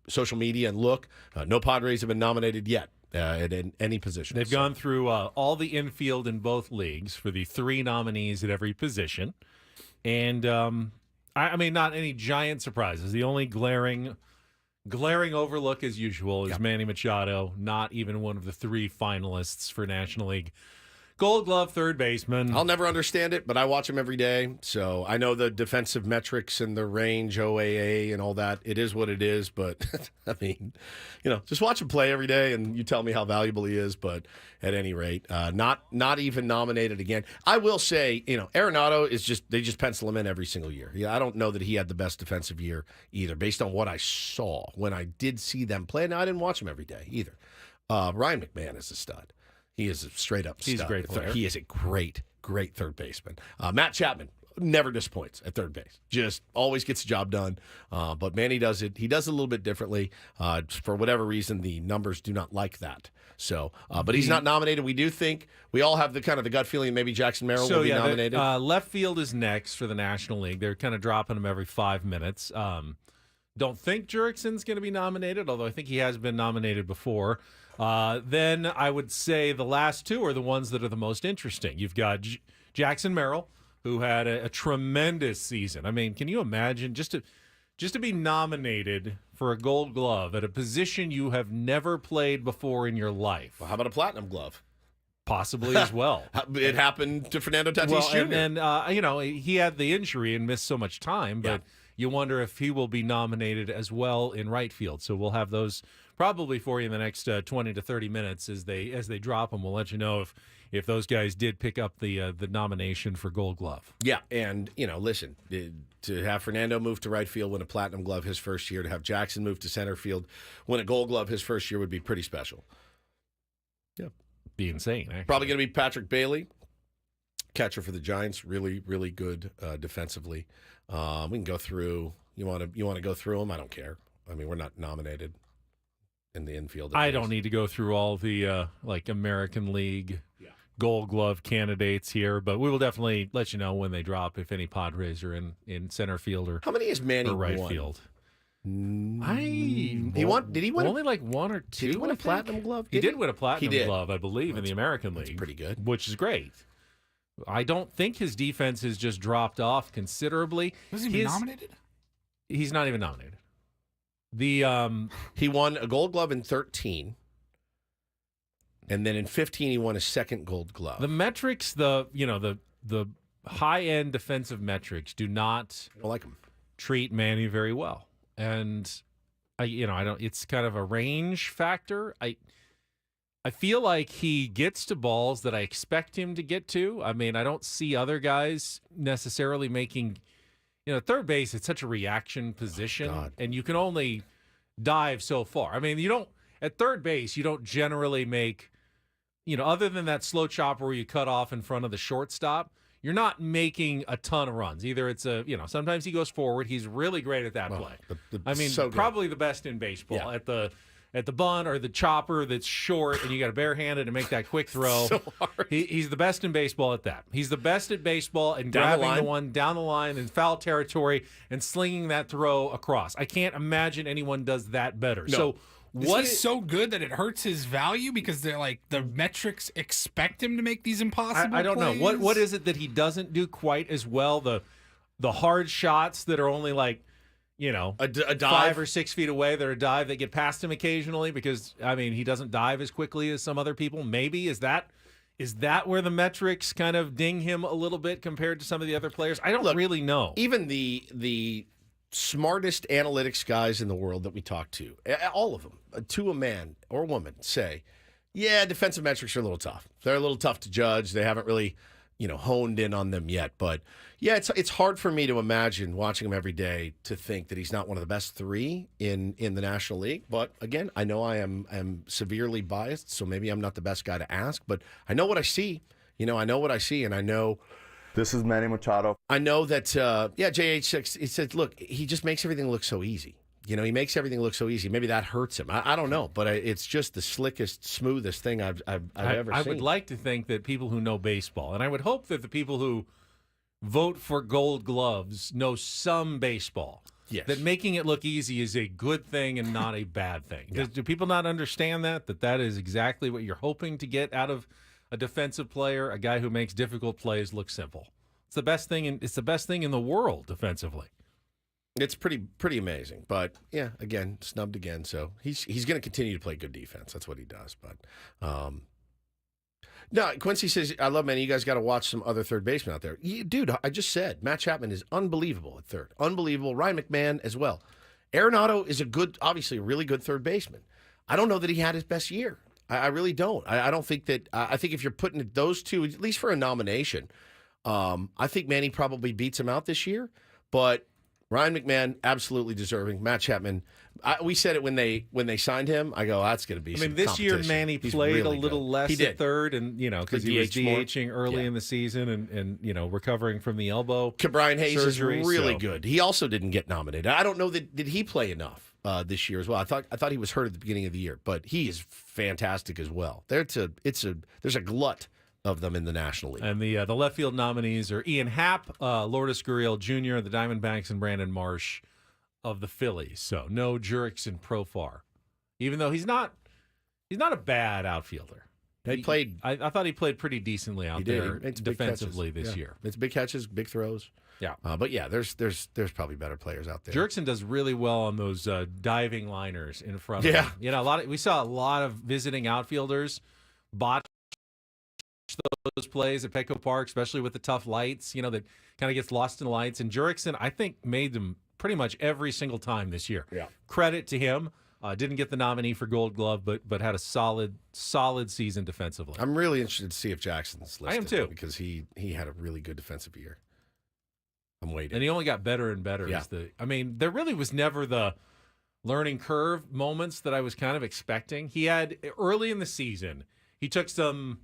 A: social media and look. No Padres have been nominated yet at any position.
C: They've gone through all the infield in both leagues for the 3 nominees at every position. And, I mean, not any giant surprises. The only glaring overlook, as usual, is Manny Machado, not even one of the 3 finalists for National League Gold Glove third baseman.
A: I'll never understand it, but I watch him every day, so I know the defensive metrics and the range, OAA, and all that. It is what it is, but, I mean, just watch him play every day, and you tell me how valuable he is, but at any rate, not even nominated again. I will say, Arenado they just pencil him in every single year. Yeah, I don't know that he had the best defensive year either, based on what I saw when I did see them play. Now, I didn't watch him every day either. Ryan McMahon is a stud. He is a straight-up stud.
C: He's a great player.
A: He is a great third baseman. Matt Chapman never disappoints at third base. Just always gets the job done. But Manny does it. He does it a little bit differently. For whatever reason, the numbers do not like that. So, but he's not nominated. We do think we all have the gut feeling maybe Jackson Merrill will be nominated.
C: Left field is next for the National League. They're kind of dropping him every 5 minutes. Don't think Jurickson's going to be nominated, although I think he has been nominated before. Then I would say the last 2 are the ones that are the most interesting. You've got Jackson Merrill, who had a tremendous season. I mean, can you imagine just to be nominated for a Gold Glove at a position you have never played before in your life?
A: Well, how about a Platinum Glove?
C: Possibly as well.
A: It happened to Fernando Tatis Jr.
C: And then, he had the injury and missed so much time, but you wonder if he will be nominated as well in right field. So we'll have those probably for you in the next 20 to 30 minutes as they drop them. We'll let you know if those guys did pick up the nomination for Gold Glove.
A: Yeah, and listen, to have Fernando move to right field, win a Platinum Glove his first year, to have Jackson move to center field, win a Gold Glove his first year would be pretty special. Yeah,
C: be insane. Actually.
A: Probably going to be Patrick Bailey, catcher for the Giants. Really, really good defensively. We can go through. You want to go through them? I don't care. I mean, we're not nominated in the infield.
C: I don't need to go through all the American League Gold Glove candidates here, but we will definitely let you know when they drop if any Padres are in center field or
A: how many has Manny
C: or right
A: won?
C: Field.
A: Did he win
C: only like 1 or 2?
A: Did he win a Platinum Glove?
C: He did win a Platinum Glove, I believe, in the American League.
A: That's pretty good,
C: which is great. I don't think his defense has just dropped off considerably.
B: Was he nominated?
C: He's not even nominated.
A: He won a Gold Glove in 2013, and then in 2015 he won a second Gold Glove.
C: The metrics, the high end defensive metrics, do not
A: like him.
C: Treat Manny very well, and I don't. It's kind of a range factor. I feel like he gets to balls that I expect him to get to. I mean, I don't see other guys necessarily making. Third base, it's such a reaction position, and you can only dive so far. I mean, at third base, you don't generally make, other than that slow chopper where you cut off in front of the shortstop, you're not making a ton of runs. Either it's sometimes he goes forward. He's really great at that play. Probably the best in baseball at the bunt or the chopper that's short and you got to barehanded and make that quick throw.
A: So hard.
C: He's the best in baseball at that. He's the best at baseball and grabbing the one down the line in foul territory and slinging that throw across. I can't imagine anyone does that better.
A: No.
C: So
B: what is so good that it hurts his value because they're like the metrics expect him to make these impossible
C: I don't
B: plays?
C: know. What is it that he doesn't do quite as well? The hard shots that are only like a dive 5 or 6 feet away. They're a dive that get past him occasionally because, I mean, he doesn't dive as quickly as some other people. Maybe is that Is that where the metrics kind of ding him a little bit compared to some of the other players? I don't really know.
A: Even the smartest analytics guys in the world that we talk to, all of them, to a man or woman, say, yeah, defensive metrics are a little tough. They're a little tough to judge. They haven't really, honed in on them yet. But yeah, it's hard for me to imagine watching him every day to think that he's not one of the best three in the National League. But again, I know I am severely biased, so maybe I'm not the best guy to ask. But I know what I see. I know what I see, and I know.
O: This is Manny Machado.
A: I know that, JH6, he said, look, he just makes everything look so easy. He makes everything look so easy. Maybe that hurts him. I don't know, but it's just the slickest, smoothest thing I've ever seen.
C: I would like to think that people who know baseball, and I would hope that the people who vote for Gold Gloves know some baseball.
A: Yes.
C: That making it look easy is a good thing and not a bad thing.
A: Yeah.
C: Do people not understand that is exactly what you're hoping to get out of a defensive player, a guy who makes difficult plays look simple? It's the best thing in the world defensively.
A: It's pretty amazing. But yeah, again, snubbed again. So he's going to continue to play good defense. That's what he does. But no, Quincy says, I love Manny. You guys got to watch some other third basemen out there. Dude, I just said Matt Chapman is unbelievable at third. Unbelievable. Ryan McMahon as well. Arenado is obviously a really good third baseman. I don't know that he had his best year. I really don't. I don't think that. I think if you're putting those two, at least for a nomination, I think Manny probably beats him out this year. But Ryan McMahon, absolutely deserving. Matt Chapman, we said it when they signed him. I go, that's going to be.
C: This year Manny played really a little less at third, and because he was DHing early in the season, and recovering from the elbow.
A: Brian Hayes
C: surgery,
A: is really good. He also didn't get nominated. I don't know that did he play enough this year as well. I thought he was hurt at the beginning of the year, but he is fantastic as well. There's a glut of them in the National League.
C: And the left field nominees are Ian Happ, Lourdes Gurriel Jr. of the Diamondbacks, and Brandon Marsh of the Phillies. So no Jurickson Profar, even though he's not a bad outfielder. I thought he played pretty decently out there defensively this year.
A: It's big catches, big throws.
C: Yeah,
A: but yeah, there's probably better players out there.
C: Jurickson does really well on those diving liners in front of him. We saw a lot of visiting outfielders botch those plays at Petco Park, especially with the tough lights, that kind of gets lost in the lights. And Jurickson, I think, made them pretty much every single time this year.
A: Yeah.
C: Credit to him. Didn't get the nominee for Gold Glove, but had a solid season defensively.
A: I'm really interested to see if Jackson's listed.
C: I am too.
A: Because he had a really good defensive year. I'm waiting.
C: And he only got better and better.
A: Yeah.
C: There really was never the learning curve moments that I was kind of expecting. He had, early in the season, he took some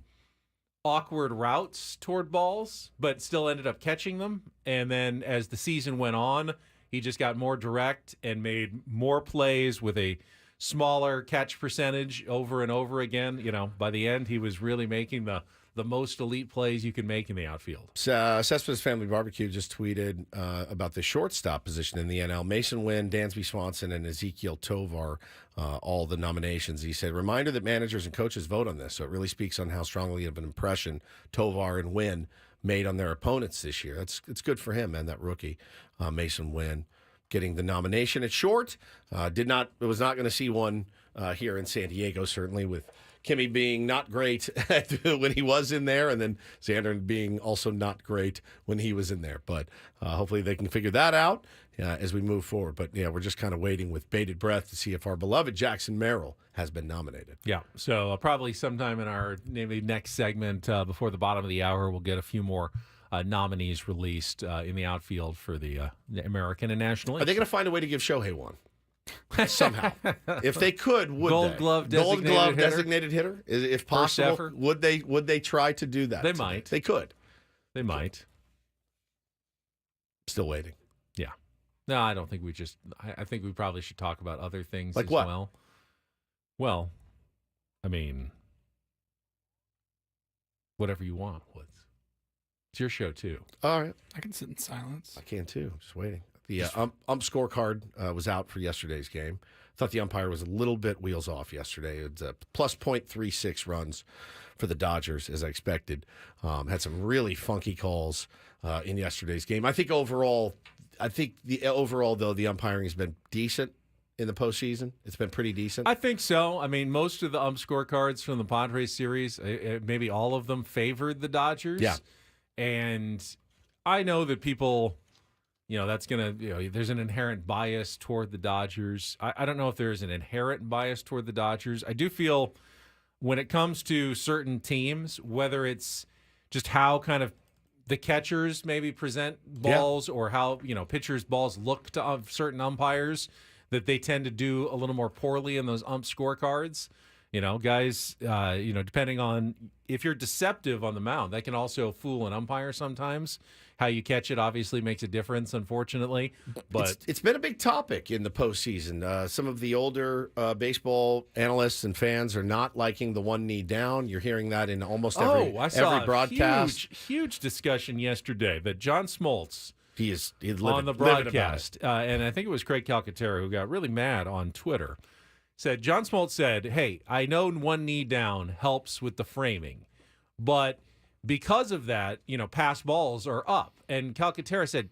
C: awkward routes toward balls, but still ended up catching them. And then as the season went on, he just got more direct and made more plays with a smaller catch percentage over and over again. By the end, he was really making the most elite plays you can make in the outfield.
A: Cespedes Family Barbecue just tweeted about the shortstop position in the NL. Mason Wynn, Dansby Swanson, and Ezekiel Tovar, all the nominations. He said, reminder that managers and coaches vote on this, so it really speaks on how strongly of an impression Tovar and Wynn made on their opponents this year. It's good for him, man, that rookie, Mason Wynn, getting the nomination at short. Was not going to see one here in San Diego, certainly, with Kimmy being not great when he was in there, and then Xander being also not great when he was in there. But hopefully they can figure that out as we move forward. But yeah, we're just kind of waiting with bated breath to see if our beloved Jackson Merrill has been nominated.
C: Yeah, so probably sometime in our maybe next segment before the bottom of the hour, we'll get a few more nominees released in the outfield for the American and National League.
A: Are they going to find a way to give Shohei one? Somehow, if they could, would
C: Gold
A: they?
C: Glove
A: designated hitter, if possible, would they try to do that?
C: They might.
A: They could.
C: They might.
A: Still waiting.
C: Yeah. No, I don't think we just. I think we probably should talk about other things
A: like
C: as
A: what?
C: Well. Well, I mean, whatever you want, Woods. It's your show too.
A: All right,
B: I can sit in silence.
A: I can too. Just waiting. The ump scorecard was out for yesterday's game. Thought the umpire was a little bit wheels off yesterday. It's plus 0.36 runs for the Dodgers, as I expected. Had some really funky calls in yesterday's game. I think overall, though, the umpiring has been decent in the postseason? It's been pretty decent.
C: I think so. I mean, most of the scorecards from the Padres series, maybe all of them, favored the Dodgers.
A: Yeah.
C: And I know that people, that's going to, there's an inherent bias toward the Dodgers. I don't know if there's an inherent bias toward the Dodgers. I do feel when it comes to certain teams, whether it's just how kind of the catchers maybe present balls or how, pitchers' balls look to certain umpires, that they tend to do a little more poorly in those scorecards. Guys, depending on if you're deceptive on the mound, that can also fool an umpire sometimes. How you catch it obviously makes a difference, unfortunately. But
A: it's been a big topic in the postseason. Some of the older baseball analysts and fans are not liking the one knee down. You're hearing that in almost every broadcast.
C: Huge discussion yesterday that John Smoltz,
A: he's
C: on the broadcast, and I think it was Craig Calcaterra who got really mad on Twitter. John Smoltz said, hey, I know one knee down helps with the framing, but because of that, pass balls are up. And Calcaterra said,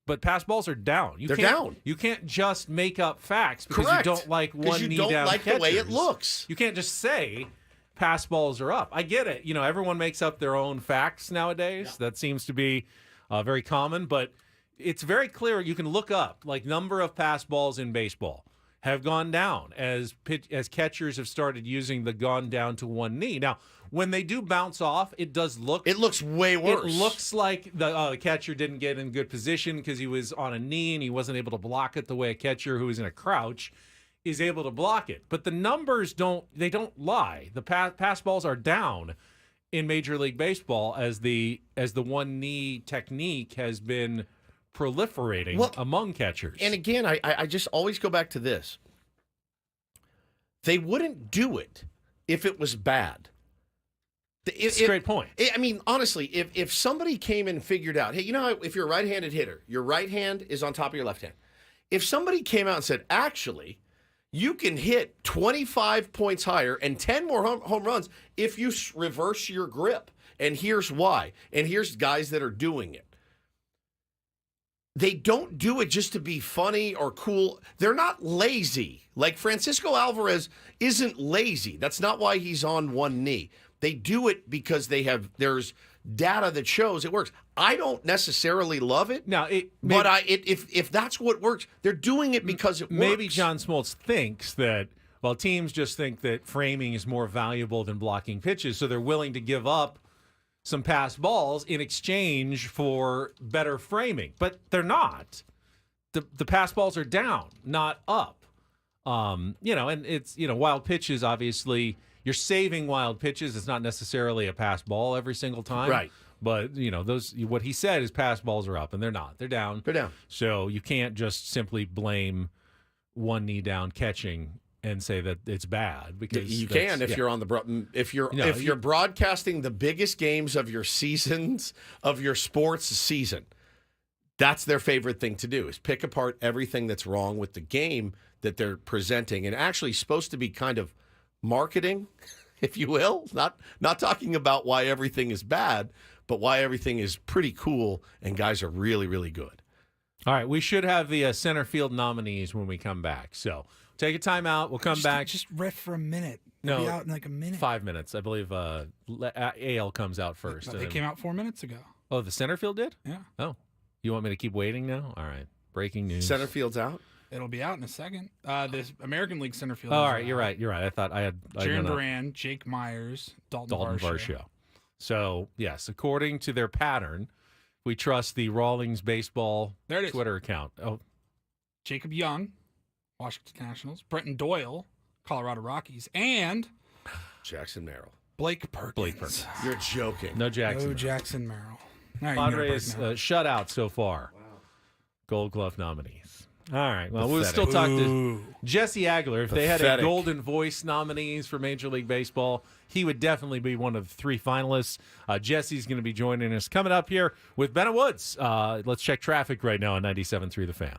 C: but pass balls are down.
A: They're down.
C: You can't just make up facts because
A: Correct.
C: you don't like one knee down.
A: Because you don't like
C: catchers.
A: the way it looks.
C: You can't just say pass balls are up. I get it. Everyone makes up their own facts nowadays. Yeah. That seems to be very common, but it's very clear. You can look up number of pass balls in baseball have gone down as catchers have started using the gone down to one knee. Now, when they do bounce off, it looks way worse. It looks like the catcher didn't get in good position because he was on a knee and he wasn't able to block it the way a catcher who is in a crouch is able to block it. But the numbers don't lie. The pass balls are down in Major League Baseball as the one knee technique has been proliferating among catchers.
A: And again, I just always go back to this. They wouldn't do it if it was bad.
C: It's a great point.
A: I mean, honestly, if somebody came and figured out, hey, if you're a right-handed hitter, your right hand is on top of your left hand. If somebody came out and said, actually, you can hit 25 points higher and 10 more home runs if you reverse your grip. And here's why. And here's guys that are doing it. They don't do it just to be funny or cool. They're not lazy. Like Francisco Alvarez isn't lazy. That's not why he's on one knee. They do it because there's data that shows it works. I don't necessarily love it.
C: Now,
A: if that's what works, they're doing it because it works.
C: Maybe John Smoltz thinks that, teams just think that framing is more valuable than blocking pitches, so they're willing to give up some pass balls in exchange for better framing. But they're not. The pass balls are down, not up. And it's, wild pitches, obviously, you're saving wild pitches. It's not necessarily a pass ball every single time.
A: Right.
C: But, what he said is pass balls are up, and they're not. They're down.
A: They're down.
C: So you can't just simply blame one knee down catching and say that it's bad, because
A: you can if you're on the if you're broadcasting the biggest games of your seasons of your sports season. That's their favorite thing to do, is pick apart everything that's wrong with the game that they're presenting, and actually supposed to be kind of marketing, if you will. Not talking about why everything is bad, but why everything is pretty cool and guys are really, really good.
C: All right, we should have the center field nominees when we come back. So take a time out. We'll come back.
B: Just riff for a minute.
C: No,
B: It'll be out in like a minute.
C: 5 minutes. I believe AL comes out first.
B: No, they came out 4 minutes ago.
C: Oh, the center field did?
B: Yeah.
C: Oh, you want me to keep waiting now? All right. Breaking news.
A: Center field's out?
B: It'll be out in a second. This American League center field.
C: All right, you're right. I thought I had
B: Jaron Duran, Jake Myers, Dalton Varsho.
C: So, yes, according to their pattern, we trust the Rawlings Baseball Twitter account. Oh,
B: Jacob Young, Washington Nationals, Brenton Doyle, Colorado Rockies, and
A: Jackson Merrill.
B: Blake Perkins.
A: You're joking.
C: No Jackson.
B: No Jackson Merrill.
C: Padres shutout so far. Wow. Gold Glove nominees. All right. Well, we'll still talk to Jesse Agler. If they had a Golden Voice nominees for Major League Baseball, he would definitely be one of the 3 finalists. Jesse's going to be joining us coming up here with Bennett Woods. Let's check traffic right now on 97.3 The Fan.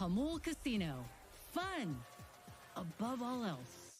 F: Hamul Casino. Fun above all else.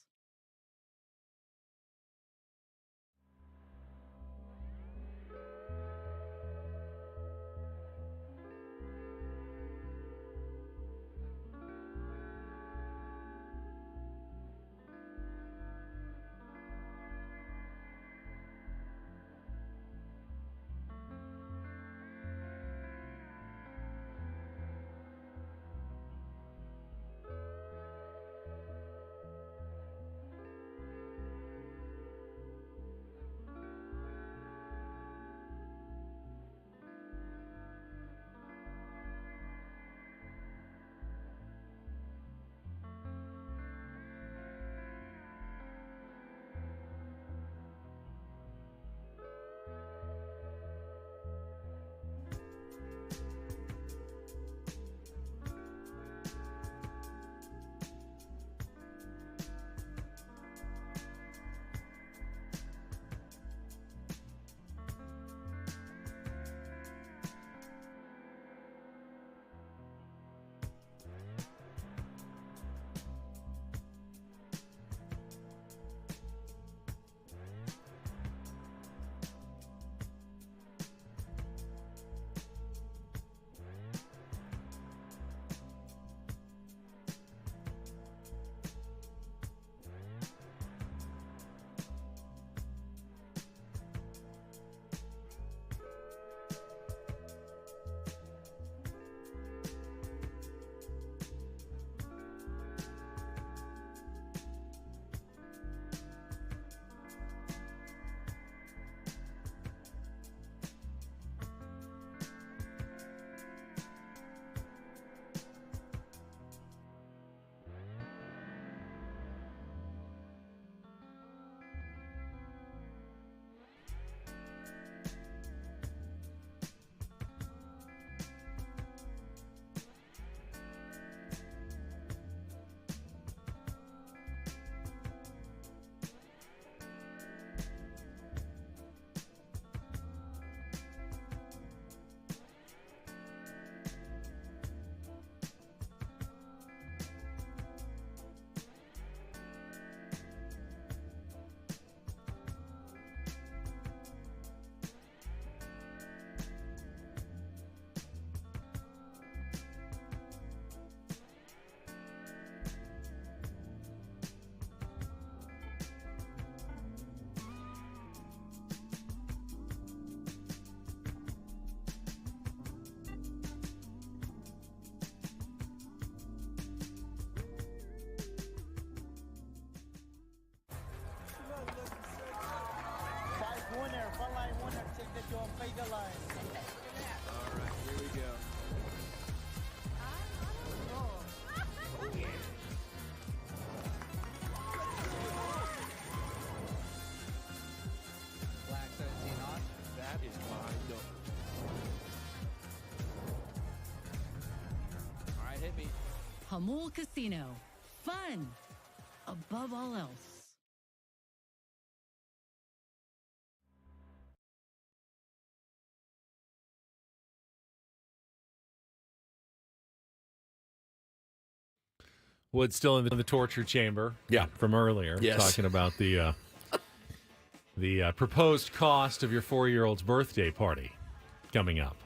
E: All right, here we go. Black 17 on. That is my number. All right, hit me.
F: Hamul Casino. Fun above all else.
C: Wood's still in the torture chamber.
A: Yeah,
C: from earlier.
A: Yes.
C: Talking about the proposed cost of your 4-year-old's birthday party coming up.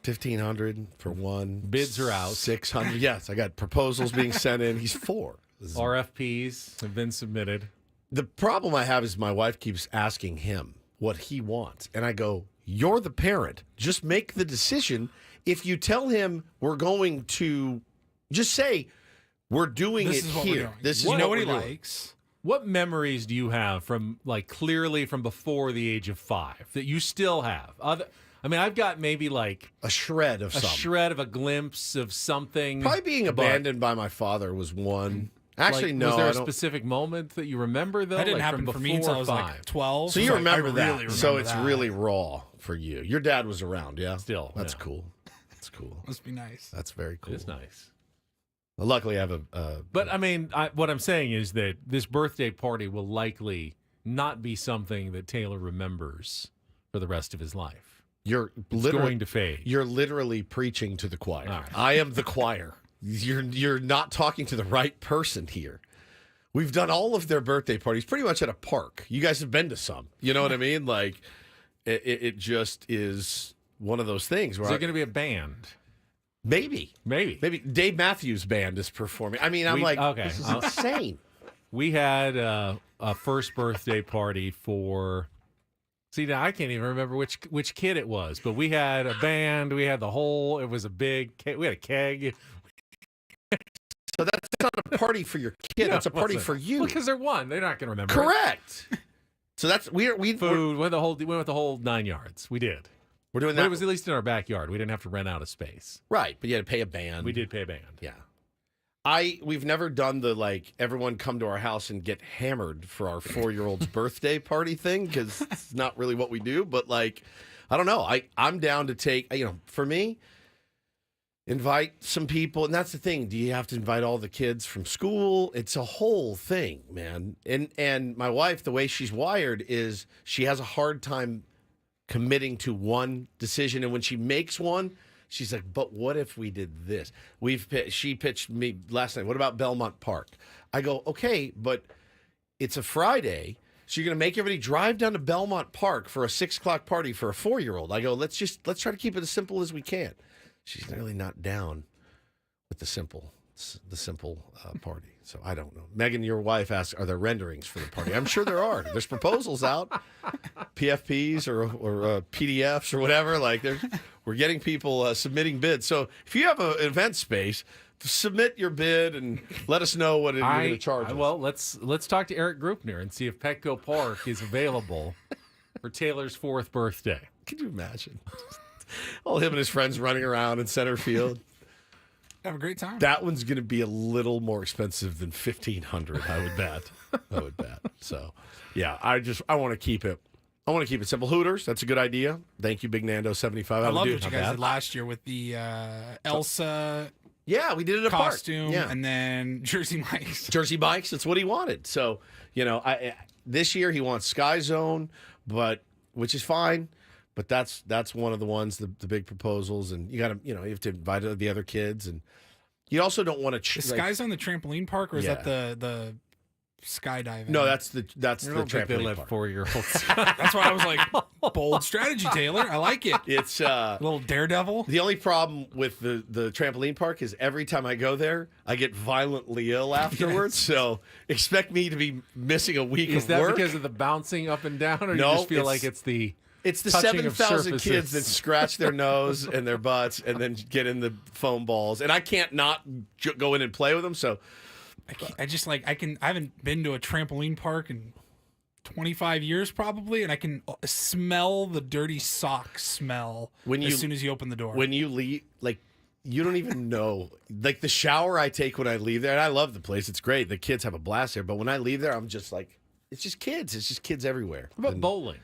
A: $1,500 for one.
C: Bids are out.
A: $600. Yes, I got proposals being sent in. He's 4.
C: RFPs have been submitted.
A: The problem I have is my wife keeps asking him what he wants, and I go, "You're the parent. Just make the decision. If you tell him we're going to, just say." We're doing
B: This
A: it
B: is what
A: here.
B: we're doing.
A: This is
B: You know what he
A: we're doing.
B: likes.
C: What memories do you have from, like, clearly from before the age of 5 that you still have? I've got maybe like
A: a shred of
C: a glimpse of something.
A: Probably being abandoned by my father was one. Actually,
C: like,
A: no.
C: Was there
A: I
C: a
A: don't-
C: specific moment that you remember, though?
B: That didn't
C: like
B: happen
C: from
B: for me until I was
C: before
B: like
C: 5?
B: 12.
A: So you
B: I
A: remember that.
B: really
A: So
B: remember
A: it's
B: that.
A: really raw for you. Your dad was around, yeah?
C: Still.
A: That's
C: yeah.
A: cool. That's cool.
B: Must be nice.
A: That's very cool.
C: It's nice.
A: Well, luckily, I have a.
C: But I mean, what I'm saying is that this birthday party will likely not be something that Taylor remembers for the rest of his life.
A: You're
C: going to fade.
A: You're literally preaching to the choir.
C: All right.
A: I am the choir. You're not talking to the right person here. We've done all of their birthday parties pretty much at a park. You guys have been to some. You know what I mean? Like, it just is one of those things. Where
C: Is there going to be a band?
A: Maybe. Dave Matthews Band is performing. I mean, this is insane.
C: We had a first birthday party for. See, now I can't even remember which kid it was, but we had a band. We had the whole. It was a big. We had a keg.
A: So that's not a party for your kid. That's a party for you.
C: Because they're one. They're not going to remember.
A: Correct. So that's we
C: food. Went with the whole 9 yards. We did.
A: We're doing
C: but
A: that.
C: It was at least in our backyard. We didn't have to rent out a space.
A: Right, but you had to pay a band.
C: We did pay a band.
A: Yeah. We've never done the everyone come to our house and get hammered for our 4-year-old's birthday party thing because it's not really what we do. But I don't know. I'm down to take for me. Invite some people, and that's the thing. Do you have to invite all the kids from school? It's a whole thing, man. And my wife, the way she's wired is she has a hard time committing to one decision, and when she makes one, she's like, "But what if we did this?" She pitched me last night. What about Belmont Park? I go, okay, but it's a Friday, so you're going to make everybody drive down to Belmont Park for a 6:00 party for a 4-year-old. I go, let's try to keep it as simple as we can. She's really not down with the simple party. So I don't know. Megan, your wife asked, are there renderings for the party? I'm sure there are. There's proposals out, PFPs or PDFs or whatever. We're getting people submitting bids. So if you have an event space, submit your bid and let us know what you're going to charge us.
C: Well, let's talk to Eric Grupner and see if Petco Park is available for Taylor's 4th birthday.
A: Could you imagine? All him and his friends running around in center field.
B: Have a great time.
A: That one's going to be a little more expensive than $1,500, I would bet. So, yeah, I want to keep it. I want to keep it simple. Hooters, that's a good idea. Thank you, Big Nando 75.
B: I love what you guys did last year with the Elsa.
A: Yeah, we did it at a
B: costume,
A: park. Yeah.
B: And then Jersey Mike's.
A: Jersey Mike's. That's what he wanted. So, this year he wants Sky Zone, which is fine. But that's one of the ones, the big proposals, and you got to, you have to invite the other kids, and you also don't want to.
B: Is Sky's on the trampoline park, or is that the skydiving?
A: No, that's the trampoline park.
C: 4-year-olds.
B: That's why I was like, bold strategy, Taylor. I like it.
A: It's
B: a little daredevil.
A: The only problem with the trampoline park is every time I go there, I get violently ill afterwards.
B: Yes.
A: So expect me to be missing a week of work.
C: Is that because of the bouncing up and down, or
A: No,
C: you just feel like it's the.
A: It's the
C: touching
A: 7,000 kids that scratch their nose and their butts and then get in the foam balls. And I can't not go in and play with them. So
B: I haven't been to a trampoline park in 25 years probably, and I can smell the dirty sock smell as soon as you open the door.
A: When you leave, you don't even know. The shower I take when I leave there, and I love the place. It's great. The kids have a blast there. But when I leave there, I'm just like, it's just kids. It's just kids everywhere.
C: What about bowling?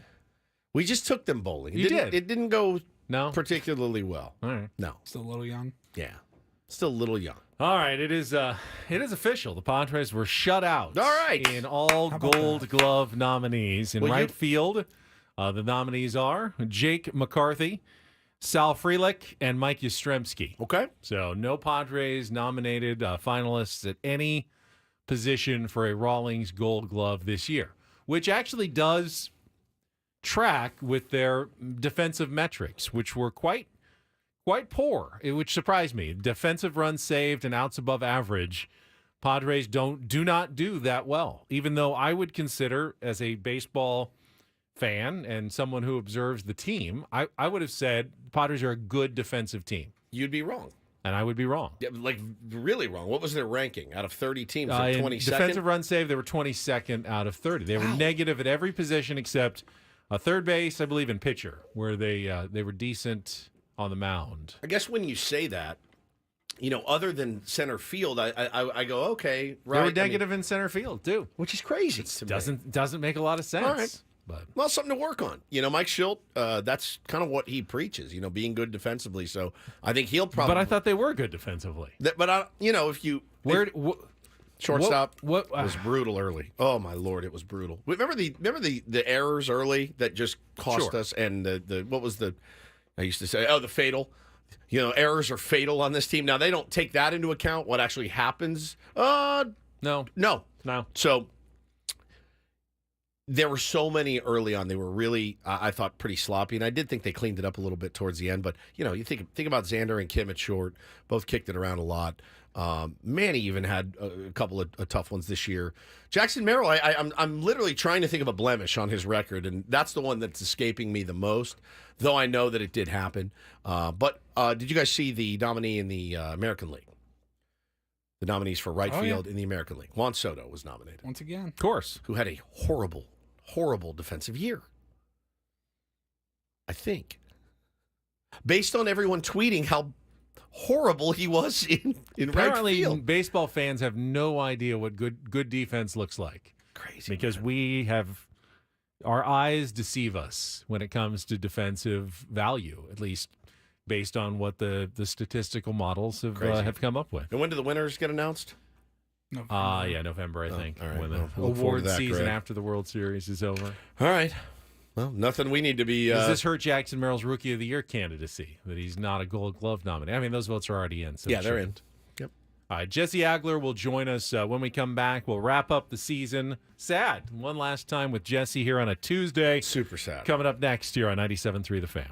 A: We just took them bowling.
C: It
A: didn't go particularly well.
C: All right.
A: No.
B: Still a little young.
A: Yeah. Still a little young.
C: All right. It is official. The Padres were shut out.
A: All right.
C: In all Gold Glove nominees. In right field, the nominees are Jake McCarthy, Sal Frelick, and Mike Yastrzemski.
A: Okay.
C: So no Padres nominated finalists at any position for a Rawlings Gold Glove this year, which actually does track with their defensive metrics, which were quite poor, which surprised me. Defensive runs saved and outs above average. Padres do not do that well, even though I would consider, as a baseball fan and someone who observes the team, I would have said Padres are a good defensive team.
A: You'd be wrong.
C: And I would be wrong.
A: Yeah, really wrong. What was their ranking out of 30 teams? 22nd?
C: Defensive run save, they were 22nd out of 30. They were negative at every position except third base, I believe, and pitcher, where they were decent on the mound.
A: I guess when you say that, other than center field, I go, okay, right.
C: They were negative in center field, too.
A: Which is crazy.
C: Doesn't make a lot of sense.
A: All right.
C: But
A: well, something to work on. Mike Shildt, that's kind of what he preaches, being good defensively. So I think he'll probably.
C: But I thought they were good defensively.
A: If you. Shortstop
C: what
A: was brutal early. Oh my Lord, it was brutal. Remember the errors early that just cost us, and the what was the I used to say, the fatal. Errors are fatal on this team. Now, they don't take that into account, what actually happens.
C: No.
A: So there were so many early on. They were really, I thought, pretty sloppy, and I did think they cleaned it up a little bit towards the end. But, you think about Xander and Kim at short. Both kicked it around a lot. Manny even had a couple of tough ones this year. Jackson Merrill, I'm literally trying to think of a blemish on his record, and that's the one that's escaping me the most, though I know that it did happen. But did you guys see the nominee in the American League? The nominees for right field in the American League. Juan Soto was nominated.
B: Once again.
C: Of course.
A: Who had a horrible, horrible defensive year. I think. Based on everyone tweeting how horrible he was in
C: Apparently,
A: right field.
C: Baseball fans have no idea what good defense looks like.
A: Crazy.
C: Because we have our eyes deceive us when it comes to defensive value, at least based on what the statistical models have come up with.
A: And when do the winners get announced?
C: November, I think.
A: All right.
C: When
A: Well,
C: the
A: we'll look forward
C: award
A: to that,
C: season
A: Greg.
C: after the World Series is over.
A: All right. Well, nothing we need to be...
C: Does this hurt Jackson Merrill's Rookie of the Year candidacy, that he's not a Gold Glove nominee? I mean, those votes are already in. So
A: Yeah, they're in. Yep.
C: All right, Jesse Agler will join us when we come back. We'll wrap up the season. Sad. One last time with Jesse here on a Tuesday.
A: Super sad.
C: Coming up next here on 97.3 The Fan.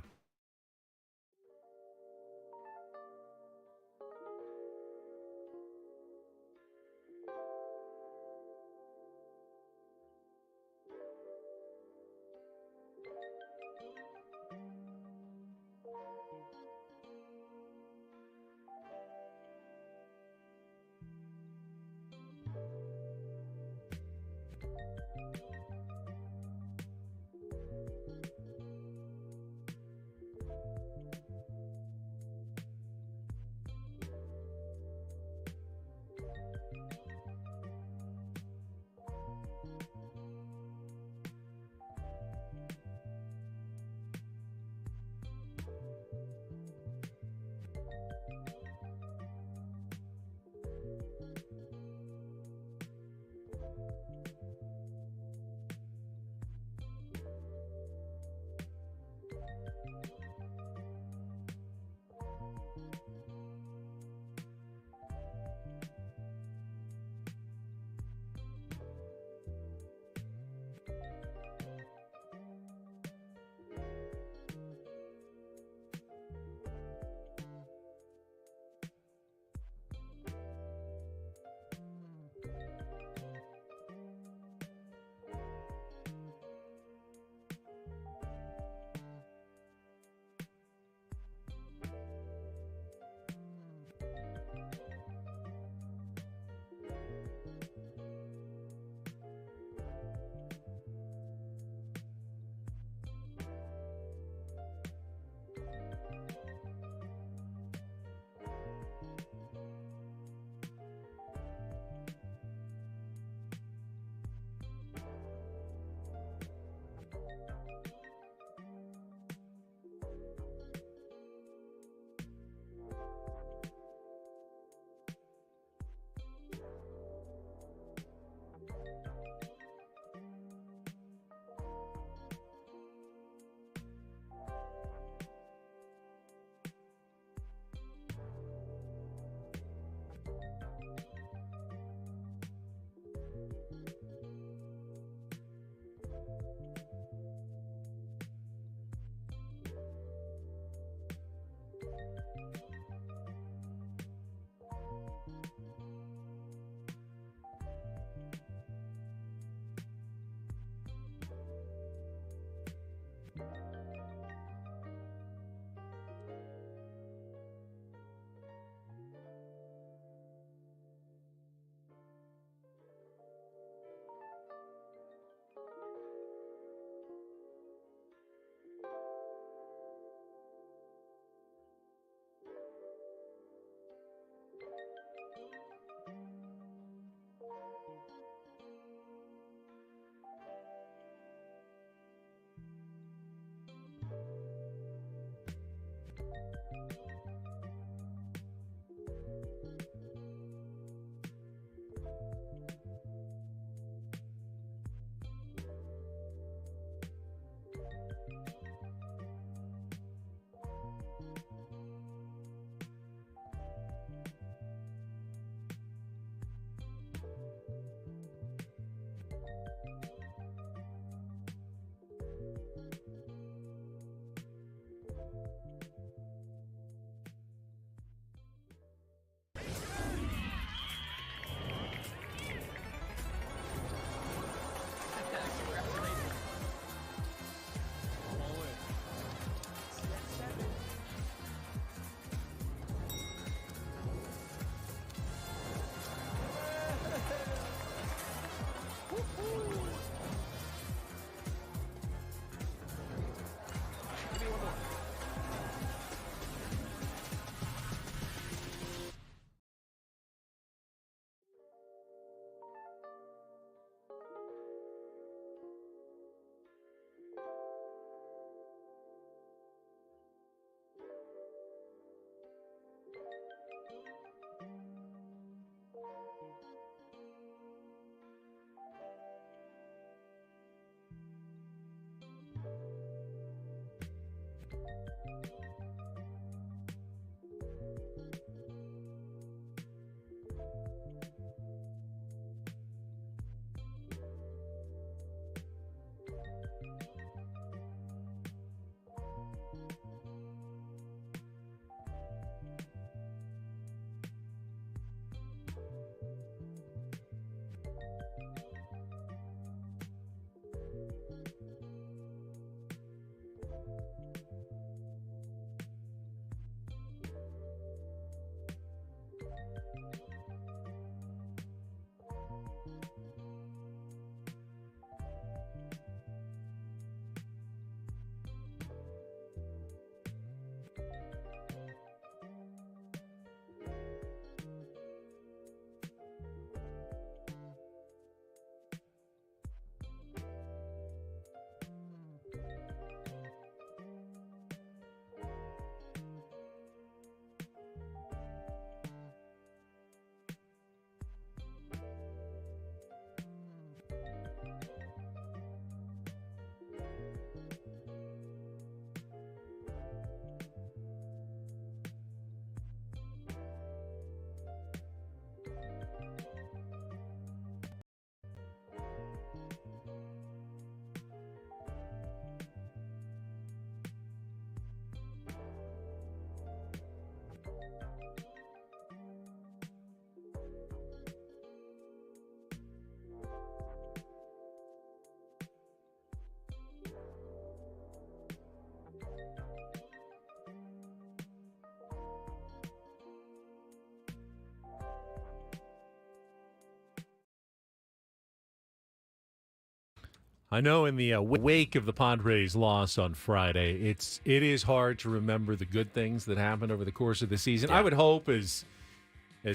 C: I know in the wake of the Padres' loss on Friday, it is hard to remember the good things that happened over the course of the season. Yeah. I would hope as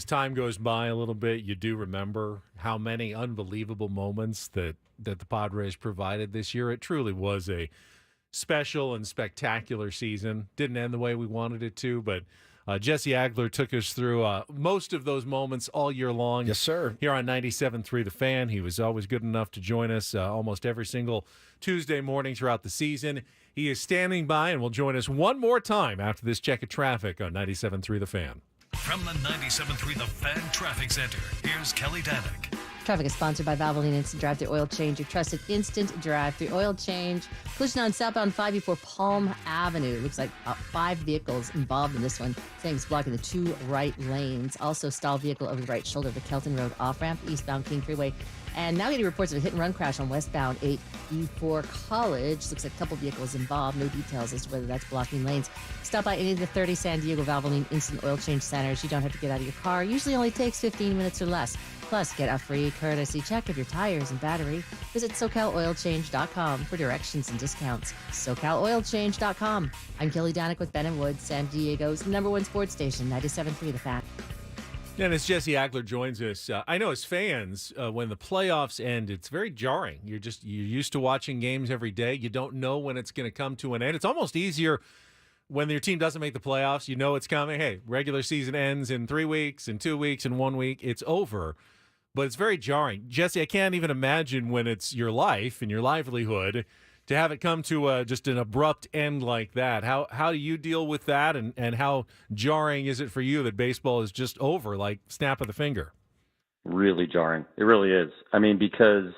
C: time goes by a little bit, you do remember how many unbelievable moments that the Padres provided this year. It truly was a special and spectacular season. Didn't end the way we wanted it to, but Jesse Agler took us through most of those moments all year long.
A: Yes, sir.
C: Here on 97.3 The Fan. He was always good enough to join us almost every single Tuesday morning throughout the season. He is standing by and will join us one more time after this check of traffic on 97.3 The Fan.
I: From the 97.3 The Fan Traffic Center, here's Kelly Danick.
J: Traffic is sponsored by Valvoline Instant Drive-Thru Oil Change, your trusted instant drive-thru oil change. Collision on southbound 5 before Palm Avenue. It looks like 5 vehicles involved in this one. Things blocking the 2 right lanes. Also, stalled vehicle over the right shoulder of the Kelton Road off-ramp, eastbound King Freeway. And now getting reports of a hit-and-run crash on westbound 8 before College. Looks like a couple vehicles involved. No details as to whether that's blocking lanes. Stop by any of the 30 San Diego Valvoline Instant Oil Change Centers. You don't have to get out of your car. Usually only takes 15 minutes or less. Plus, get a free courtesy check of your tires and battery. Visit SoCalOilChange.com for directions and discounts. SoCalOilChange.com. I'm Kelly Danick with Ben & Woods, San Diego's #1 sports station, 97.3 The Fan.
C: And as Jesse Agler joins us, I know as fans, when the playoffs end, it's very jarring. You're used to watching games every day. You don't know when it's going to come to an end. It's almost easier when your team doesn't make the playoffs. You know it's coming. Hey, regular season ends in 3 weeks, in 2 weeks, in 1 week. It's over. But it's very jarring. Jesse, I can't even imagine when it's your life and your livelihood to have it come to just an abrupt end like that. How do you deal with that, and how jarring is it for you that baseball is just over, like snap of the finger?
P: Really jarring. It really is. I mean, because,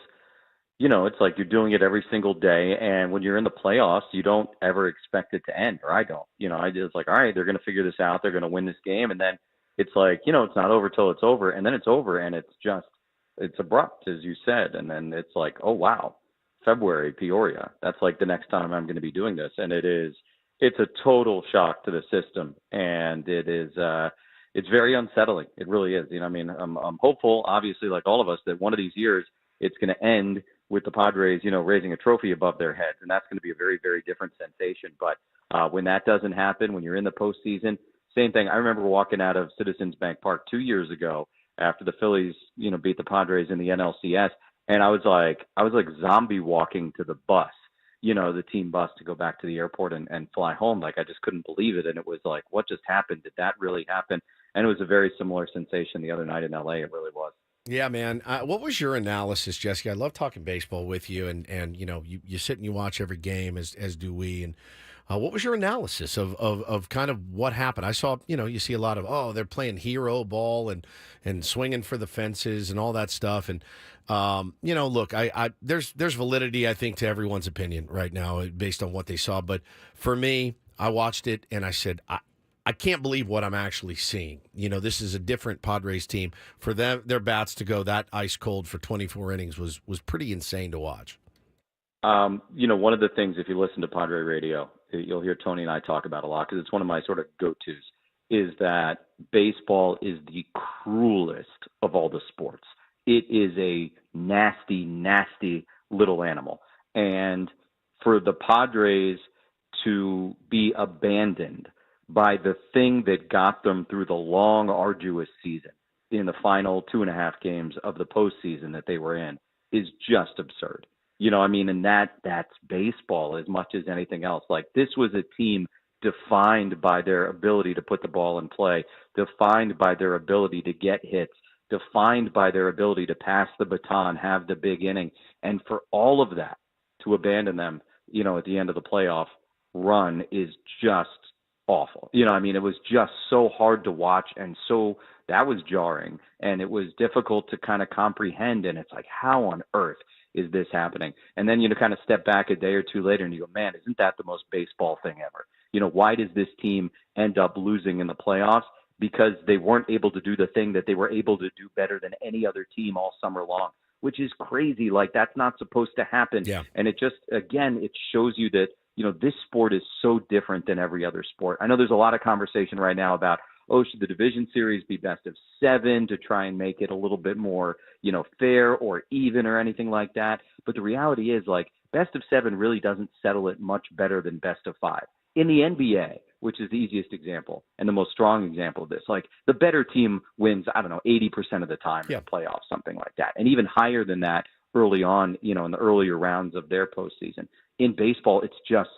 P: it's like you're doing it every single day, and when you're in the playoffs, you don't ever expect it to end, or I don't. I just like, all right, they're going to figure this out. They're going to win this game, and then it's like, it's not over till it's over, and then it's over, and it's abrupt, as you said, and then it's like, oh, wow. February, Peoria. That's like the next time I'm going to be doing this. And it's a total shock to the system. And it's very unsettling. It really is. I'm hopeful, obviously, like all of us, that one of these years it's going to end with the Padres, raising a trophy above their heads. And that's going to be a very, very different sensation. But when that doesn't happen, when you're in the postseason, same thing. I remember walking out of Citizens Bank Park 2 years ago after the Phillies, beat the Padres in the NLCS. And I was like zombie walking to the bus, the team bus, to go back to the airport and fly home. Like, I just couldn't believe it. And it was like, what just happened? Did that really happen? And it was a very similar sensation the other night in LA. It really was.
A: Yeah, man. What was your analysis, Jessica? I love talking baseball with you, and you sit and you watch every game, as do we. And what was your analysis of kind of what happened? I saw, you see a lot of, they're playing hero ball and swinging for the fences and all that stuff. And look, there's validity, I think, to everyone's opinion right now based on what they saw. But for me, I watched it and I said, I can't believe what I'm actually seeing. This is a different Padres team. For them, their bats to go that ice cold for 24 innings was pretty insane to watch.
P: One of the things, if you listen to Padre Radio, you'll hear Tony and I talk about a lot, because it's one of my sort of go-tos, is that baseball is the cruelest of all the sports. It is a nasty, nasty little animal. And for the Padres to be abandoned by the thing that got them through the long, arduous season in the final 2.5 games of the postseason that they were in is just absurd. And that's baseball as much as anything else. Like, this was a team defined by their ability to put the ball in play, defined by their ability to get hits, defined by their ability to pass the baton, have the big inning. And for all of that to abandon them, at the end of the playoff run is just awful. It was just so hard to watch, and so that was jarring, and it was difficult to kind of comprehend. And it's like, how on earth is this happening? And then, kind of step back a day or two later and you go, man, isn't that the most baseball thing ever? Why does this team end up losing in the playoffs? Because they weren't able to do the thing that they were able to do better than any other team all summer long, which is crazy. Like, that's not supposed to happen.
A: Yeah.
P: And it just, again, it shows you that, this sport is so different than every other sport. I know there's a lot of conversation right now about, oh, should the division series be best of 7 to try and make it a little bit more, fair or even or anything like that. But the reality is, like, best of 7 really doesn't settle it much better than best of 5. In the NBA, which is the easiest example and the most strong example of this, like, the better team wins, 80% of the time in the playoffs, something like that. And even higher than that early on, in the earlier rounds of their postseason. In baseball, it's just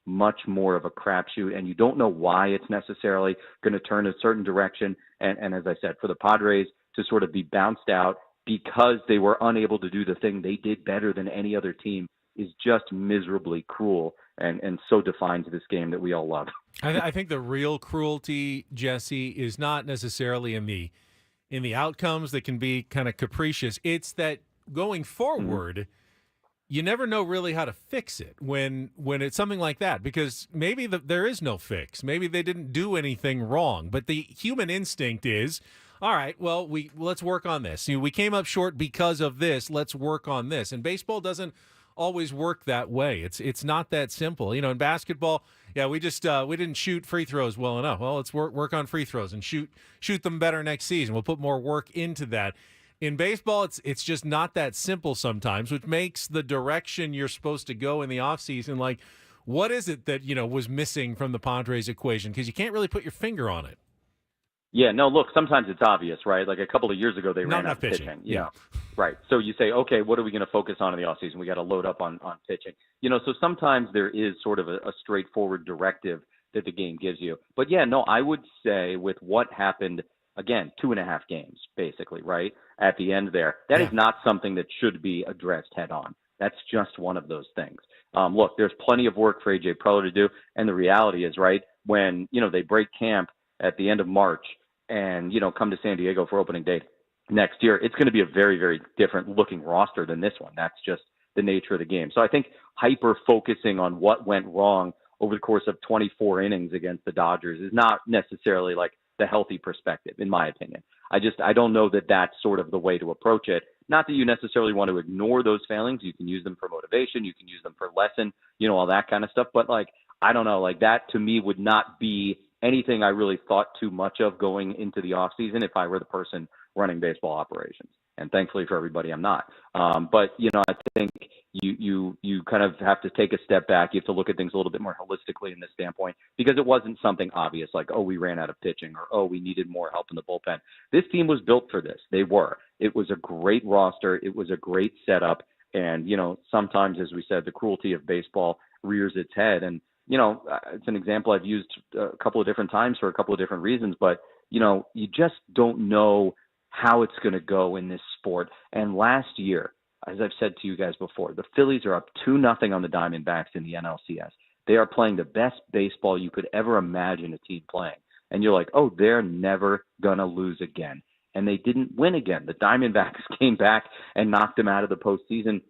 P: much more of a crapshoot, and you don't know why it's necessarily going to turn a certain direction. And as I said, for the Padres to sort of be bounced out because they were unable to do the thing they did better than any other team is just miserably cruel and so defines this game that we all love.
C: I think the real cruelty, Jesse, is not necessarily in the outcomes that can be kind of capricious. It's that going forward, you never know really how to fix it when it's something like that, because maybe there is no fix. Maybe they didn't do anything wrong, but the human instinct is, all right, well, let's work on this. We came up short because of this. Let's work on this. And baseball doesn't always work that way. It's not that simple. In basketball, we didn't shoot free throws well enough. Well, let's work on free throws and shoot them better next season. We'll put more work into that. In baseball, it's just not that simple sometimes, which makes the direction you're supposed to go in the offseason, like, what is it that, was missing from the Padres equation? Because you can't really put your finger on it.
P: Yeah, no, look, sometimes it's obvious, right? Like a couple of years ago, they ran out of pitching.
C: Yeah.
P: Right. So you say, okay, what are we going to focus on in the offseason? We got to load up on pitching. So sometimes there is sort of a straightforward directive that the game gives you. But yeah, no, I would say with what happened, again, 2.5 games, basically, right, at the end there, that is not something that should be addressed head on. That's just one of those things. Look, there's plenty of work for A.J. Preller to do, and the reality is, right, when, they break camp at the end of March and, come to San Diego for opening day next year, it's going to be a very, very different looking roster than this one. That's just the nature of the game. So I think hyper-focusing on what went wrong over the course of 24 innings against the Dodgers is not necessarily like the healthy perspective, in my opinion. I don't know that that's sort of the way to approach it. Not that you necessarily want to ignore those failings. You can use them for motivation. You can use them for lesson, all that kind of stuff. But I don't know, that to me would not be anything I really thought too much of going into the off season if I were the person running baseball operations. And thankfully for everybody, I'm not. But, I think you kind of have to take a step back. You have to look at things a little bit more holistically in this standpoint, because it wasn't something obvious like, oh, we ran out of pitching, or, oh, we needed more help in the bullpen. This team was built for this. They were. It was a great roster. It was a great setup. And, sometimes, as we said, the cruelty of baseball rears its head. And, it's an example I've used a couple of different times for a couple of different reasons, but, you just don't know how it's going to go in this sport. And last year, as I've said to you guys before, the Phillies are up 2-0 on the Diamondbacks in the NLCS. They are playing the best baseball you could ever imagine a team playing. And you're like, oh, they're never going to lose again. And they didn't win again. The Diamondbacks came back and knocked them out of the postseason.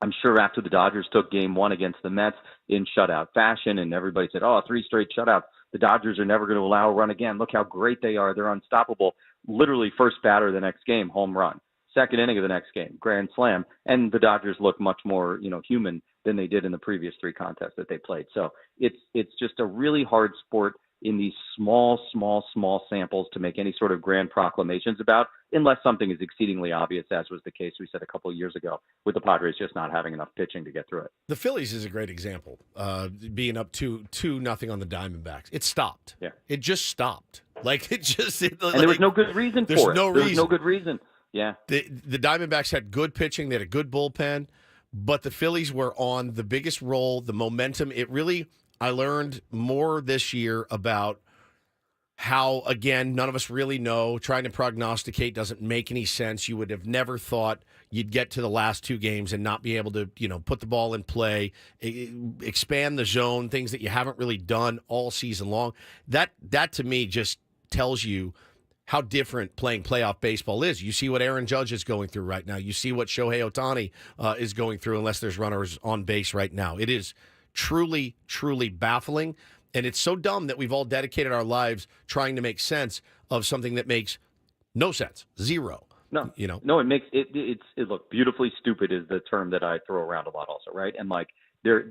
P: I'm sure after the Dodgers took game 1 against the Mets in shutout fashion, and everybody said, oh, 3 straight shutouts. The Dodgers are never going to allow a run again. Look how great they are. They're unstoppable. Literally first batter of the next game, home run. Second inning of the next game, grand slam. And the Dodgers look much more, human than they did in the previous 3 contests that they played. So it's just a really hard sport in these small samples to make any sort of grand proclamations about, unless something is exceedingly obvious, as was the case we said a couple of years ago with the Padres just not having enough pitching to get through it.
A: The Phillies is a great example, being up 2-0 on the Diamondbacks. It stopped.
P: Yeah.
A: It just stopped. And
P: there was no good reason for it. There was no good reason. Yeah.
A: The Diamondbacks had good pitching. They had a good bullpen, but the Phillies were on the biggest roll, the momentum. I learned more this year about how, again, none of us really know. Trying to prognosticate doesn't make any sense. You would have never thought you'd get to the last 2 games and not be able to, put the ball in play, expand the zone, things that you haven't really done all season long. That to me just tells you how different playing playoff baseball is. You see what Aaron Judge is going through right now. You see what Shohei Ohtani is going through, unless there's runners on base right now. It is truly, truly baffling. And it's so dumb that we've all dedicated our lives trying to make sense of something that makes no sense. Zero.
P: No, no, it makes it look beautifully stupid is the term that I throw around a lot also. Right. And there,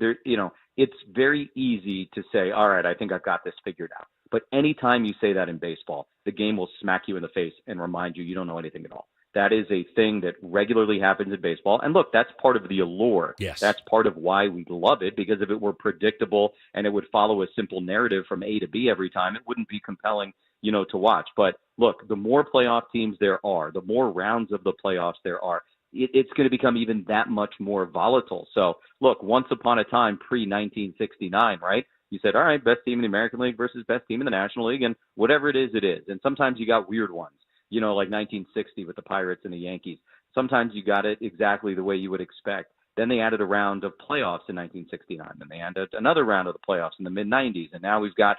P: it's very easy to say, all right, I think I've got this figured out. But anytime you say that in baseball, the game will smack you in the face and remind you don't know anything at all. That is a thing that regularly happens in baseball. And look, that's part of the allure.
A: Yes.
P: That's part of why we love it, because if it were predictable and it would follow a simple narrative from A to B every time, it wouldn't be compelling, to watch. But look, the more playoff teams there are, the more rounds of the playoffs there are, it's going to become even that much more volatile. So look, once upon a time, pre-1969, right? You said, all right, best team in the American League versus best team in the National League, and whatever it is, it is. And sometimes you got weird ones. Like 1960 with the Pirates and the Yankees. Sometimes you got it exactly the way you would expect. Then they added a round of playoffs in 1969. Then they added another round of the playoffs in the mid-90s. And now we've got,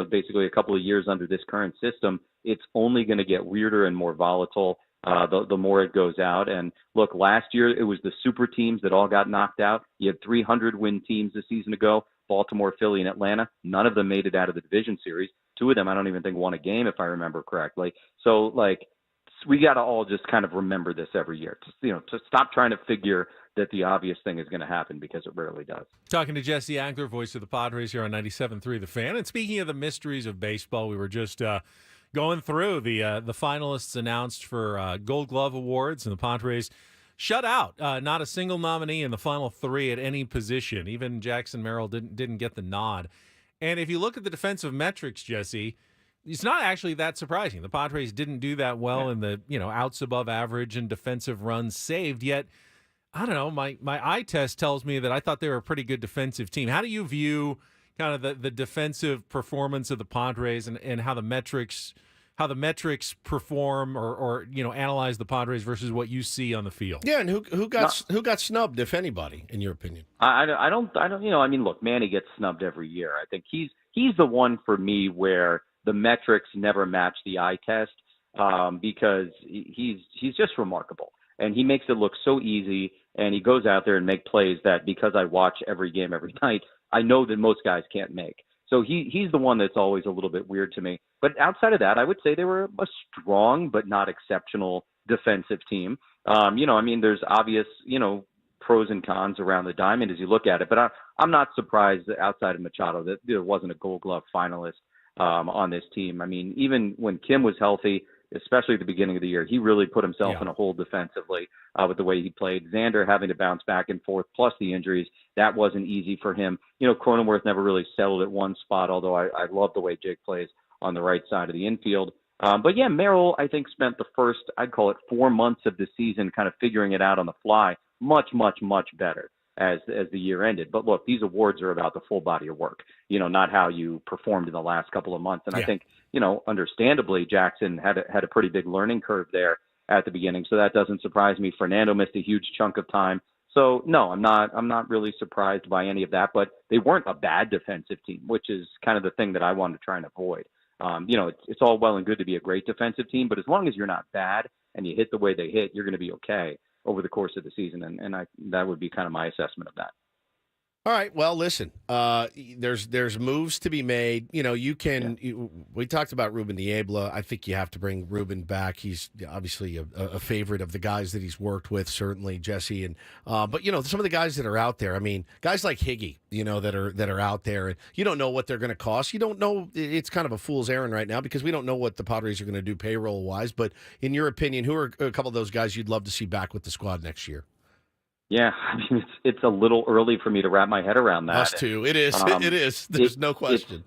P: basically a couple of years under this current system. It's only going to get weirder and more volatile the more it goes out. And look, last year it was the super teams that all got knocked out. You had 300-win teams a season ago, Baltimore, Philly, and Atlanta. None of them made it out of the division series. Two of them, I don't even think, won a game, if I remember correctly. So, we got to all just kind of remember this every year. To stop trying to figure that the obvious thing is going to happen, because it rarely does.
C: Talking to Jesse Agler, voice of the Padres here on 97.3 The Fan. And speaking of the mysteries of baseball, we were just going through the finalists announced for Gold Glove Awards, and the Padres shut out not a single nominee in the final three at any position. Even Jackson Merrill didn't get the nod. And if you look at the defensive metrics, Jesse, it's not actually that surprising. The Padres didn't do that well in the outs above average and defensive runs saved. Yet, I don't know, my eye test tells me that I thought they were a pretty good defensive team. How do you view kind of the defensive performance of the Padres and how the metrics perform or analyze the Padres versus what you see on the field?
A: Yeah, and who got snubbed, if anybody, in your opinion?
P: I don't. Look, Manny gets snubbed every year. I think he's the one for me where the metrics never match the eye test, because he's just remarkable, and he makes it look so easy, and he goes out there and make plays that, because I watch every game every night, I know that most guys can't make. So he's the one that's always a little bit weird to me. But outside of that, I would say they were a strong but not exceptional defensive team. There's obvious, pros and cons around the diamond as you look at it. But I'm not surprised that outside of Machado that there wasn't a Gold Glove finalist on this team. I mean, even when Kim was healthy, especially at the beginning of the year, he really put himself in a hole defensively with the way he played. Xander having to bounce back and forth, plus the injuries, that wasn't easy for him. Cronenworth never really settled at one spot, although I love the way Jake plays on the right side of the infield. But yeah, Merrill, I think, spent the first, I'd call it 4 months of the season kind of figuring it out on the fly much, much, much better as the year ended. But look, these awards are about the full body of work, not how you performed in the last couple of months. And I think, understandably, Jackson had a pretty big learning curve there at the beginning. So that doesn't surprise me. Fernando missed a huge chunk of time. So no, I'm not really surprised by any of that, but they weren't a bad defensive team, which is kind of the thing that I want to try and avoid. It's all well and good to be a great defensive team, but as long as you're not bad and you hit the way they hit, you're going to be okay over the course of the season. And that would be kind of my assessment of that.
A: All right. Well, listen, there's moves to be made. We talked about Ruben Niebla. I think you have to bring Ruben back. He's obviously a favorite of the guys that he's worked with, certainly Jesse. And but some of the guys that are out there. I mean, guys like Higgy, that are out there, and you don't know what they're going to cost. You don't know. It's kind of a fool's errand right now because we don't know what the Padres are going to do payroll wise. But in your opinion, who are a couple of those guys you'd love to see back with the squad next year?
P: Yeah, I mean, it's a little early for me to wrap my head around that.
A: Us too. It is. It is. There's no question.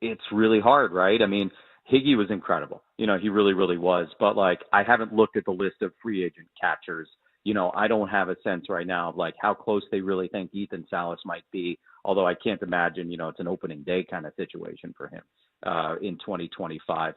P: It's really hard, right? I mean, Higgy was incredible. He really, really was. But, I haven't looked at the list of free agent catchers. I don't have a sense right now of, how close they really think Ethan Salas might be, although I can't imagine, it's an opening day kind of situation for him in 2025.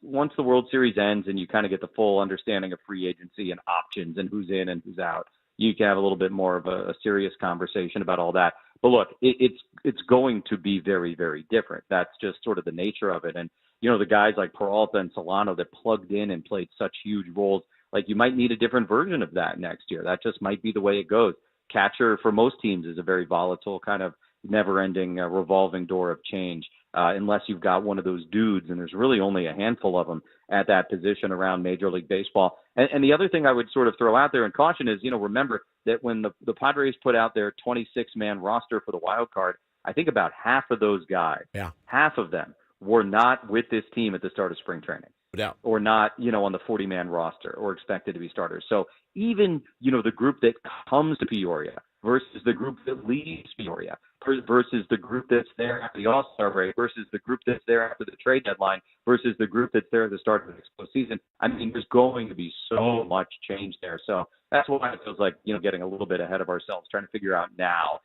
P: Once the World Series ends and you kind of get the full understanding of free agency and options and who's in and who's out, you can have a little bit more of a serious conversation about all that. But look, it's going to be very, very different. That's just sort of the nature of it. And, the guys like Peralta and Solano that plugged in and played such huge roles, you might need a different version of that next year. That just might be the way it goes. Catcher for most teams is a very volatile kind of never-ending revolving door of change. Unless you've got one of those dudes, and there's really only a handful of them at that position around Major League Baseball. And the other thing I would sort of throw out there and caution is, remember that when the Padres put out their 26-man roster for the wild card, I think about half of those guys, half of them were not with this team at the start of spring training.
A: Yeah.
P: Or not, on the 40-man roster or expected to be starters. So even, the group that comes to Peoria versus the group that leaves Peoria versus the group that's there after the All-Star break versus the group that's there after the trade deadline versus the group that's there at the start of the next postseason. I mean, there's going to be so much change there. So that's why it feels like, getting a little bit ahead of ourselves, trying to figure out now,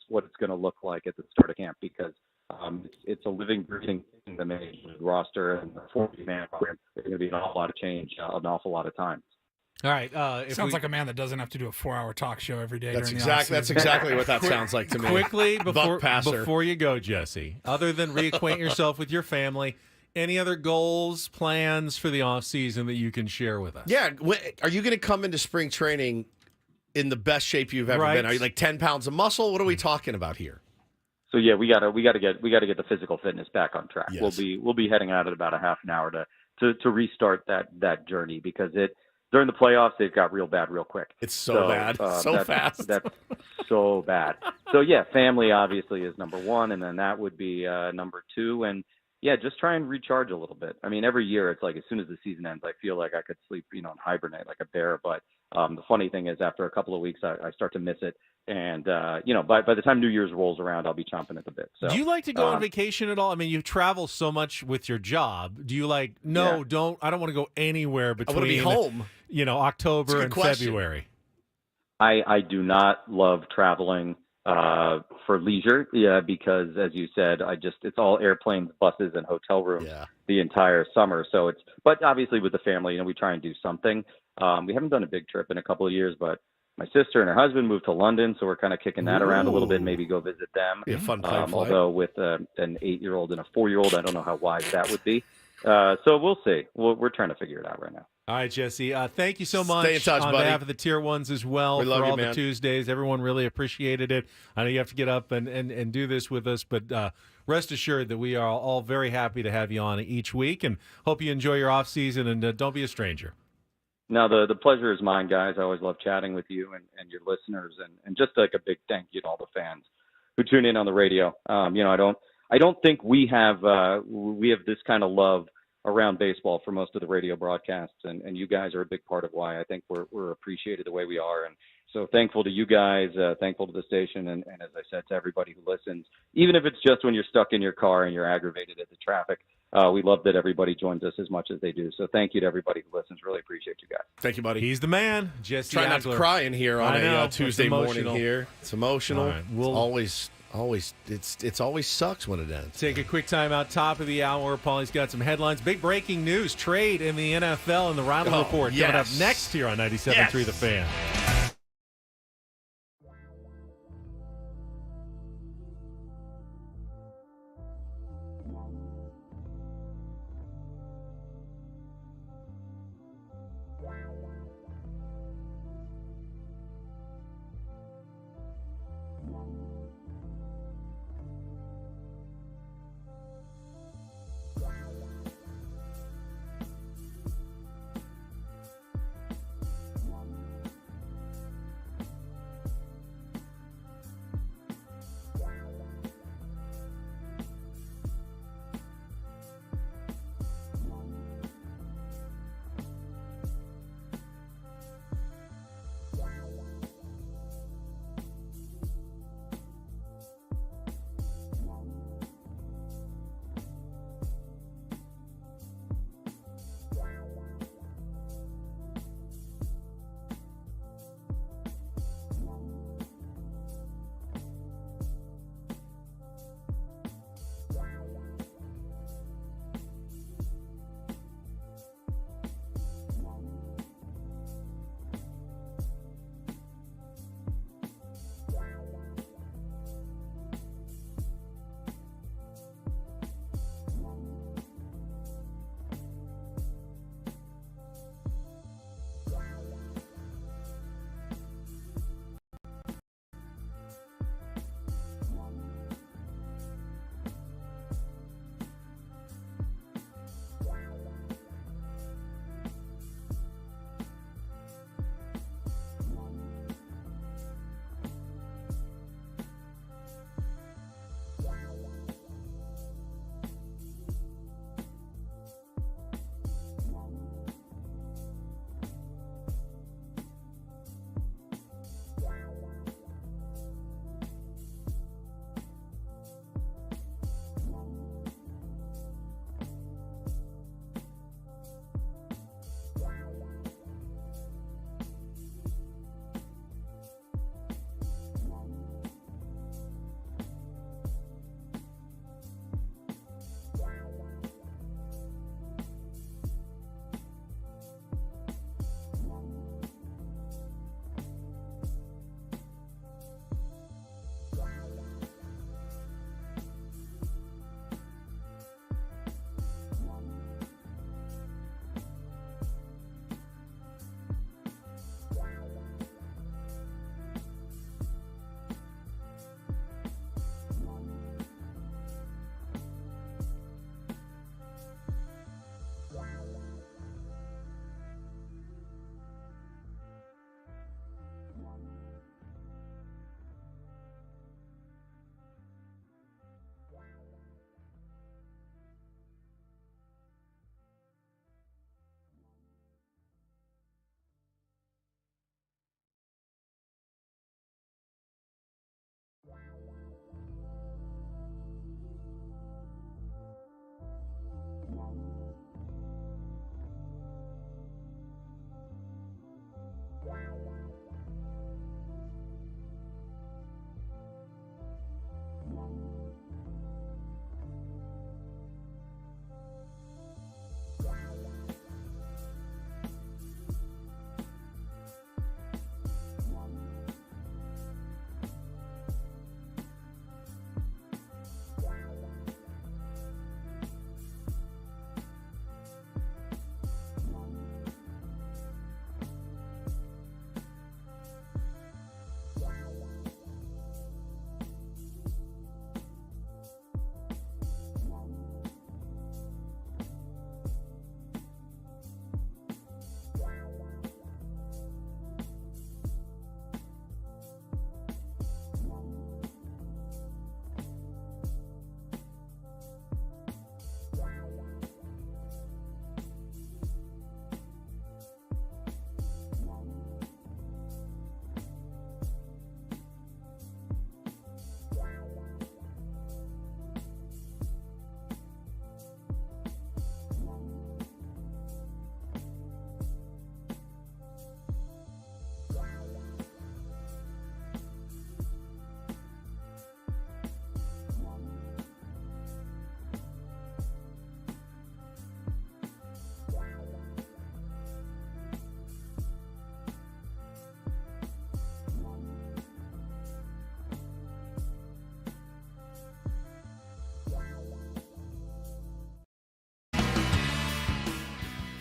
P: what it's going to look like at the start of camp, because it's a living, breathing thing, the major league roster and the 40-man program. There's going to be an awful lot of change, an awful lot of time.
C: All right.
B: Sounds like a man that doesn't have to do a 4-hour talk show every day.
A: That's exactly what that sounds like to me.
C: Quickly, before you go, Jesse, other than reacquaint yourself with your family, any other goals, plans for the off season that you can share with us?
A: Yeah. Are you going to come into spring training in the best shape you've ever been? Are you like 10 pounds of muscle? What are we talking about here?
P: So yeah, we gotta get the physical fitness back on track.
A: Yes.
P: We'll be heading out at about a half an hour to restart that journey, because during the playoffs they've got real bad real quick.
A: It's so bad, fast.
P: That's so bad. So yeah, family obviously is number one, and then that would be number two, and yeah, just try and recharge a little bit. I mean, every year it's like as soon as the season ends, I feel like I could sleep, and hibernate like a bear. But the funny thing is, after a couple of weeks, I start to miss it. And, by the time New Year's rolls around, I'll be chomping at the bit. So,
C: do you like to go on vacation at all? I mean, you travel so much with your job. Do you I don't want to go anywhere between,
A: I want to be home.
C: October and February.
P: I do not love traveling for leisure, because as you said, it's all airplanes, buses, and hotel rooms the entire summer. So but obviously with the family, we try and do something. We haven't done a big trip in a couple of years, but my sister and her husband moved to London, so we're kind of kicking that around a little bit, maybe go visit them.
A: Be a fun plane flight.
P: Although with an 8-year-old and a 4-year-old, I don't know how wise that would be. So we'll see. We're trying to figure it out right now.
C: All right, Jesse. Thank you so much.
A: Stay in touch,
C: on
A: buddy.
C: behalf of the Tier 1s as well,
A: we
C: for
A: love
C: all
A: you, man.
C: the Tuesdays. Everyone really appreciated it. I know you have to get up and do this with us, but rest assured that we are all very happy to have you on each week, and hope you enjoy your off season, and don't be a stranger.
P: No, the pleasure is mine, guys. I always love chatting with you and your listeners, and just like a big thank you to all the fans who tune in on the radio. I don't think we have this kind of love around baseball for most of the radio broadcasts, and you guys are a big part of why I think we're appreciated the way we are. And so thankful to you guys, thankful to the station, and as I said, to everybody who listens, even if it's just when you're stuck in your car and you're aggravated at the traffic. We love that everybody joins us as much as they do. So thank you to everybody who listens. Really appreciate you guys.
A: Thank you, buddy.
C: He's the man, Jesse
A: Try not
C: Agler.
A: to cry in here on a Tuesday morning
C: emotional.
A: here. It's emotional.
C: Right,
A: It always sucks when it ends.
C: Take a quick time out, top of the hour. Paulie's got some headlines. Big breaking news, trade in the NFL and the Reindl Report coming up next here on 97.3 The Fan.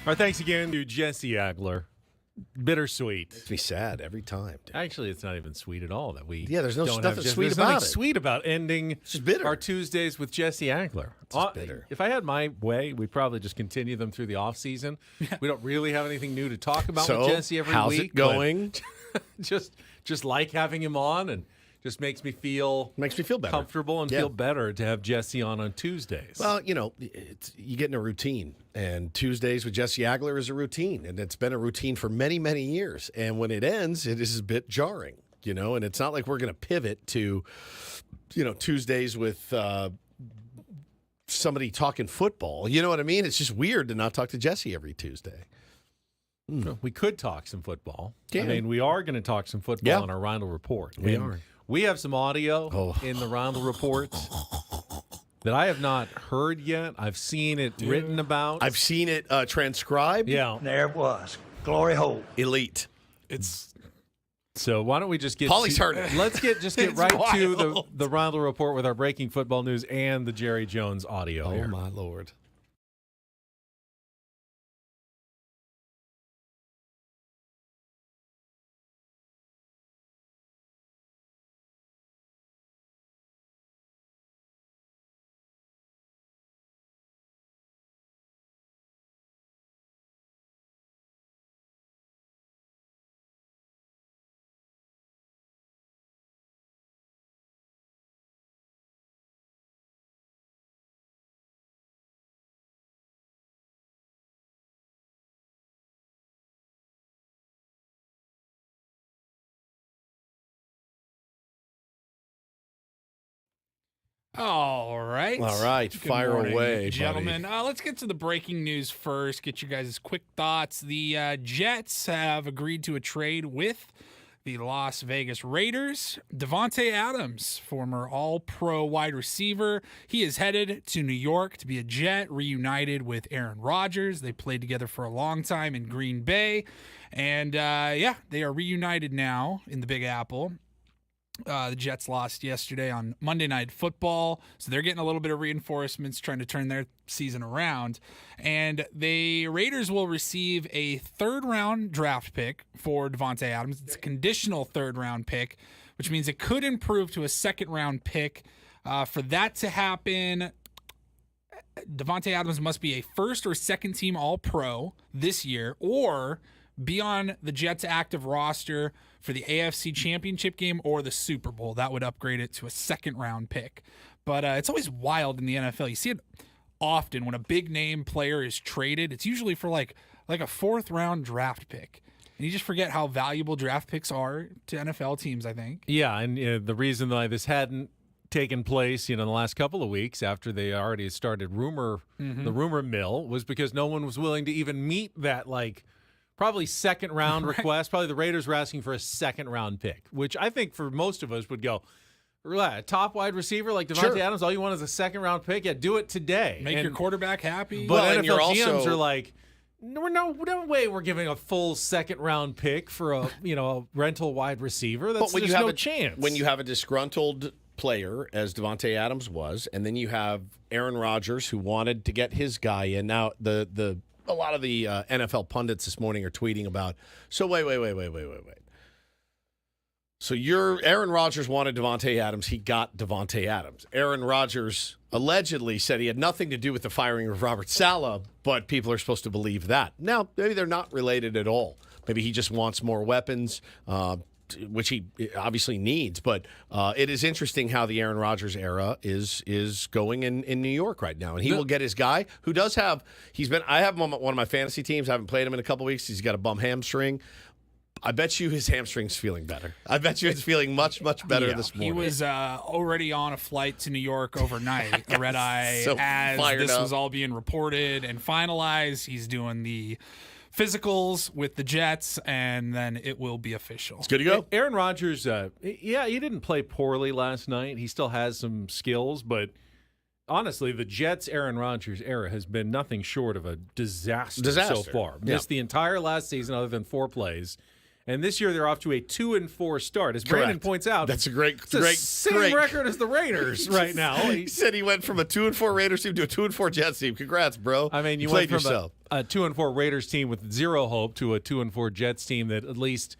C: Our thanks again to Jesse Agler. Bittersweet.
A: Makes me sad every time. Dude.
C: Actually, it's not even sweet at all that we.
A: Yeah, there's nothing sweet
C: there's
A: about
C: nothing
A: it.
C: Sweet about ending
A: it's just bitter.
C: our Tuesdays with Jesse Agler.
A: It's just bitter.
C: If I had my way, we'd probably just continue them through the off season. We don't really have anything new to talk about with Jesse every
A: how's
C: week.
A: It going?
C: just like having him on, and just makes me feel
A: better,
C: comfortable, and feel better to have Jesse on Tuesdays.
A: Well, you get in a routine, and Tuesdays with Jesse Agler is a routine, and it's been a routine for many, many years. And when it ends, it is a bit jarring, and it's not like we're going to pivot to, Tuesdays with somebody talking football. You know what I mean? It's just weird to not talk to Jesse every Tuesday.
C: We could talk some football.
A: Yeah.
C: I mean, we are going to talk some football on our Reindl Report.
A: We are.
C: We have some audio in the Reindl Report that I have not heard yet. I've seen it written about.
A: I've seen it transcribed.
C: Yeah.
H: There it was. Glory hole.
A: Elite.
C: So why don't we just get
A: Paulie's heard it.
C: Let's get
A: It's
C: right to
A: wild.
C: the Reindl Report with our breaking football news and the Jerry Jones audio.
A: Oh, my Lord.
B: All right. Good
A: Fire
B: morning,
A: away,
B: gentlemen. Let's get to the breaking news first. Get you guys' quick thoughts. The Jets have agreed to a trade with the Las Vegas Raiders. Davante Adams, former All-Pro wide receiver, he is headed to New York to be a Jet, reunited with Aaron Rodgers. They played together for a long time in Green Bay. And, they are reunited now in the Big Apple. The Jets lost yesterday on Monday Night Football, so they're getting a little bit of reinforcements, trying to turn their season around. And the Raiders will receive a third-round draft pick for Davante Adams. It's a conditional third-round pick, which means it could improve to a second-round pick. For that to happen, Davante Adams must be a first- or second-team All-Pro this year, or be on the Jets' active roster for the AFC Championship game or the Super Bowl. That would upgrade it to a second-round pick. But it's always wild in the NFL. You see it often when a big-name player is traded. It's usually for like a fourth-round draft pick. And you just forget how valuable draft picks are to NFL teams, I think.
C: Yeah, and the reason why this hadn't taken place, in the last couple of weeks after they already started the rumor mill, was because no one was willing to even meet that, probably second-round request. Probably the Raiders were asking for a second-round pick, which I think for most of us would go, a top wide receiver like Davante Adams, all you want is a second-round pick? Yeah, do it today.
B: Make your quarterback happy.
C: But NFL GMs are like, no way we're giving a full second-round pick for a rental wide receiver. There's no chance.
A: When you have a disgruntled player, as Davante Adams was, and then you have Aaron Rodgers, who wanted to get his guy in. Now, a lot of the NFL pundits this morning are tweeting about, so wait. So Aaron Rodgers wanted Davante Adams. He got Davante Adams. Aaron Rodgers allegedly said he had nothing to do with the firing of Robert Saleh, but people are supposed to believe that. Now, maybe they're not related at all. Maybe he just wants more weapons, which he obviously needs. But it is interesting how the Aaron Rodgers era is going in New York right now. And he will get his guy who does have – I have him on one of my fantasy teams. I haven't played him in a couple weeks. He's got a bum hamstring. I bet you his hamstring's feeling better. I bet you it's feeling much, much better this morning.
B: He was already on a flight to New York overnight, a red-eye,
A: so
B: as this
A: up.
B: was all being reported and finalized. He's doing the physicals with the Jets, and then it will be official.
A: It's good to go.
C: Aaron Rodgers, he didn't play poorly last night. He still has some skills, but honestly, the Jets' Aaron Rodgers era has been nothing short of a disaster. So far. Missed the entire last season other than 4 plays. And this year they're off to a 2-4 start. As Brandon points out,
A: that's a great
C: same record as the Raiders right now.
A: He said he went from a 2-4 Raiders team to a 2-4 Jets team. Congrats, bro.
C: I mean, you
A: played
C: went from
A: yourself.
C: a 2-4 Raiders team with zero hope to a 2-4 Jets team that at least,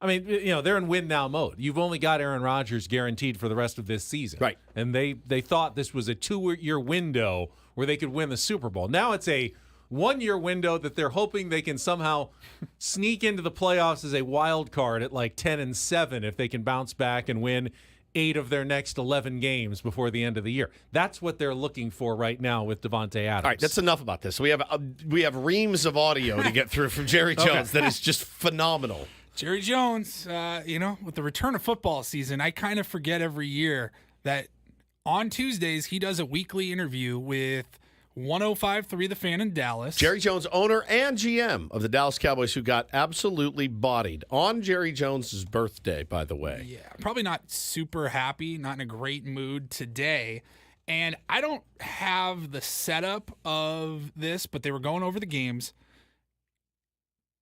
C: I mean, they're in win now mode. You've only got Aaron Rodgers guaranteed for the rest of this season,
A: right?
C: And they thought this was a 2-year window where they could win the Super Bowl. Now it's a 1-year window that they're hoping they can somehow sneak into the playoffs as a wild card at like 10-7 if they can bounce back and win 8 of their next 11 games before the end of the year. That's what they're looking for right now with Davante Adams.
A: All right, that's enough about this. We have reams of audio to get through from Jerry Jones that is just phenomenal.
B: Jerry Jones, with the return of football season, I kind of forget every year that on Tuesdays he does a weekly interview with 105.3 The Fan in Dallas.
A: Jerry Jones, owner and GM of the Dallas Cowboys, who got absolutely bodied on Jerry Jones' birthday, by the way.
B: Yeah, probably not super happy, not in a great mood today. And I don't have the setup of this, but they were going over the games.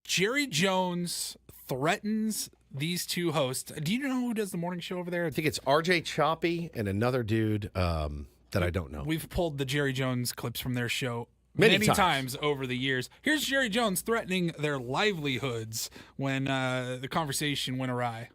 B: Jerry Jones threatens these two hosts. Do you know who does the morning show over there?
A: I think it's RJ Choppy and another dude that I don't know.
B: We've pulled the Jerry Jones clips from their show many times over the years. Here's Jerry Jones threatening their livelihoods when the conversation went awry.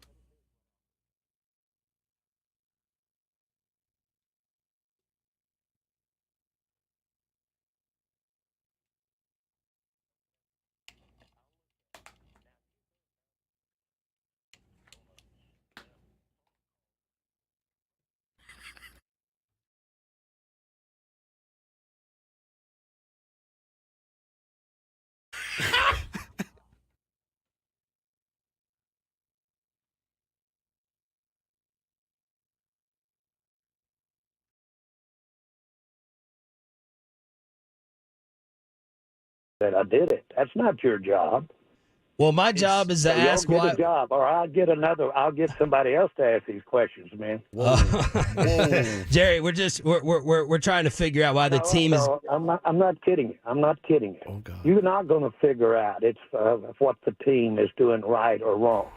Q: That I did it. That's not your job.
R: Well, my job is to ask
Q: why.
R: why.
Q: A job, or I'll get somebody else to ask these questions, man.
R: Jerry, we're trying to figure out why the team is.
Q: I'm not kidding you. I'm not kidding you.
A: Oh, God.
Q: You're not going to figure out what the team is doing right or wrong.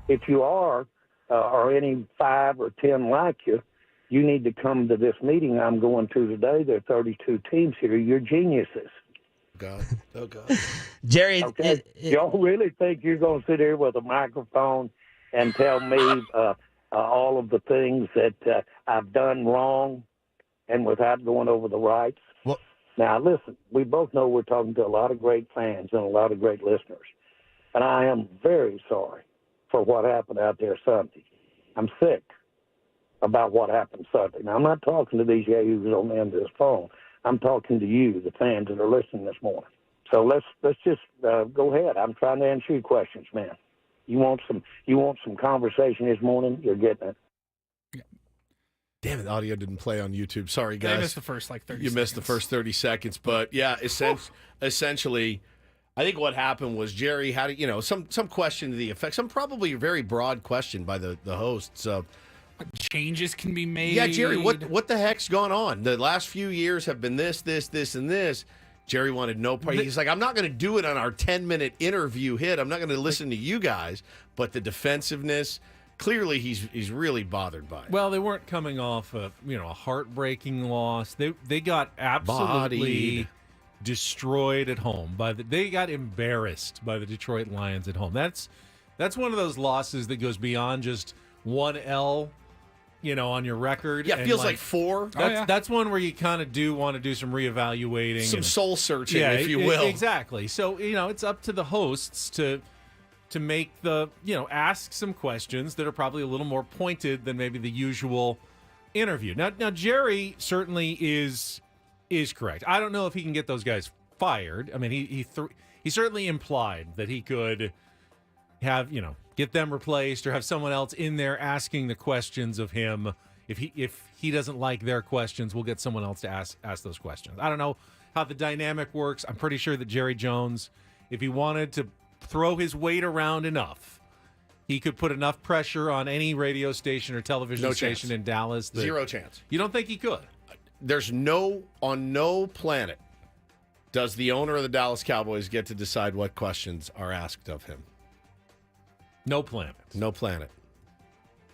Q: If you are, or any 5 or 10 like you, you need to come to this meeting I'm going to today. There are 32 teams here. You're geniuses.
A: God. Oh, God.
R: Jerry,
Q: okay. Y'all really think you're going to sit here with a microphone and tell me all of the things that I've done wrong and without going over the rights?
R: Well,
Q: now, listen, we both know we're talking to a lot of great fans and a lot of great listeners. And I am very sorry for what happened out there Sunday. I'm sick about what happened Sunday. Now, I'm not talking to these yahoos on the end of this phone. I'm talking to you, the fans that are listening this morning. So let's just go ahead. I'm trying to answer your questions, man. You want some conversation this morning? You're getting it.
B: Yeah.
A: Damn it, the audio didn't play on YouTube. Sorry, guys.
B: I missed the first 30 seconds.
A: You missed the first 30 seconds. But, yeah, essentially, I think what happened was Jerry had, some question to the effect, some probably a very broad question by the hosts of,
B: changes can be made.
A: Yeah, Jerry, what the heck's gone on? The last few years have been this, and this. Jerry wanted no part. He's like, I'm not going to do it on our 10-minute interview hit. I'm not going to listen to you guys. But the defensiveness, clearly he's really bothered by it.
C: Well, they weren't coming off a heartbreaking loss. They got absolutely destroyed at home. They got embarrassed by the Detroit Lions at home. That's one of those losses that goes beyond just one L. On your record.
A: Yeah, it feels like 4.
C: That's one where you kind of do want to do some reevaluating.
A: Some soul searching, if you will.
C: Exactly. So, it's up to the hosts to make ask some questions that are probably a little more pointed than maybe the usual interview. Now Jerry certainly is correct. I don't know if he can get those guys fired. I mean, he certainly implied that he could have, get them replaced or have someone else in there asking the questions of him. If he doesn't like their questions, we'll get someone else to ask those questions. I don't know how the dynamic works. I'm pretty sure that Jerry Jones, if he wanted to throw his weight around enough, he could put enough pressure on any radio station or television station in Dallas.
A: Zero chance.
C: You don't think he could?
A: There's on no planet does the owner of the Dallas Cowboys get to decide what questions are asked of him.
C: No planet.
A: No planet.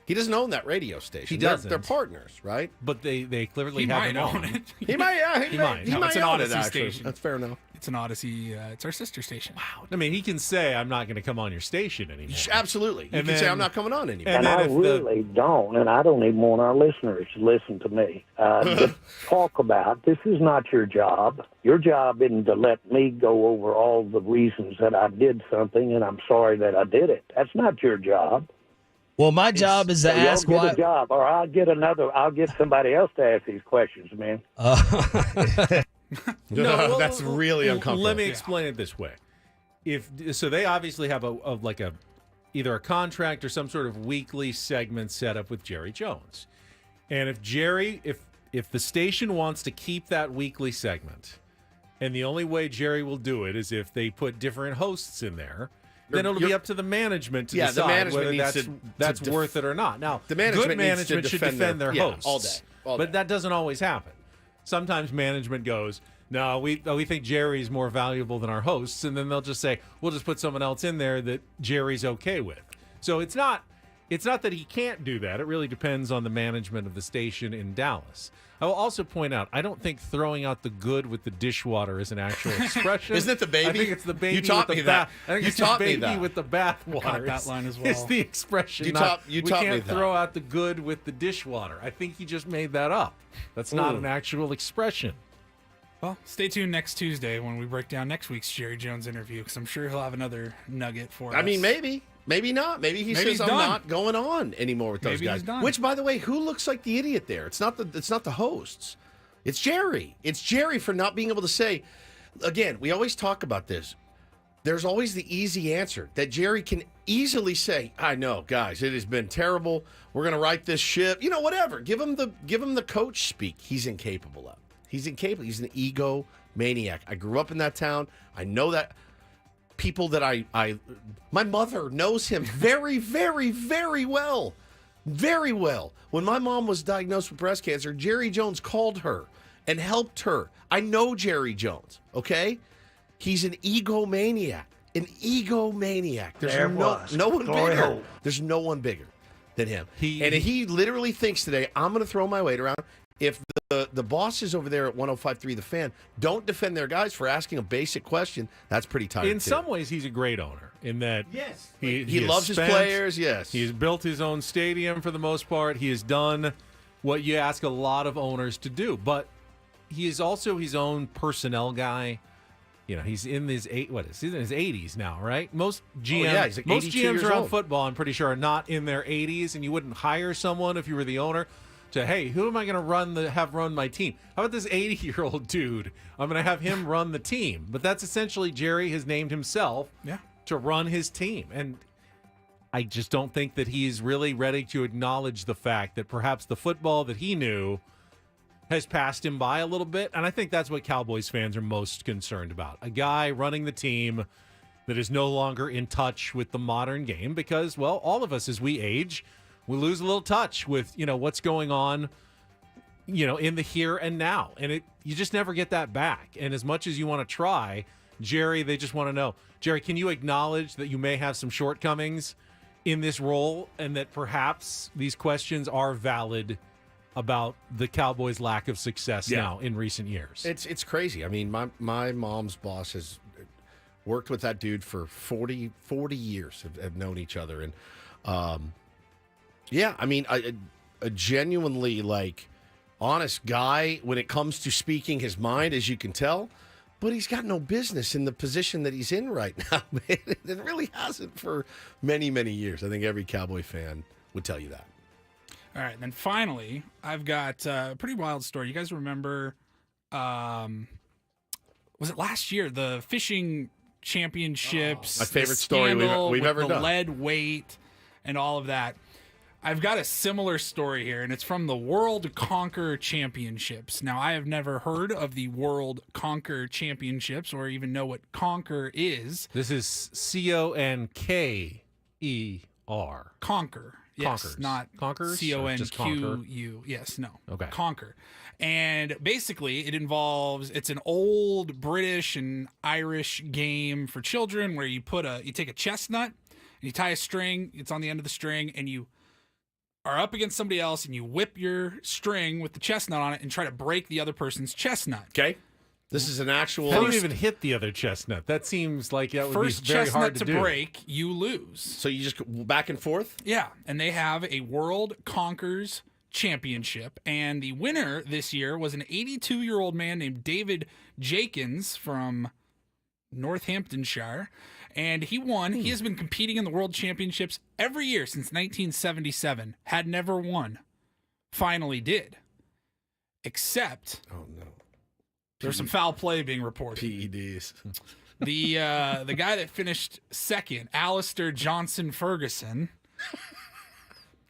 A: He doesn't own that radio station.
C: He doesn't.
A: They're partners, right?
C: But they clearly
B: he
C: have
B: might own it.
A: He might. Yeah, he might. He might
B: it's an
A: own it.
B: Odyssey
A: Actually,
B: station.
A: that's fair enough.
B: It's an Odyssey. It's our sister station.
C: Wow. I mean, he can say, I'm not going to come on your station anymore.
A: Absolutely. You can say, I'm not coming on anymore.
Q: And I really don't, and I don't even want our listeners to listen to me. To talk about, this is not your job. Your job isn't to let me go over all the reasons that I did something, and I'm sorry that I did it. That's not your job.
R: Well, my job is to ask
Q: why.
R: why.
Q: A job, or I'll get somebody else to ask these questions, man.
C: No,
A: that's really uncomfortable.
C: Let me explain it this way. So they obviously have either a contract or some sort of weekly segment set up with Jerry Jones. And if the station wants to keep that weekly segment, and the only way Jerry will do it is if they put different hosts in there, then it'll be up to the management to decide whether that's worth it or not. Now,
A: the
C: good management should defend their hosts
A: all day.
C: But that doesn't always happen. Sometimes management goes, no, we think Jerry's more valuable than our hosts, and then they'll just say, we'll just put someone else in there that Jerry's okay with. So it's not that he can't do that. It really depends on the management of the station in Dallas. I will also point out, I don't think throwing out the good with the dishwater is an actual expression.
A: Isn't it the baby?
C: I think it's the baby
A: You taught
C: with
A: me
C: the
A: that.
C: I think
A: You
C: it's
A: taught
C: the
A: me
C: baby
A: that.
C: with the bathwater.
B: Caught that line as well.
C: It's the expression.
A: You
C: we
A: taught me
C: can't
A: that.
C: throw out the good with the dishwater. I think he just made that up. That's not an actual expression.
B: Well, stay tuned next Tuesday when we break down next week's Jerry Jones interview, because I'm sure he'll have another nugget for us.
A: I mean, maybe not. Maybe he says I'm not going on anymore with those
B: Maybe
A: guys.
B: he's done.
A: Which, by the way, who looks like the idiot there? It's not the hosts. It's Jerry. It's Jerry for not being able to say. Again, we always talk about this. There's always the easy answer that Jerry can easily say, I know, guys, it has been terrible. We're going to right this ship. Whatever. Give him the coach speak. He's incapable of. He's incapable. He's an ego maniac. I grew up in that town. I know that people that my mother knows him very, very, very well. Very well. When my mom was diagnosed with breast cancer, Jerry Jones called her and helped her. I know Jerry Jones, okay? He's an egomaniac. An egomaniac. There's no one bigger. There's no one bigger than him. He literally thinks today, I'm going to throw my weight around. If the bosses over there at 105.3 The Fan don't defend their guys for asking a basic question, that's pretty tight.
C: In some ways, he's a great owner in that
A: he loves his players. Yes,
C: he's built his own stadium for the most part. He has done what you ask a lot of owners to do, but he is also his own personnel guy. He's in his he's in his 80s now, right? Most GMs,
A: he's like
C: most
A: 82
C: GMs
A: years
C: around
A: old.
C: football, I'm pretty sure, are not in their 80s, and you wouldn't hire someone if you were the owner to, hey, who am I going to have run my team? How about this 80-year-old dude? I'm going to have him run the team. But that's essentially Jerry has named himself to run his team. And I just don't think that he is really ready to acknowledge the fact that perhaps the football that he knew has passed him by a little bit. And I think that's what Cowboys fans are most concerned about. A guy running the team that is no longer in touch with the modern game because, well, all of us as we age, we lose a little touch with, what's going on, in the here and now. And you just never get that back. And as much as you want to try, Jerry, they just want to know, Jerry, can you acknowledge that you may have some shortcomings in this role and that perhaps these questions are valid about the Cowboys' lack of success now in recent years?
A: It's crazy. I mean, my mom's boss has worked with that dude for 40 years, have known each other. And, I mean, a genuinely, honest guy when it comes to speaking his mind, as you can tell. But he's got no business in the position that he's in right now, man. It really hasn't for many, many years. I think every Cowboy fan would tell you that.
B: All right, then finally, I've got a pretty wild story. You guys remember, was it last year, the fishing championships?
A: My favorite story we've ever
B: done.
A: The
B: lead weight and all of that. I've got a similar story here, and it's from the World Conquer Championships. Now, I have never heard of the World Conquer Championships or even know what Conquer is.
C: This is Conker.
B: Conquer. Yes,
C: Conkers.
B: not
C: Conkers?
B: CONQU. Yes, no.
C: Okay.
B: Conquer. And basically, it's an old British and Irish game for children where you take a chestnut and you tie a string. It's on the end of the string, and you are up against somebody else, and you whip your string with the chestnut on it and try to break the other person's chestnut.
A: Okay. This is an actual.
C: How do you even hit the other chestnut? That seems like that would
B: First
C: be very
B: chestnut
C: hard to do.
B: break, you lose.
A: So you just go back and forth?
B: Yeah, and they have a World Conkers Championship, and the winner this year was an 82-year-old man named David Jenkins from Northamptonshire, and he won. He has been competing in the World Championships every year since 1977. Had never won. Finally did. Except,
A: oh no,
B: there's some foul play being reported.
A: PEDs.
B: The guy that finished second, Alistair Johnson Ferguson.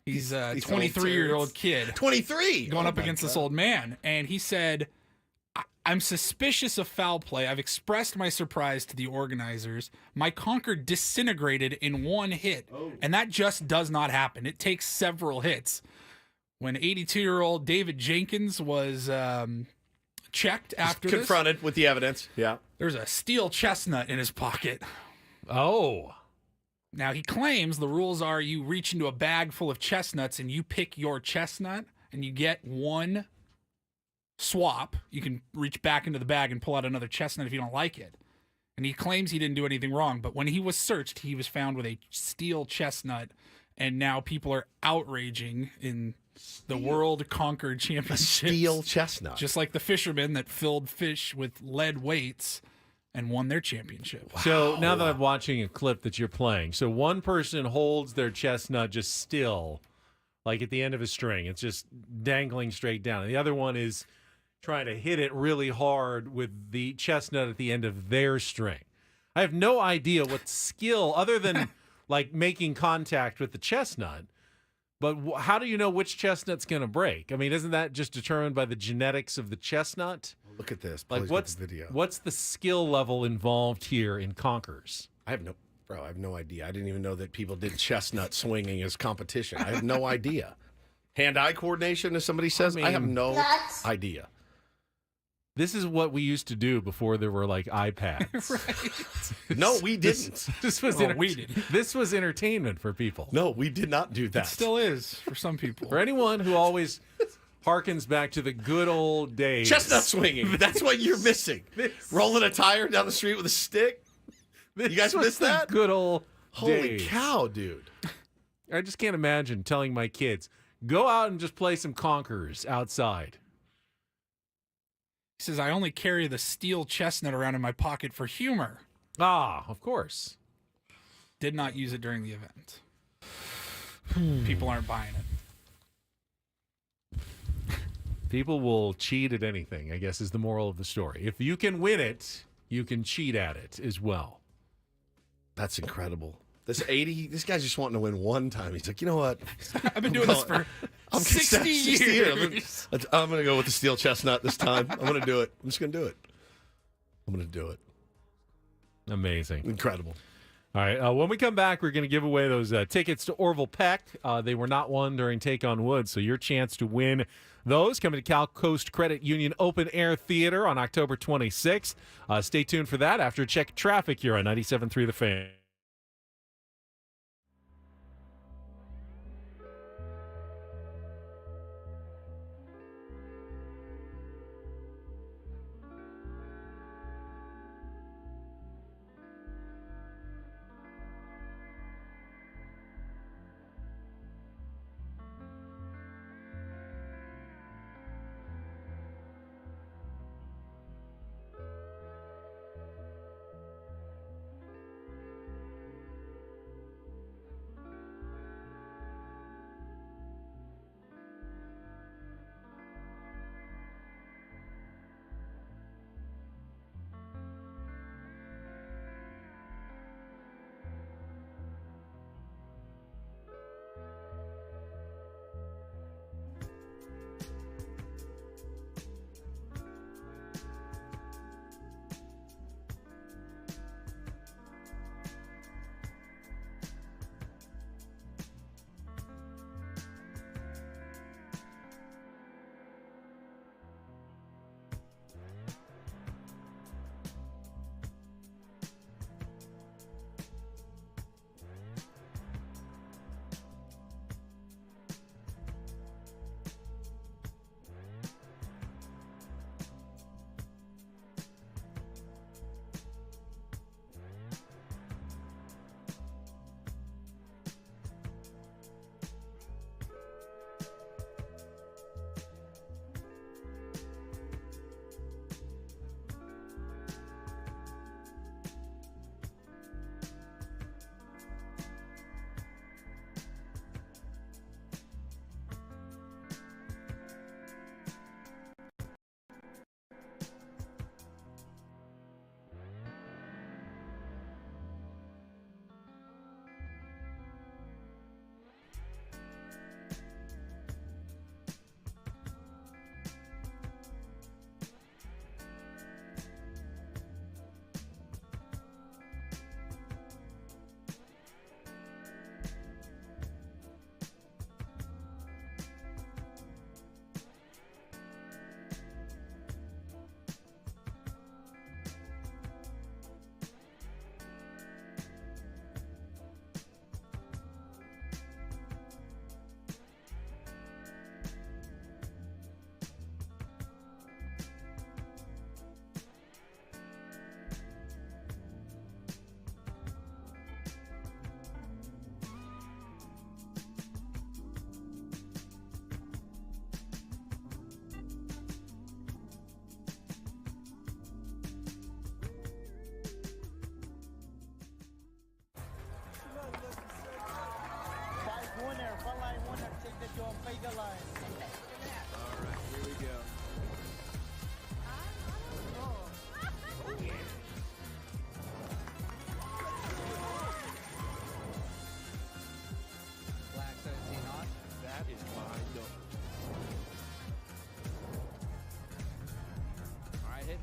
B: He's a 23-year-old kid.
A: 23
B: going up against this old man, and he said, I'm suspicious of foul play. I've expressed my surprise to the organizers. My conker disintegrated in one hit, and that just does not happen. It takes several hits. When 82-year-old David Jenkins was checked after
A: confronted with the evidence, yeah,
B: there's a steel chestnut in his pocket.
C: Oh.
B: Now, he claims the rules are you reach into a bag full of chestnuts and you pick your chestnut, and you get one swap. You can reach back into the bag and pull out another chestnut if you don't like it. And he claims he didn't do anything wrong, but when he was searched, he was found with a steel chestnut, and now people are outraging in the World Conquered Championship.
A: Steel chestnut.
B: Just like the fishermen that filled fish with lead weights and won their championship.
C: So now that I'm watching a clip that you're playing, so one person holds their chestnut just still, like at the end of a string. It's just dangling straight down. And the other one is trying to hit it really hard with the chestnut at the end of their string. I have no idea what skill, other than like making contact with the chestnut, but how do you know which chestnut's going to break? I mean, isn't that just determined by the genetics of the chestnut?
A: Look at this.
C: Like,
A: Please
C: what's
A: get the video?
C: What's the skill level involved here in conkers?
A: I have no idea. I didn't even know that people did chestnut swinging as competition. I have no idea. Hand-eye coordination, as somebody says. I have no idea.
C: This is what we used to do before there were like iPads.
A: Right. No, we didn't.
C: This was
B: we did.
C: This was entertainment for people.
A: No, we did not do that.
B: It still is for some people.
C: For anyone who always harkens back to the good old days.
A: Chestnut swinging. That's what you're missing. Rolling a tire down the street with a stick. You guys missed that?
C: Good old
A: Holy
C: days.
A: cow, dude.
C: I just can't imagine telling my kids, go out and just play some conkers outside.
B: He says, I only carry the steel chestnut around in my pocket for humor.
C: Ah, of course.
B: Did not use it during the event. People aren't buying it.
C: People will cheat at anything, I guess, is the moral of the story. If you can win it, you can cheat at it as well.
A: That's incredible. This guy's just wanting to win one time. He's like, you know what?
B: I've been doing this for 60 years.
A: I'm going to go with the steel chestnut this time. I'm going to do it. I'm just going to do it. I'm going to do it.
C: Amazing.
A: Incredible.
C: All right. When we come back, we're going to give away those tickets to Orville Peck. They were not won during Take on Wood, so your chance to win those coming to Cal Coast Credit Union Open Air Theater on October 26th. Stay tuned for that after check traffic here on 97.3 The Fan.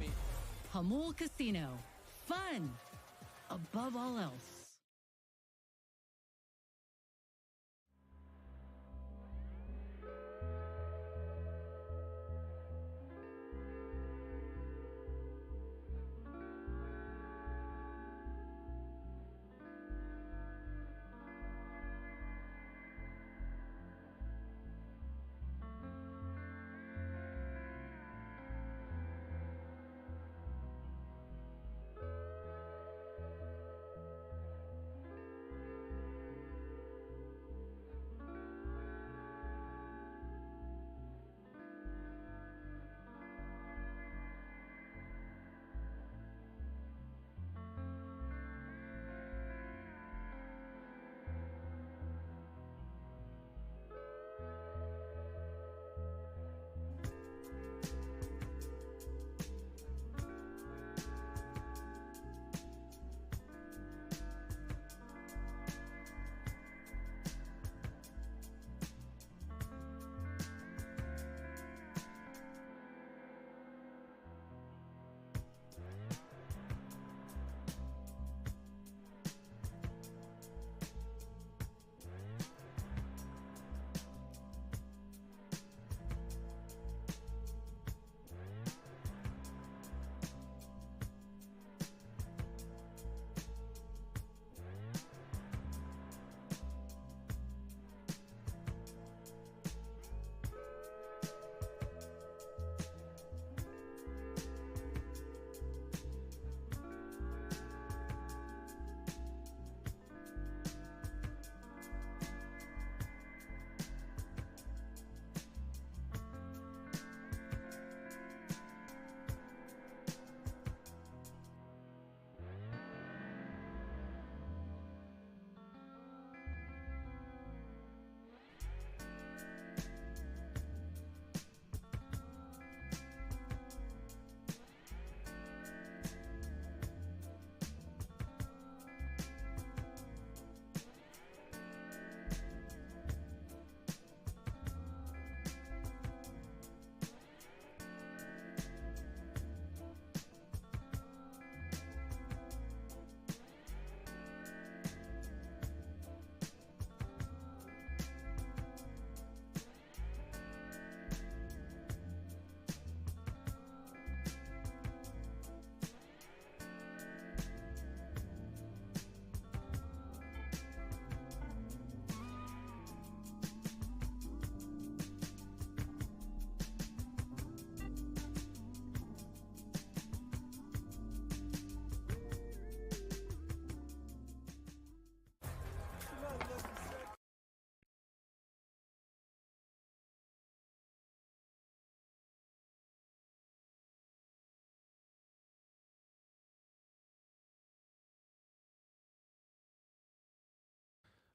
E: me.
F: Hamul Casino. Fun above all else.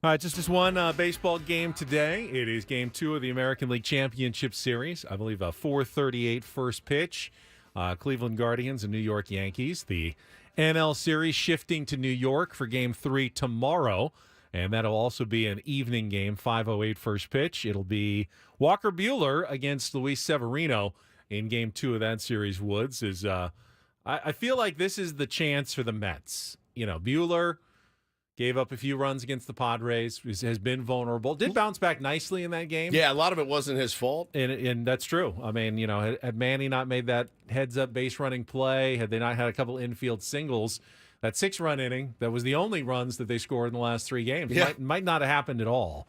C: All right, just one baseball game today. It is Game 2 of the American League Championship Series. I believe a 4:38 first pitch. Cleveland Guardians and New York Yankees. The NL Series shifting to New York for Game 3 tomorrow, and that'll also be an evening game, 5:08 first pitch. It'll be Walker Buehler against Luis Severino in Game 2 of that series. Woods is, I feel like this is the chance for the Mets. You know, Buehler gave up a few runs against the Padres, has been vulnerable. Did bounce back nicely in that game.
A: Yeah, a lot of it wasn't his fault.
C: And that's true. I mean, you know, had Manny not made that heads-up base-running play, had they not had a couple infield singles, that 6-run inning, that was the only runs that they scored in the last 3 games, might not have happened at all.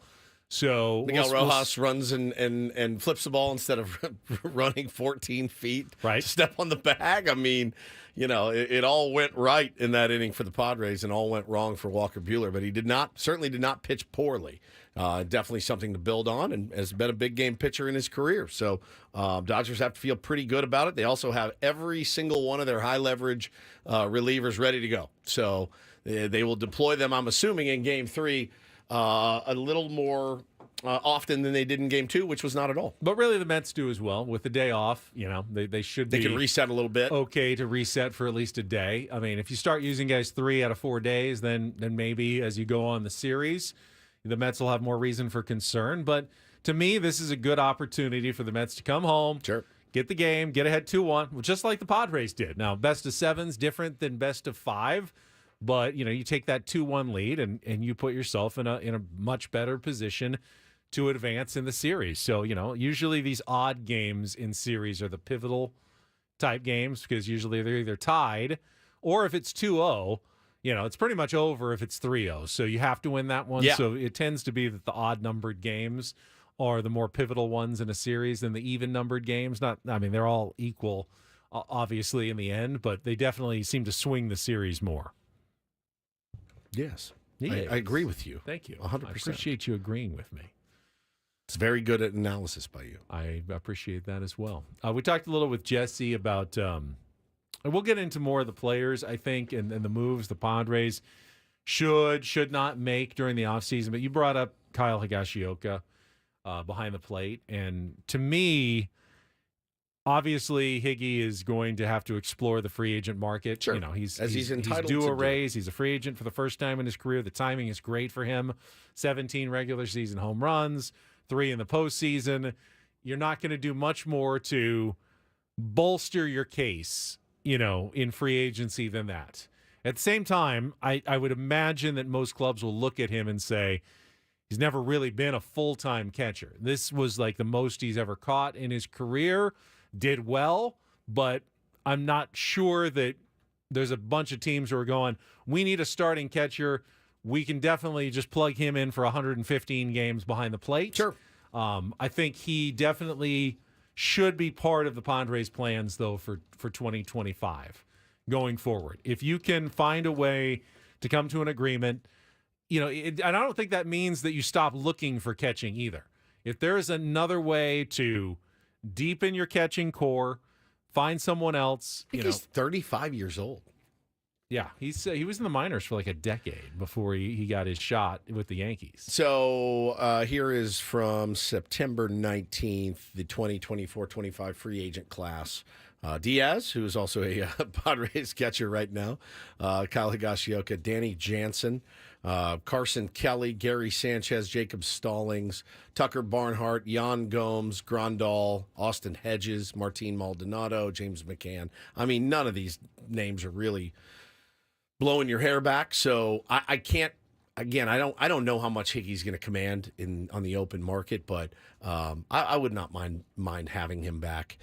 C: So
A: Miguel Rojas runs and flips the ball instead of running 14 feet to step on the bag. I mean, you know, it all went right in that inning for the Padres and all went wrong for Walker Buehler. But he certainly did not pitch poorly. Definitely something to build on, and has been a big game pitcher in his career. So Dodgers have to feel pretty good about it. They also have every single one of their high leverage relievers ready to go. So they will deploy them, I'm assuming, in Game 3. A little more often than they did in Game 2, which was not at all.
C: But really, the Mets do as well. With the day off, you know, they should be.
A: They can reset a little bit.
C: Okay to reset for at least a day. I mean, if you start using guys 3 out of 4 days, then maybe as you go on the series, the Mets will have more reason for concern. But to me, this is a good opportunity for the Mets to come home, get get the game, get ahead 2-1, just like the Padres did. Now, best of 7's different than best of 5, but you take that 2-1 lead and you put yourself in a much better position to advance in the series. So, usually these odd games in series are the pivotal type games because usually they're either tied or if it's 2-0, it's pretty much over if it's 3-0. So you have to win that one.
A: Yeah.
C: So it tends to be that the odd-numbered games are the more pivotal ones in a series than the even-numbered games. They're all equal, obviously, in the end, but they definitely seem to swing the series more.
A: Yes.
C: Yes.
A: I agree with you.
C: Thank you.
A: 100%.
C: I appreciate you agreeing with me.
A: It's very good at analysis by you.
C: I appreciate that as well. We talked a little with Jesse about, and we'll get into more of the players, I think, and the moves the Padres should not make during the offseason. But you brought up Kyle Higashioka behind the plate. And to me, obviously, Higgy is going to have to explore the free agent market.
A: Sure.
C: He's
A: entitled
C: due
A: to
C: a
A: do.
C: raise. He's a free agent for the first time in his career. The timing is great for him. 17 regular season home runs, 3 in the postseason. You're not going to do much more to bolster your case, in free agency than that. At the same time, I would imagine that most clubs will look at him and say, he's never really been a full-time catcher. This was like the most he's ever caught in his career. Did well, but I'm not sure that there's a bunch of teams who are going, we need a starting catcher. We can definitely just plug him in for 115 games behind the plate.
A: Sure.
C: I think he definitely should be part of the Padres' plans, though, for 2025 going forward. If you can find a way to come to an agreement, and I don't think that means that you stop looking for catching either. If there is another way to deepen your catching core, find someone else.
A: I think he's 35 years old.
C: Yeah, he was in the minors for like a decade before he got his shot with the Yankees.
A: So here is from September 19th, the 2024-25 free agent class. Diaz, who is also a Padres catcher right now, Kyle Higashioka, Danny Jansen, Carson Kelly, Gary Sanchez, Jacob Stallings, Tucker Barnhart, Jan Gomes, Grandal, Austin Hedges, Martin Maldonado, James McCann. None of these names are really blowing your hair back. So I can't. Again, I don't know how much Higgy's going to command on the open market, but I would not mind having him back.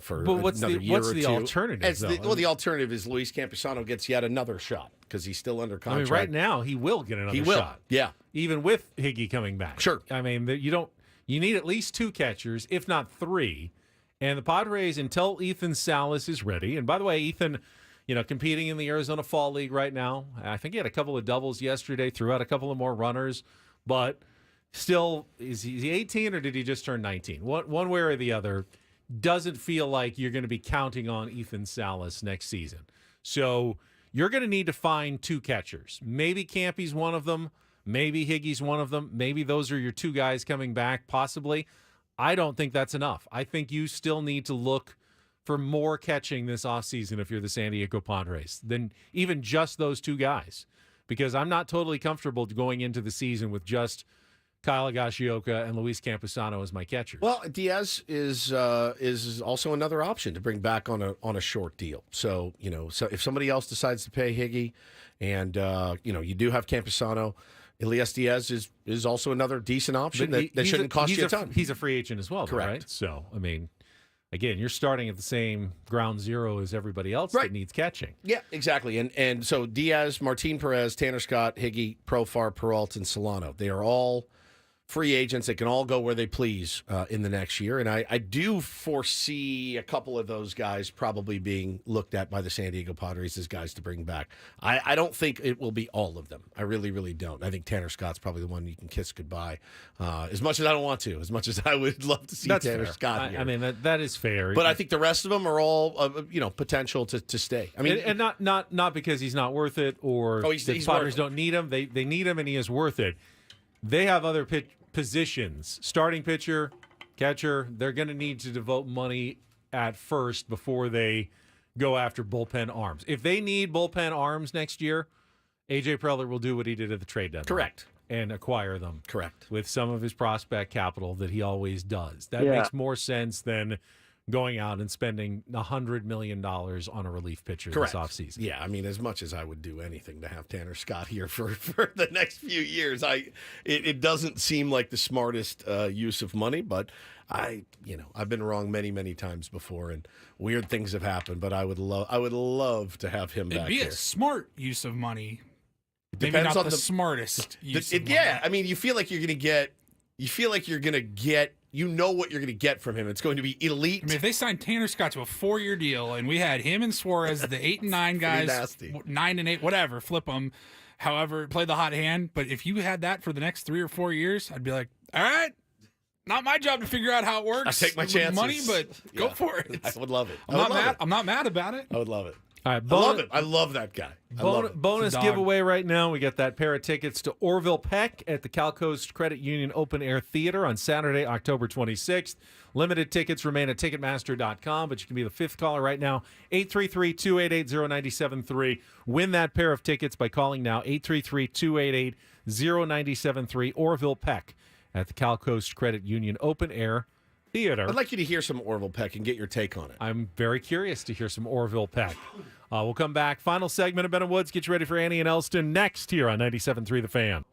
A: For another year or two.
C: What's the alternative?
A: The alternative is Luis Campusano gets yet another shot because he's still under contract.
C: Right now, he will get another shot.
A: Yeah,
C: even with Higgy coming back.
A: Sure.
C: You need at least 2 catchers, if not 3. And the Padres, until Ethan Salas is ready. And by the way, Ethan, competing in the Arizona Fall League right now. I think he had a couple of doubles yesterday, threw out a couple of more runners, but still, is he 18 or did he just turn 19? One way or the other. Doesn't feel like you're going to be counting on Ethan Salas next season. So you're going to need to find 2 catchers. Maybe Campy's one of them. Maybe Higgy's one of them. Maybe those are your 2 guys coming back, possibly. I don't think that's enough. I think you still need to look for more catching this offseason if you're the San Diego Padres than even just those 2 guys. Because I'm not totally comfortable going into the season with just Kyle Higashioka and Luis Campusano as my catchers.
A: Well, Diaz is also another option to bring back on a short deal. So so if somebody else decides to pay Higgy, and you do have Campusano, Elias Diaz is also another decent option that shouldn't cost you a ton.
C: He's a free agent as well,
A: correct?
C: Right? So again, you're starting at the same ground zero as everybody else that needs catching.
A: Yeah, exactly. And so Diaz, Martin Perez, Tanner Scott, Higgy, Profar, Peralta, and Solano, they are all free agents that can all go where they please in the next year. And I do foresee a couple of those guys probably being looked at by the San Diego Padres as guys to bring back. I don't think it will be all of them. I really, really don't. I think Tanner Scott's probably the one you can kiss goodbye. As much as I don't want to, as much as I would love to see Tanner Scott here.
C: That is fair.
A: But I think the rest of them are all potential to stay.
C: And not because he's not worth it or the Padres don't need him. They need him and he is worth it. They have other positions, starting pitcher, catcher. They're going to need to devote money at first before they go after bullpen arms. If they need bullpen arms next year, AJ Preller will do what he did at the trade deadline.
A: Correct.
C: and acquire them.
A: Correct.
C: With some of his prospect capital that he always does. That
K: Yeah.
C: makes more sense than going out and spending $100 million on a relief pitcher
A: Correct.
C: this offseason.
A: Yeah, I mean, as much as I would do anything to have Tanner Scott here for the next few years, it doesn't seem like the smartest use of money, but I've been wrong many, many times before, and weird things have happened. But I would love to have him
B: It'd
A: back
B: be
A: here.
B: a smart use of money. Maybe
A: Depends
B: not
A: on
B: the smartest use of money.
A: Yeah, I mean, you feel like you're going to get. You know what you're going to get from him. It's going to be elite.
B: I mean, if they signed Tanner Scott to a 4-year deal and we had him and Suarez, the 8 and 9 guys,
A: nasty.
B: 9 and 8, whatever, flip them, however, play the hot hand. But if you had that for the next 3 or 4 years, I'd be like, all right, not my job to figure out how it works.
A: I take my
B: with
A: chances.
B: money, but go for it.
A: I would love it.
B: I'm not mad about it.
A: I would love it.
C: All right,
A: I love it. I love that guy. I love it.
C: Bonus
B: It's a dog.
C: giveaway right now. We got that pair of tickets to Orville Peck at the Cal Coast Credit Union Open Air Theater on Saturday, October 26th. Limited tickets remain at Ticketmaster.com, but you can be the fifth caller right now, 833-288-0973. Win that pair of tickets by calling now, 833-288-0973. Orville Peck at the Cal Coast Credit Union Open Air Theater.
A: I'd like you to hear some Orville Peck and get your take on it.
C: I'm very curious to hear some Orville Peck. We'll come back. Final segment of Ben and Woods. Get you ready for Annie and Elston next here on 97.3 The Fan.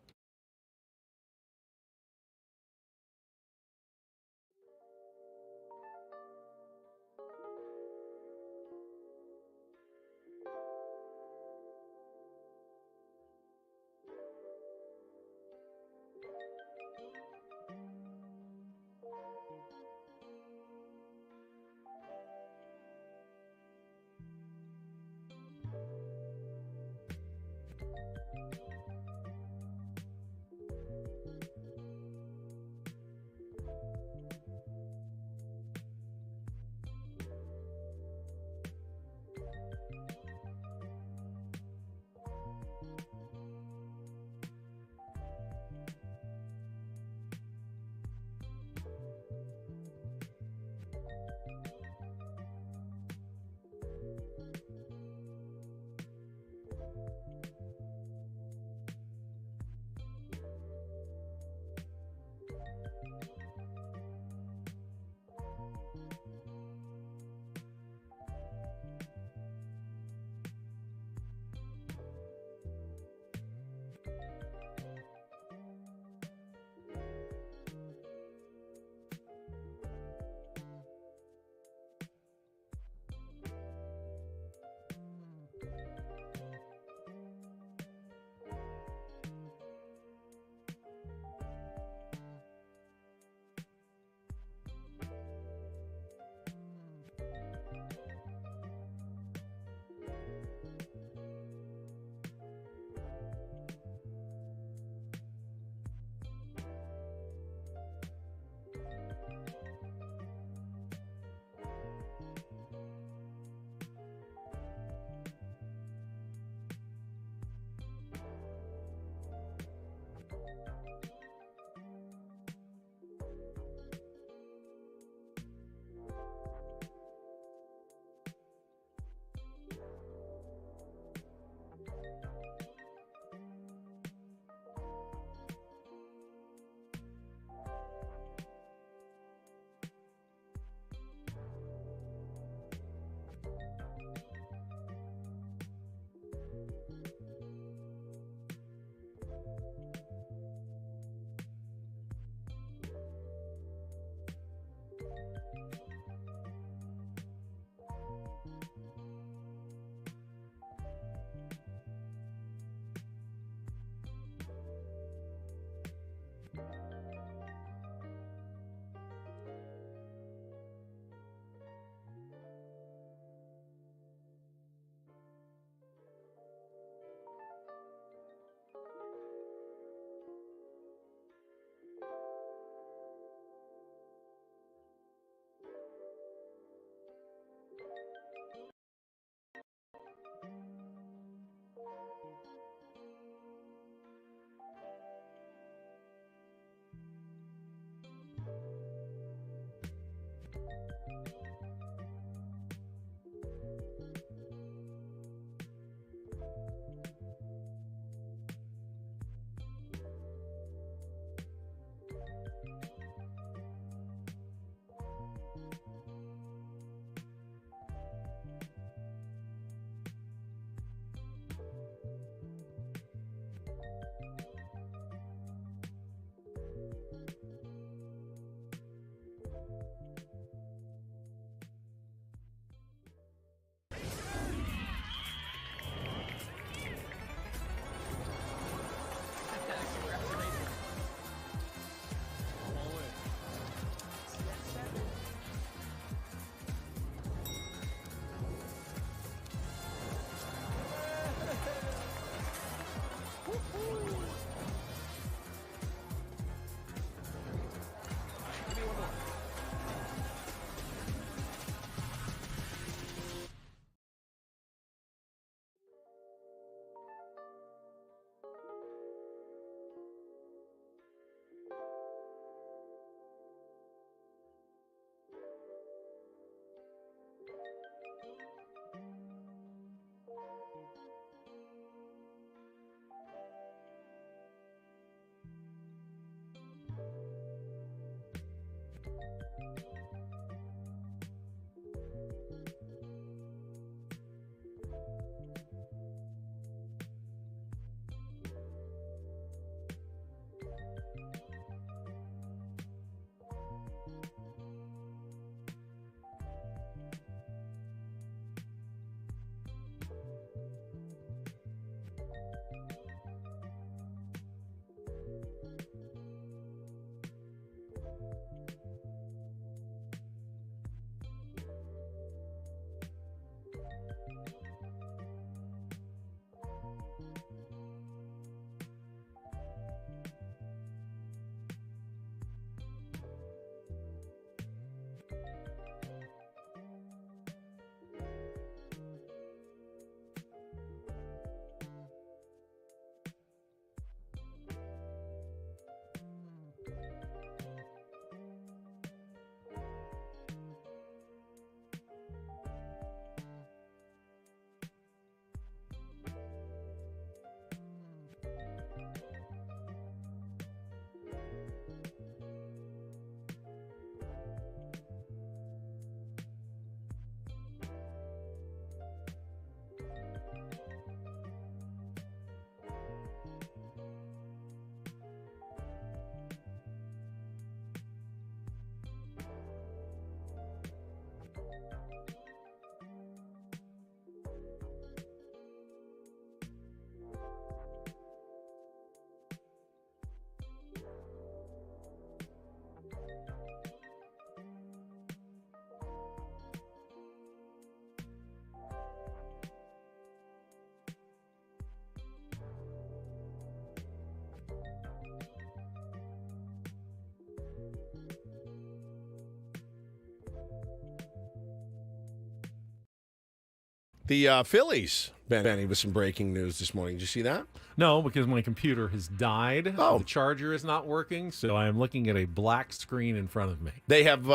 A: The Phillies, Benny, with some breaking news this morning. Did you see that?
C: No, because my computer has died.
A: Oh.
C: The charger is not working, so I am looking at a black screen in front of me.
A: They have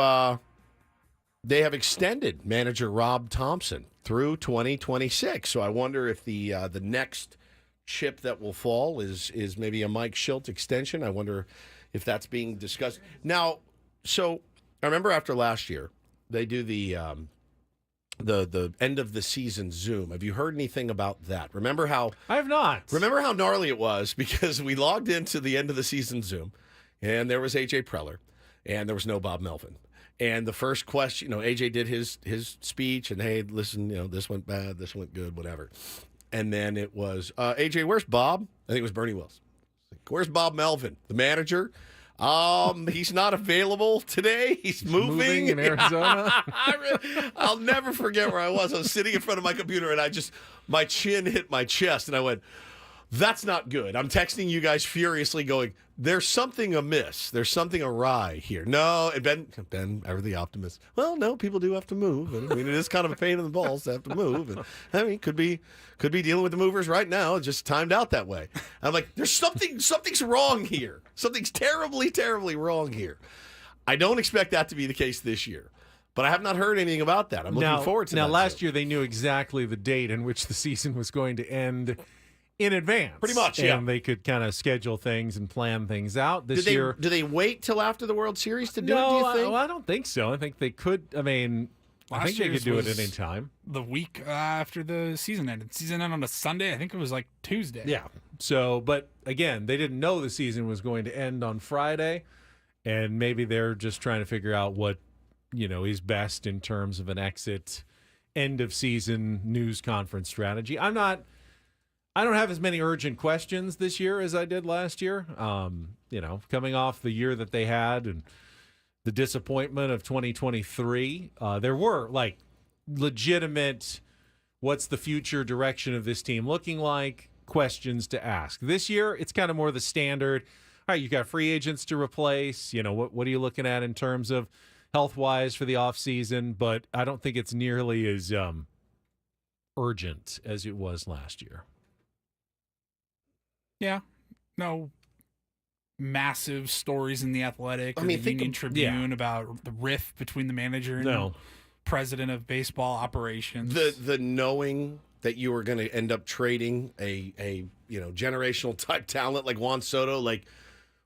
A: extended manager Rob Thompson through 2026. So I wonder if the next chip that will fall is maybe a Mike Shildt extension. I wonder if that's being discussed now. So I remember after last year, they do the end of the season Zoom. Have you heard anything about that? Remember how
C: I have not.
A: Remember how gnarly it was because we logged into the end of the season Zoom, and there was AJ Preller, and there was no Bob Melvin. And the first question, AJ did his speech, and hey, listen, this went bad, this went good, whatever. And then it was AJ, where's Bob? I think it was Bernie Wills. Where's Bob Melvin, the manager? He's not available today. He's moving
C: in Arizona.
A: I'll never forget where I was. I was sitting in front of my computer, and my chin hit my chest, and I went, that's not good. I'm texting you guys furiously going, there's something amiss. There's something awry here. No, and Ben, ever the optimist. Well, no, people do have to move. I mean, it is kind of a pain in the balls to have to move. And I mean, could be dealing with the movers right now. It just timed out that way. And I'm like, there's something's wrong here. Something's terribly, terribly wrong here. I don't expect that to be the case this year. But I have not heard anything about that. I'm looking forward to that.
C: Now, last year they knew exactly the date in which the season was going to end in advance.
A: Pretty much, yeah.
C: And they could kind of schedule things and plan things out. This year.
A: Do they wait till after the World Series to do it, do you think?
C: I don't think so. I think they could. I mean, I think they could do it at any time.
B: The week after the season ended. Season ended on a Sunday. I think it was like Tuesday.
C: Yeah. So, but again, they didn't know the season was going to end on Friday. And maybe they're just trying to figure out what, is best in terms of an exit end of season news conference strategy. I don't have as many urgent questions this year as I did last year. Coming off the year that they had and the disappointment of 2023, there were like legitimate, what's the future direction of this team looking like, questions to ask. This year, it's kind of more the standard. All right, you got free agents to replace. What are you looking at in terms of health-wise for the offseason? But I don't think it's nearly as urgent as it was last year.
B: Yeah. No massive stories in the Athletic or the Union Tribune about the rift between the manager and president of baseball operations.
A: The knowing that you were going to end up trading a generational type talent like Juan Soto, like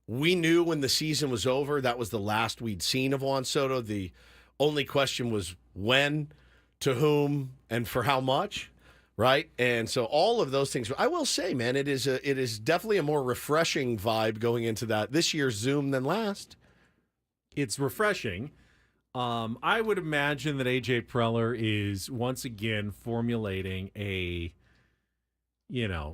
A: we knew when the season was over, that was the last we'd seen of Juan Soto. The only question was when, to whom, and for how much, right? And so all of those things. I will say, man, it is definitely a more refreshing vibe going into this year's Zoom than last.
C: It's refreshing. I would imagine that A.J. Preller is once again formulating a,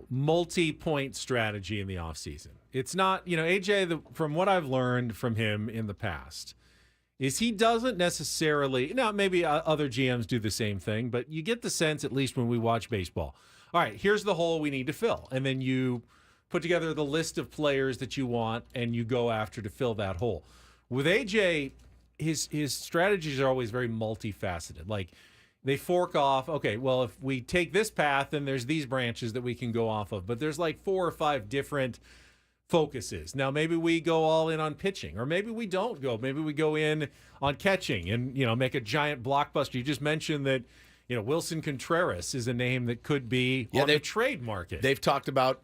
C: multi-point strategy in the offseason. It's not, A.J., from what I've learned from him in the past, is he doesn't necessarily, now maybe other GMs do the same thing, but you get the sense, at least when we watch baseball, all right, here's the hole we need to fill. And then you put together the list of players that you want and you go after to fill that hole. With A.J., his strategies are always very multifaceted. Like, they fork off, okay, well, if we take this path, then there's these branches that we can go off of. But there's like 4 or 5 different focuses. Now, maybe we go all in on pitching, or maybe we don't go. Maybe we go in on catching and, make a giant blockbuster. You just mentioned that, Wilson Contreras is a name that could be on the trade market.
A: They've talked about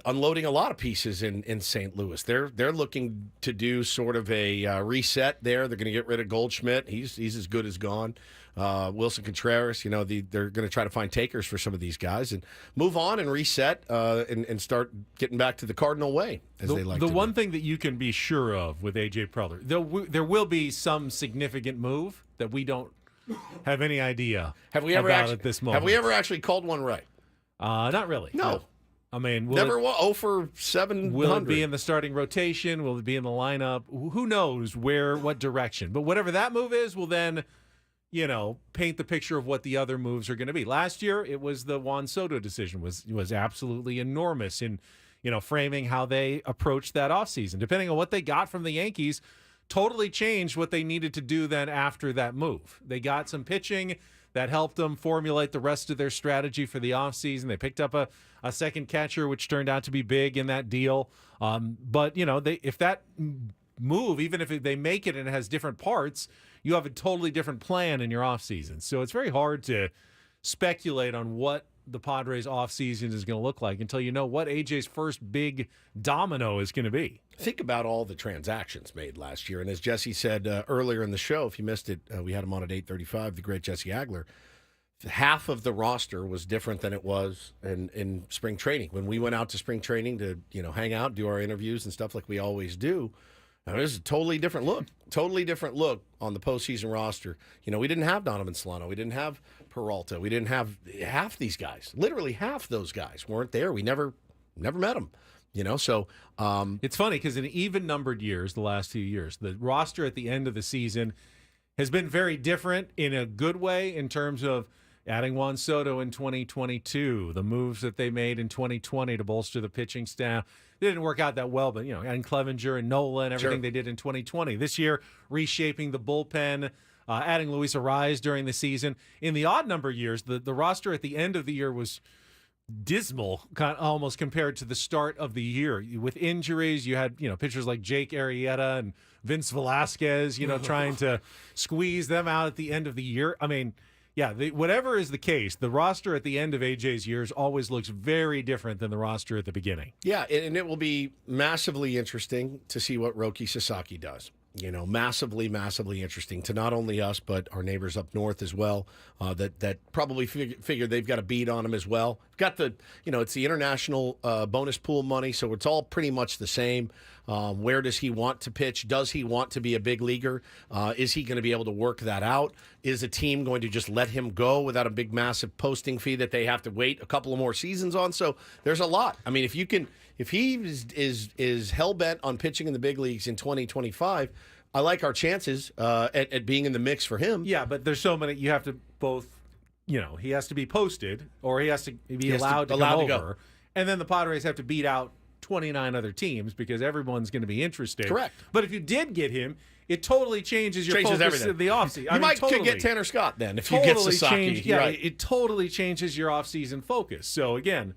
A: unloading a lot of pieces in St. Louis. They're looking to do sort of a reset there. They're going to get rid of Goldschmidt. He's as good as gone. Wilson Contreras, they're going to try to find takers for some of these guys and move on and reset and start getting back to the Cardinal way, as they like to do.
C: The one thing that you can be sure of with A.J. Preller, there will be some significant move that we don't have any idea
A: at this moment. Have we ever actually called one right?
C: Not really.
A: No.
C: I mean,
A: never 0 for 700.
C: Will it be in the starting rotation? Will it be in the lineup? Who knows what direction? But whatever that move is, will then, paint the picture of what the other moves are going to be. Last year, it was the Juan Soto decision was absolutely enormous in, framing how they approached that offseason. Depending on what they got from the Yankees, totally changed what they needed to do then after that move. They got some pitching that helped them formulate the rest of their strategy for the offseason. They picked up a second catcher, which turned out to be big in that deal. But, if that move, even if they make it and it has different parts, you have a totally different plan in your offseason. So it's very hard to speculate on what the Padres offseason is going to look like until you know what AJ's first big domino is going to be.
A: Think about all the transactions made last year. And as Jesse said earlier in the show, if you missed it, we had him on at 8:35, the great Jesse Agler. Half of the roster was different than it was in spring training. When we went out to spring training to, hang out, do our interviews and stuff like we always do, now, this is a totally different look on the postseason roster. We didn't have Donovan Solano. We didn't have Peralta. We didn't have half these guys. Literally half those guys weren't there. We never met them. So
C: it's funny because in even-numbered years, the last few years, the roster at the end of the season has been very different in a good way in terms of adding Juan Soto in 2022, the moves that they made in 2020 to bolster the pitching staff. They didn't work out that well, but, adding Clevenger and Nola and everything they did in 2020. This year, reshaping the bullpen, adding Luis Arraez during the season. In the odd-number years, the roster at the end of the year was dismal, almost compared to the start of the year. With injuries, you had, pitchers like Jake Arrieta and Vince Velasquez, trying to squeeze them out at the end of the year. I mean, yeah, whatever is the case, the roster at the end of AJ's years always looks very different than the roster at the beginning.
A: Yeah, and it will be massively interesting to see what Roki Sasaki does. Massively, massively interesting to not only us, but our neighbors up north as well, that probably figure they've got a beat on them as well. Got the, it's the international bonus pool money, so it's all pretty much the same. Where does he want to pitch? Does he want to be a big leaguer? Is he going to be able to work that out? Is a team going to just let him go without a big, massive posting fee that they have to wait a couple of more seasons on? So there's a lot. I mean, if he is hell-bent on pitching in the big leagues in 2025, I like our chances at being in the mix for him.
C: Yeah, but there's so many. You have to both, he has to be posted or he has to be allowed to come over. And then the Padres have to beat out 29 other teams because everyone's going to be interested.
A: Correct.
C: But if you did get him, it totally changes your focus
A: everything.
C: of the offseason.
A: You might get Tanner Scott then if you get Sasaki.
C: Right. It totally changes your offseason focus. So, again,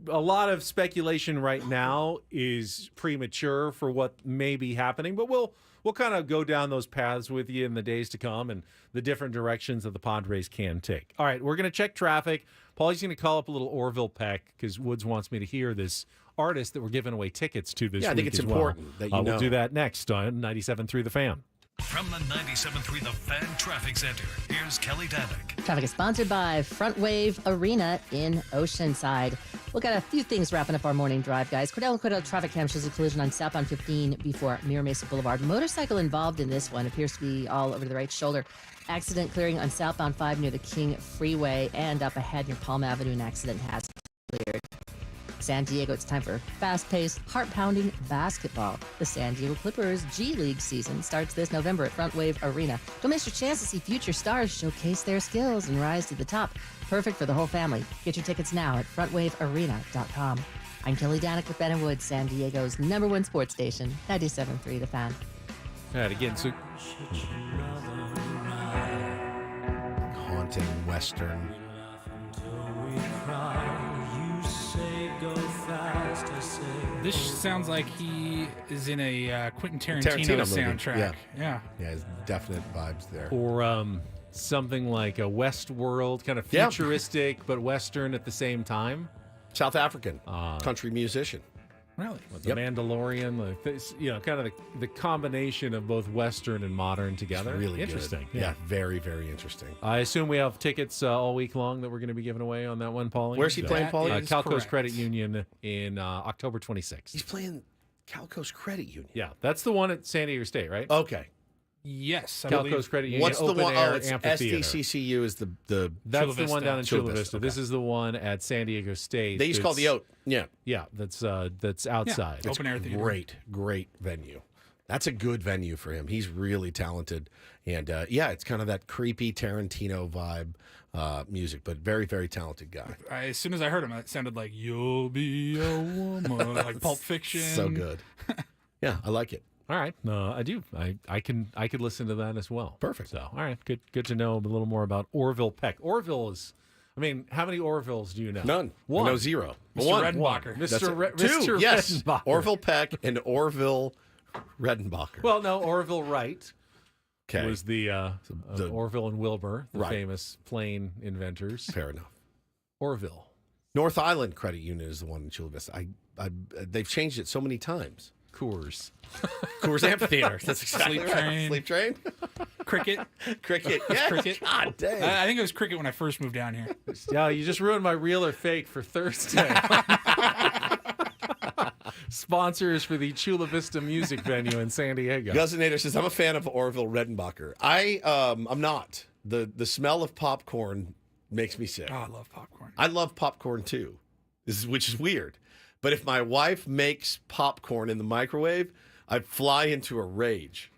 C: a lot of speculation right now is premature for what may be happening, but we'll kind of go down those paths with you in the days to come and the different directions that the Padres can take. All right, we're going to check traffic. Paulie's going to call up a little Orville Peck because Woods wants me to hear this artists that we're giving away tickets to this week.
A: Yeah, I think it's
C: as well.
A: important that you know.
C: We'll do that next on 97.3 The Fan.
I: From the 97.3 The Fan Traffic Center, here's Kelly Danick.
J: Traffic is sponsored by Front Wave Arena in Oceanside. We've got a few things wrapping up our morning drive, guys. Cordell and Cordell traffic cam shows a collision on southbound 15 before Mira Mesa Boulevard. Motorcycle involved in this one appears to be all over the right shoulder. Accident clearing on southbound 5 near the King Freeway, and up ahead near Palm Avenue, an accident has cleared. San Diego, it's time for fast-paced, heart-pounding basketball. The San Diego Clippers G League season starts this November at Front Wave Arena. Don't miss your chance to see future stars showcase their skills and rise to the top. Perfect for the whole family. Get your tickets now at frontwavearena.com. I'm Kelly Danick with Ben & Woods, San Diego's #1 sports station, 97.3 The Fan.
C: All right, again, so
A: haunting Western.
B: This sounds like he is in a Quentin Tarantino soundtrack.
A: Yeah, there's definite vibes there.
C: Or something like a Westworld, kind of futuristic, but Western at the same time.
A: South African country musician.
B: Really?
C: With the Mandalorian, kind of the combination of both Western and modern together.
A: It's really
C: interesting.
A: Good. Yeah, very, very interesting.
C: I assume we have tickets all week long that we're going to be giving away on that one, Paulie.
A: Where's he playing, Paulie?
C: Calco's Credit Union in October 26th.
A: He's playing Calco's Credit Union.
C: Yeah, that's the one at San Diego State, right?
A: Okay.
B: Yes,
C: Calco's Credit Union.
A: What's the one?
C: It's
A: SDCCU is the
C: that's the one down in Chula Vista. Okay. This is the one at San Diego State.
A: They used to call the Oat. Yeah,
C: that's outside.
A: It's
B: open air theater.
A: Great venue. That's a good venue for him. He's really talented, and it's kind of that creepy Tarantino vibe music, but very, very talented guy.
B: As soon as I heard him, it sounded like "You'll Be a Woman," like Pulp Fiction.
A: So good. Yeah, I like it.
C: All right, I do. I could listen to that as well.
A: Perfect.
C: So, all right, good to know a little more about Orville Peck. Orville is, how many Orvilles do you know?
A: None.
C: One.
A: No, zero.
B: Mr. Redenbacher.
C: Mr.
A: Yes.
C: Redenbacher.
A: Orville Peck and Orville Redenbacher.
C: Well, no, Orville Wright.
A: Okay.
C: Was the Orville and Wilbur, the
A: right.
C: famous plane inventors.
A: Fair enough.
C: Orville.
A: North Island Credit Union is the one in Chula Vista. They've changed it so many times.
C: Coors
A: Amphitheater. That's exactly
B: Sleep
A: right.
B: Train.
A: Sleep Train.
B: Cricket.
A: Yeah.
B: Cricket.
A: God dang.
B: I think it was cricket when I first moved down here.
C: Yeah, you just ruined my real or fake for Thursday. Sponsors for the Chula Vista Music Venue in San Diego.
A: Guzzinator says, I'm a fan of Orville Redenbacher. I'm not. The smell of popcorn makes me sick.
B: Oh, I love popcorn.
A: I love popcorn too, which is weird. But if my wife makes popcorn in the microwave, I fly into a rage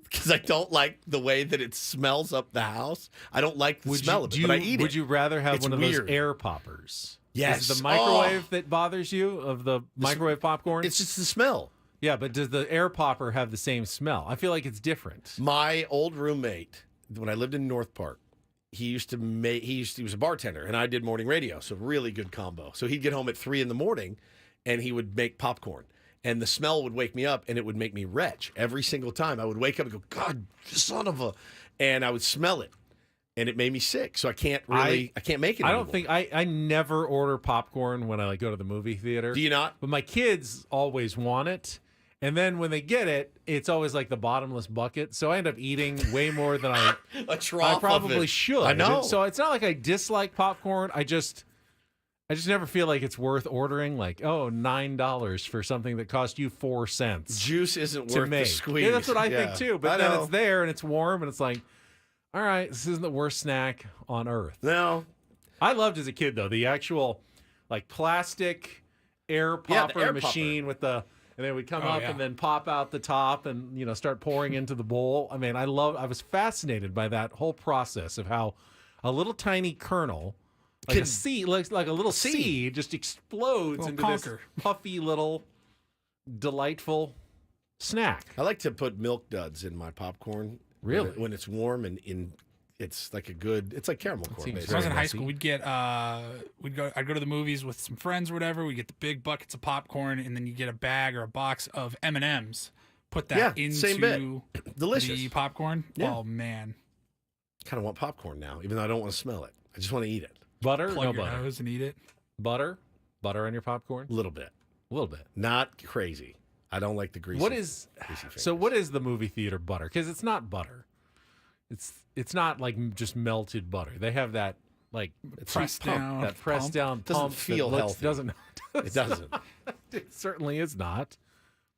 A: because I don't like the way that it smells up the house. I don't like the smell of it, but I eat it.
C: Would you rather have
A: It's
C: one of
A: weird.
C: those air poppers?
A: Yes.
C: Is it the microwave that bothers you of the microwave popcorn?
A: It's just the smell.
C: Yeah, but does the air popper have the same smell? I feel like it's different.
A: My old roommate, when I lived in North Park, he was a bartender, and I did morning radio, so really good combo. So he'd get home at 3 a.m, and he would make popcorn. And the smell would wake me up, and it would make me retch every single time. I would wake up and go, God, son of a... And I would smell it, and it made me sick. So I can't make it anymore.
C: I don't think... I never order popcorn when I go to the movie theater.
A: Do you not?
C: But my kids always want it. And then when they get it, it's always like the bottomless bucket. So I end up eating way more than I probably should.
A: I know.
C: So it's not like I dislike popcorn. I just never feel like it's worth ordering, like, $9 for something that cost you 4 cents.
A: Juice isn't worth the squeeze.
C: Yeah, that's what I think too. But then
A: know.
C: it's there and it's warm and it's like, all right, this isn't the worst snack on earth.
A: No.
C: I loved as a kid though, the actual plastic air popper
A: air
C: machine with the, and then it would come up and then pop out the top and start pouring into the bowl. I mean, I was fascinated by that whole process of how a little tiny kernel, like a seed, like a little seed, just explodes into this puffy little delightful snack.
A: I like to put Milk Duds in my popcorn.
C: Really?
A: When it's warm and it's like it's like caramel corn.
B: When I was in high school, I'd go to the movies with some friends or whatever. We'd get the big buckets of popcorn, and then you get a bag or a box of M&Ms. Put that into
A: delicious
B: the popcorn.
A: Yeah.
B: Oh man,
A: kind of want popcorn now, even though I don't want to smell it. I just want to eat it.
C: Butter?
B: Plug
C: No
B: your
C: butter.
B: nose and eat it.
C: Butter on your popcorn?
A: A little bit.
C: A little bit.
A: Not crazy. I don't like the greasy. Greasy fingers.
C: So what is the movie theater butter? Because it's not butter. It's not like just melted butter. They have that like
B: pressed down,
C: that pressed down
A: doesn't
C: pump
A: feel
C: that
A: healthy.
C: It doesn't. It certainly is not.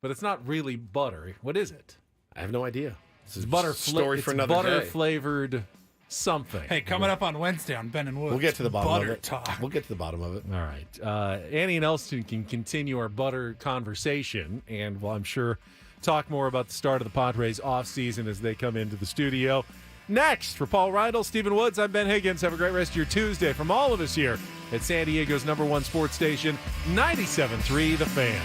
C: But it's not really butter. What is it?
A: I have no idea. This is
C: butter
A: story for another
C: butter
A: day.
C: flavored something.
B: Hey, coming up on Wednesday on Ben and Woods.
A: We'll get to the bottom
B: butter
A: of it.
B: Talk.
A: We'll get to the bottom of it.
C: All right. Annie and Elston can continue our butter conversation, and well, I'm sure talk more about the start of the Padres offseason as they come into the studio. Next, for Paul Reindl, Stephen Woods, I'm Ben Higgins. Have a great rest of your Tuesday from all of us here at San Diego's #1 sports station, 97.3 The Fan.